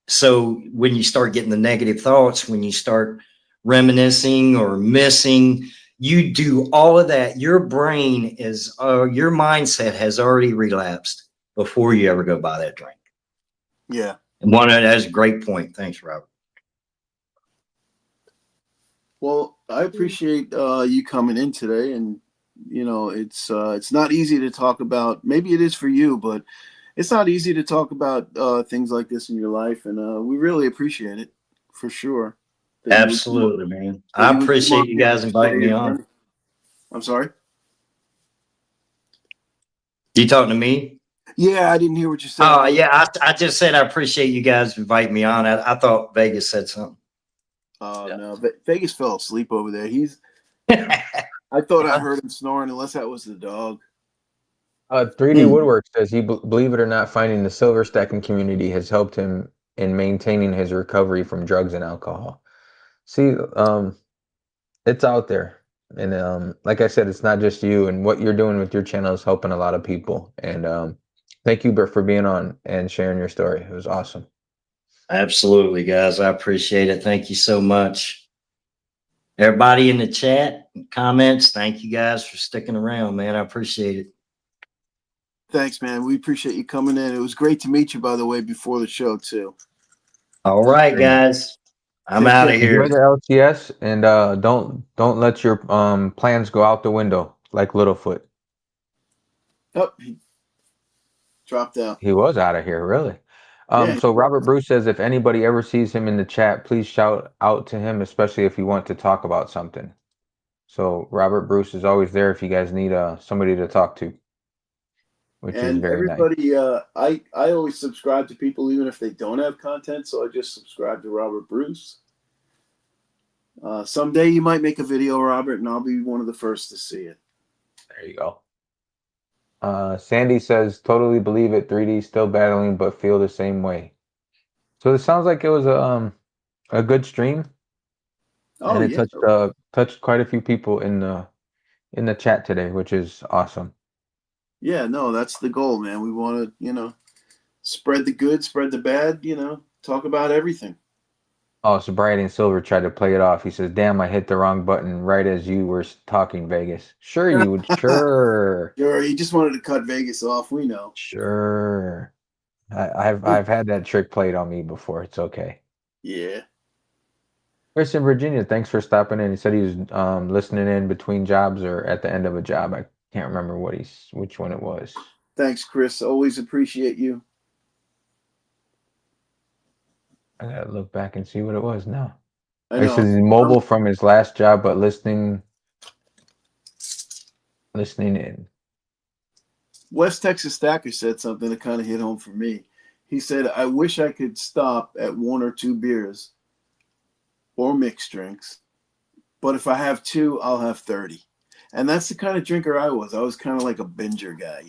So when you start getting the negative thoughts, when you start reminiscing or missing, you do all of that. Your brain your mindset has already relapsed before you ever go buy that drink. Yeah. And that's a great point. Thanks, Robert. Well, I appreciate you coming in today, and it's not easy to talk about. Maybe it is for you, but it's not easy to talk about things like this in your life, and we really appreciate it for sure. That you would come on, Absolutely, man. that I you would come on appreciate you here guys and share inviting me your on. journey. I'm sorry. You talking to me? Yeah, I didn't hear what you said. Oh, yeah. I just said I appreciate you guys inviting me on. I thought Vegas said something. No, Vegas fell asleep over there. I thought I heard him snoring, unless that was the dog. 3D Woodwork says believe it or not, finding the silver stacking community has helped him in maintaining his recovery from drugs and alcohol. See, it's out there. And like I said, it's not just you, and what you're doing with your channel is helping a lot of people. And thank you, Bert, for being on and sharing your story. It was awesome. Absolutely, guys. I appreciate it. Thank you so much. Everybody in the chat, comments, thank you guys for sticking around, man. I appreciate it. Thanks, man. We appreciate you coming in. It was great to meet you, by the way, before the show too. All right, guys. I'm Take out care. of Enjoy here. the LCS, and don't let your plans go out the window like Littlefoot. Oh, he dropped out. He was out of here, really. Yeah, So Robert Bruce says if anybody ever sees him in the chat, please shout out to him, especially if you want to talk about something. So Robert Bruce is always there if you guys need somebody to talk to, which is and very nice. everybody, I always subscribe to people even if they don't have content. So I just subscribe to Robert Bruce. Someday you might make a video, Robert, and I'll be one of the first to see it. There you go. Sandy says totally believe it. 3D still battling, but feel the same way. So it sounds like it was a good stream, Oh and it yeah, touched quite a few people in the chat today, which is awesome. yeah. No, that's the goal, man. We want to, spread the good, spread the bad. Talk about everything. Oh, Sobriety and Silver tried to play it off. He says, "Damn, I hit the wrong button right as you were talking, Vegas." Sure, you would. Sure, Sure, he just wanted to cut Vegas off. We know. sure. I've had that trick played on me before. It's okay. Yeah. Chris in Virginia, thanks for stopping in. He said he was listening in between jobs or at the end of a job. I can't remember which one it was. Thanks, Chris. Always appreciate you. I gotta look back and see what it was now. I He know. says he's mobile from his last job, but listening in. West Texas Stacker said something that kind of hit home for me. He said, I wish I could stop at one or two beers or mixed drinks, but if I have two, I'll have 30. And that's the kind of drinker I was. I was kind of like a binger guy.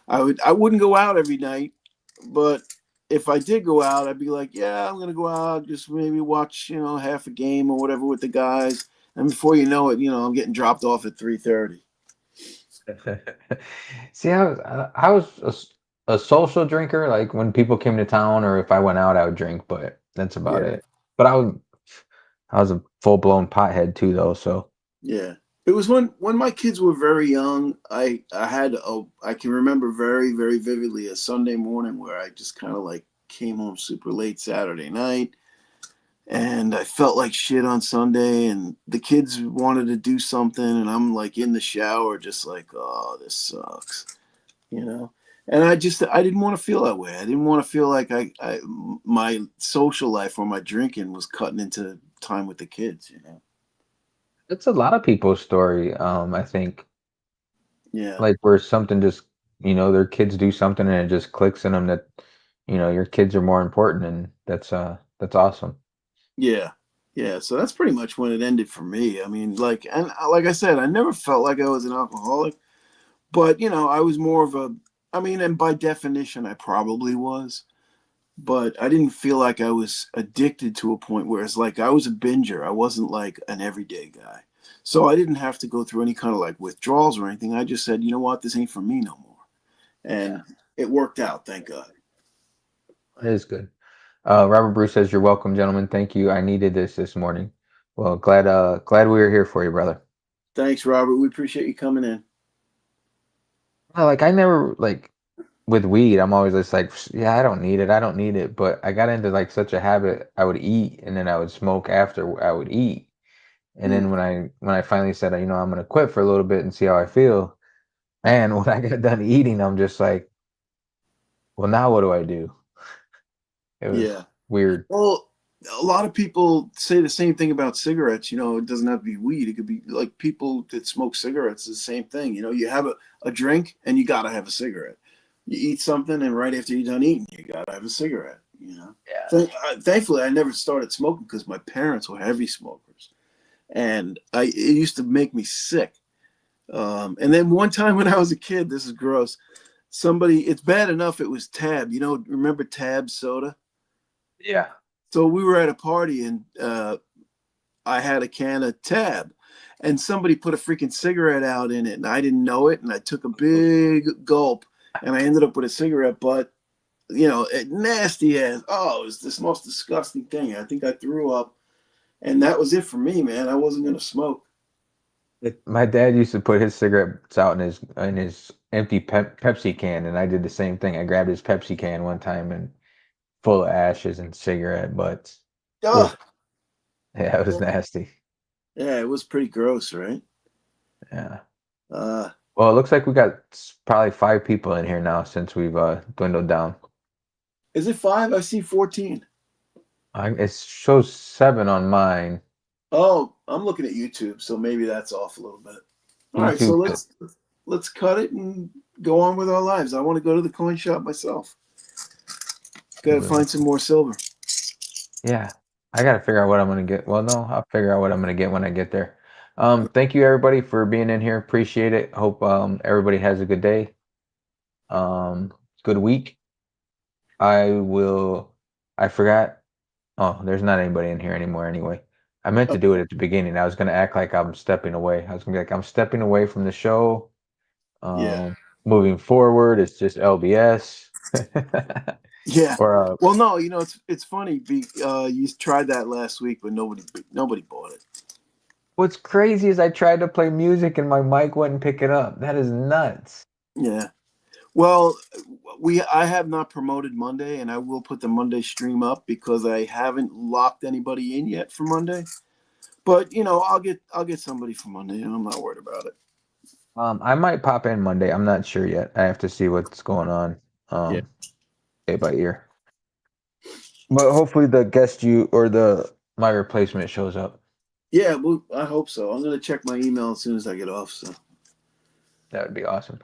I wouldn't go out every night, but if I did go out, I'd be like, yeah, I'm gonna go out, just maybe watch, half a game or whatever with the guys. And before you know it, I'm getting dropped off at 3:30. See, I was a social drinker. Like when people came to town, or if I went out, I would drink. But that's about Yeah. it. But I was a full blown pothead too, though. So Yeah. It was when my kids were very young. I can remember very, very vividly a Sunday morning where I just kind of like came home super late Saturday night, and I felt like shit on Sunday, and the kids wanted to do something, and I'm like in the shower just like, oh, this sucks, you know. And I didn't want to feel that way. I didn't want to feel like my social life or my drinking was cutting into time with the kids. it's a lot of people's story. I think Yeah. like where something just their kids do something and it just clicks in them that your kids are more important, and that's awesome. Yeah. Yeah. So that's pretty much when it ended for me. I mean, like I said, I never felt like I was an alcoholic, but I was more of and by definition, I probably was, but I didn't feel like I was addicted to a point where it's like I was a binger. I wasn't like an everyday guy. So I didn't have to go through any kind of like withdrawals or anything. I just said, you know what, this ain't for me no more. And it worked out, thank God. It is good. Robert Bruce says, "You're welcome, gentlemen. Thank you. I needed this morning." Well, glad we were here for you, brother. Thanks, Robert. We appreciate you coming in. Like I never like with weed, I'm always just like, yeah, I don't need it. I don't need it. But I got into like such a habit. I would eat and then I would smoke after I would eat. And Mm, then when I finally said, I'm gonna quit for a little bit and see how I feel, man, when I got done eating, I'm just like, well, now what do I do? It was yeah. weird. Well, a lot of people say the same thing about cigarettes. It doesn't have to be weed. It could be like people that smoke cigarettes is the same thing. You have a drink and you got to have a cigarette. You eat something and right after you're done eating, you got to have a cigarette. Yeah. Thankfully, I never started smoking because my parents were heavy smokers. And it used to make me sick. And then one time when I was a kid, this is gross. It's bad enough it was Tab. Remember Tab soda? Yeah. So we were at a party and I had a can of Tab, and somebody put a freaking cigarette out in it, and I didn't know it, and I took a big gulp, and I ended up with a cigarette butt, nasty as. Oh, it was this most disgusting thing. I think I threw up, and that was it for me, man. I wasn't gonna smoke. My dad used to put his cigarettes out in his empty Pepsi can, and I did the same thing. I grabbed his Pepsi can one time and full of ashes and cigarette butts. Ugh. Oh, Yeah, it was nasty. yeah, it was pretty gross, right? Yeah. Well, it looks like we got probably 5 people in here now since we've dwindled down. Is it 5? I see 14. It shows 7 on mine. Oh, I'm looking at YouTube, so maybe that's off a little bit. All right, so YouTube. let's cut it and go on with our lives. I want to go to the coin shop myself. Got to find some more silver. Yeah, I gotta figure out what I'm gonna get. Well, no, I'll figure out what I'm gonna get when I get there. Thank you everybody for being in here. Appreciate it. Hope everybody has a good day. Good week. I forgot. Oh, there's not anybody in here anymore anyway. I meant to do it at the beginning. I was gonna act like I'm stepping away. I was gonna be like, I'm stepping away from the show. Yeah. Moving forward, it's just LBS. Yeah. Or Well, no, it's funny. You tried that last week, but nobody bought it. what's crazy is I tried to play music and my mic wouldn't pick it up. That is nuts. Yeah. Well, I have not promoted Monday, and I will put the Monday stream up because I haven't locked anybody in yet for Monday. But I'll get somebody for Monday, and I'm not worried about it. I might pop in Monday. I'm not sure yet. I have to see what's going on. Yeah. Day by ear. But hopefully the guest you or my replacement shows up. Yeah, well, I hope so. I'm gonna check my email as soon as I get off. So That would be awesome.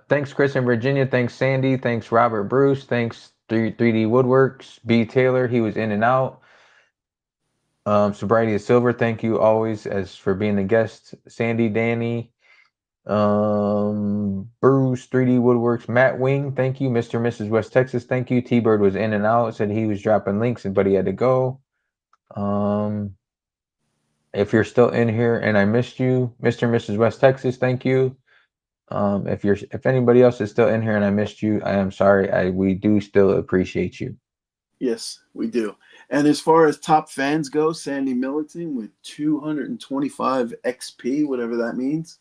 Thanks, Chris and Virginia. Thanks, Sandy. Thanks, Robert Bruce. Thanks, 3D Woodworks. B. Taylor. He was in and out. Sobriety and Silver. Thank you always as for being the guest. Sandy, Danny, Bruce, 3D Woodworks, Matt Wing. Thank you, Mr. and Mrs. West Texas. Thank you. T-Bird was in and out. Said he was dropping links, but he had to go. If you're still in here and I missed you, Mr. and Mrs. West Texas, thank you. If anybody else is still in here and I missed you, I am sorry. We do still appreciate you. yes, we do. And as far as top fans go, Sandy Millington with 225 XP, whatever that means.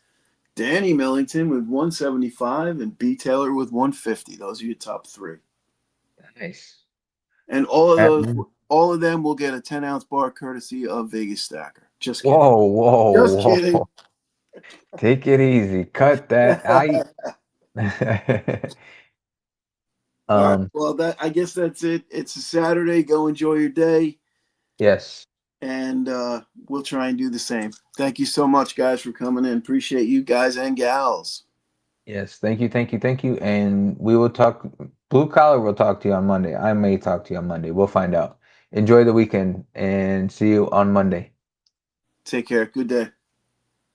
Danny Millington with 175, and B Taylor with 150. Those are your top 3. Nice. And all of them will get a 10-ounce bar courtesy of Vegas Stacker. Just kidding. Whoa, Just kidding. Take it easy. Cut that. All right. Well, I guess that's it. It's a Saturday. Go enjoy your day. Yes. And we'll try and do the same. Thank you so much, guys, for coming in. Appreciate you guys and gals. Yes. Thank you. And we will talk. Blue Collar will talk to you on Monday. I may talk to you on Monday. We'll find out. Enjoy the weekend and see you on Monday. Take care. Good day.